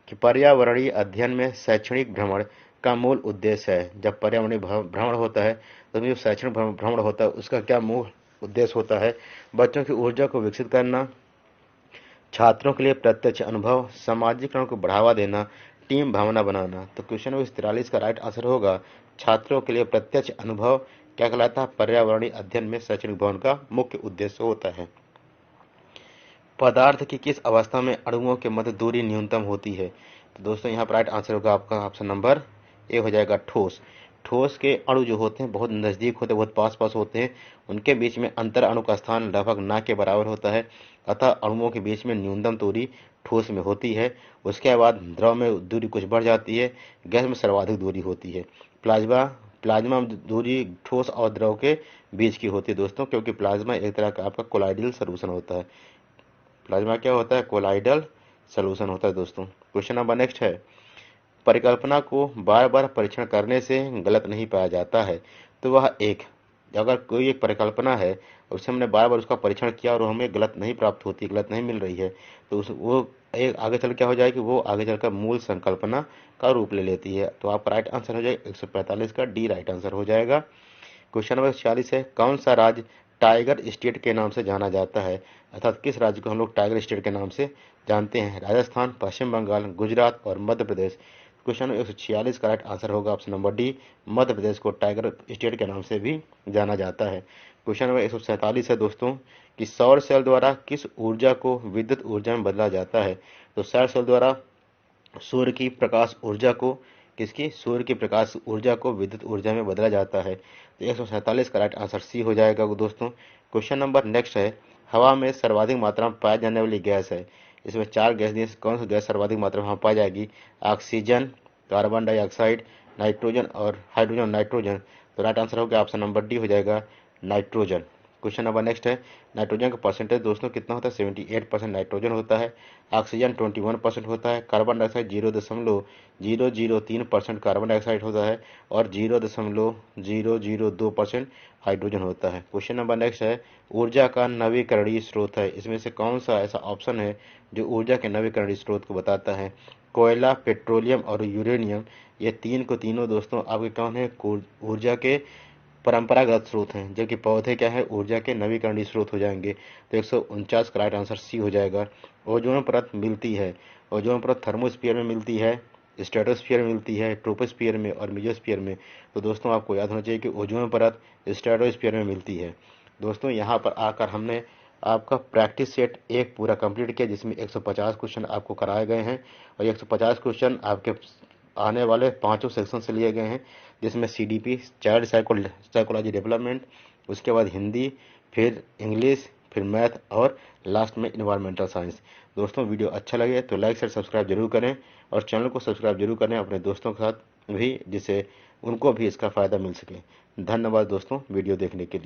कि पर्यावरणीय अध्ययन में शैक्षणिक भ्रमण का मूल उद्देश्य है। जब पर्यावरणीय भ्रमण होता है तो जो शैक्षणिक भ्रमण होता है उसका क्या मूल उद्देश्य होता है? बच्चों की ऊर्जा को विकसित करना, छात्रों के लिए प्रत्यक्ष अनुभव, सामाजिकरण को बढ़ावा देना, टीम भावना बनाना। तो क्वेश्चन नंबर 43 का राइट आंसर होगा छात्रों के लिए प्रत्यक्ष अनुभव क्या कहलाता है? पर्यावरणीय अध्ययन में शैक्षणिक भवन का मुख्य उद्देश्य होता है। पदार्थ की किस अवस्था में अणुओं के मध्य दूरी न्यूनतम होती है? तो दोस्तों यहाँ पर राइट आंसर होगा आपका ऑप्शन नंबर ए हो जाएगा ठोस। ठोस के अणु जो होते हैं बहुत नज़दीक होते हैं, बहुत पास पास होते हैं, उनके बीच में अंतर अणु का स्थान लगभग ना के बराबर होता है, अतः अणुओं के बीच में न्यूनतम दूरी ठोस में होती है। उसके बाद द्रव में दूरी कुछ बढ़ जाती है, गैस में सर्वाधिक दूरी होती है। प्लाज्मा प्लाज्मा में दूरी ठोस और द्रव के बीच की होती है दोस्तों, क्योंकि प्लाज्मा एक तरह का आपका कोलाइडल सॉल्यूशन होता है। प्लाज्मा क्या होता है? कोलाइडल सॉल्यूशन होता है दोस्तों। क्वेश्चन नंबर नेक्स्ट है परिकल्पना को बार बार परीक्षण करने से गलत नहीं पाया जाता है। तो वह एक अगर कोई एक परिकल्पना है और उससे हमने बार बार उसका परीक्षण किया और हमें गलत नहीं प्राप्त होती, गलत नहीं मिल रही है, तो वो एक आगे चल क्या हो जाएगी? वो आगे चलकर मूल संकल्पना का रूप ले लेती है। तो आपका राइट आंसर हो जाएगा 145 का डी राइट आंसर हो जाएगा। क्वेश्चन नंबर 46 है कौन सा राज्य टाइगर स्टेट के नाम से जाना जाता है? अर्थात किस राज्य को हम लोग टाइगर स्टेट के नाम से जानते हैं? राजस्थान, पश्चिम बंगाल, गुजरात और मध्य प्रदेश। क्वेश्चन नंबर 146 का राइट आंसर होगा option number D. Madhya Pradesh को टाइगर स्टेट के नाम से भी जाना जाता है। क्वेश्चन नंबर 147 है दोस्तों कि सौर सेल द्वारा किस ऊर्जा को विद्युत ऊर्जा में बदला जाता है? तो सौर सेल द्वारा सूर्य की प्रकाश ऊर्जा को सूर्य की प्रकाश ऊर्जा को विद्युत ऊर्जा में बदला जाता है। तो 147 का राइट आंसर सी हो जाएगा दोस्तों। क्वेश्चन नंबर नेक्स्ट है हवा में सर्वाधिक मात्रा में पाई जाने वाली गैस है। इसमें 4 गैस दी, कौन सी गैस सर्वाधिक मात्रा में पाई जाएगी? ऑक्सीजन, कार्बन डाइऑक्साइड, नाइट्रोजन और हाइड्रोजन नाइट्रोजन। तो राइट आंसर होगा ऑप्शन नंबर डी हो जाएगा नाइट्रोजन। क्वेश्चन नंबर नेक्स्ट है नाइट्रोजन का परसेंटेज दोस्तों कितना होता है? 78% नाइट्रोजन होता है, ऑक्सीजन 21% होता है, कार्बन डाइऑक्साइड 0.003% कार्बन डाइऑक्साइड होता है और 0.002% हाइड्रोजन होता है। क्वेश्चन नंबर नेक्स्ट है ऊर्जा का नवीकरणीय स्रोत है। इसमें से कौन सा ऐसा ऑप्शन है जो ऊर्जा के नवीकरणीय स्रोत को बताता है? कोयला, पेट्रोलियम और यूरेनियम। ये तीनों दोस्तों आपके कौन है? ऊर्जा के परंपरागत स्रोत हैं, जबकि पौधे क्या है? ऊर्जा के नवीकरणीय स्रोत हो जाएंगे। तो 149 का राइट आंसर सी हो जाएगा। ओजोन परत मिलती है, ओजोन परत थर्मोस्फीयर में मिलती है, स्ट्रेटोस्फीयर में मिलती है, ट्रोपोस्फीयर में और मेसोस्फीयर में। तो दोस्तों आपको याद होना चाहिए कि ओजोन परत स्ट्रेटोस्फीयर में मिलती है। दोस्तों यहाँ पर आकर हमने आपका प्रैक्टिस सेट एक पूरा कंप्लीट किया जिसमें 150 क्वेश्चन आपको कराए गए हैं और 150 क्वेश्चन आपके आने वाले 5 सेक्शन से लिए गए हैं, जिसमें CDP चाइल्ड साइकोलॉजी डेवलपमेंट, उसके बाद हिंदी, फिर इंग्लिश, फिर मैथ और लास्ट में इन्वायरमेंटल साइंस। दोस्तों वीडियो अच्छा लगे तो लाइक शेयर सब्सक्राइब जरूर करें और चैनल को सब्सक्राइब जरूर करें अपने दोस्तों के साथ भी, जिससे उनको भी इसका फ़ायदा मिल सके। धन्यवाद दोस्तों वीडियो देखने के लिए।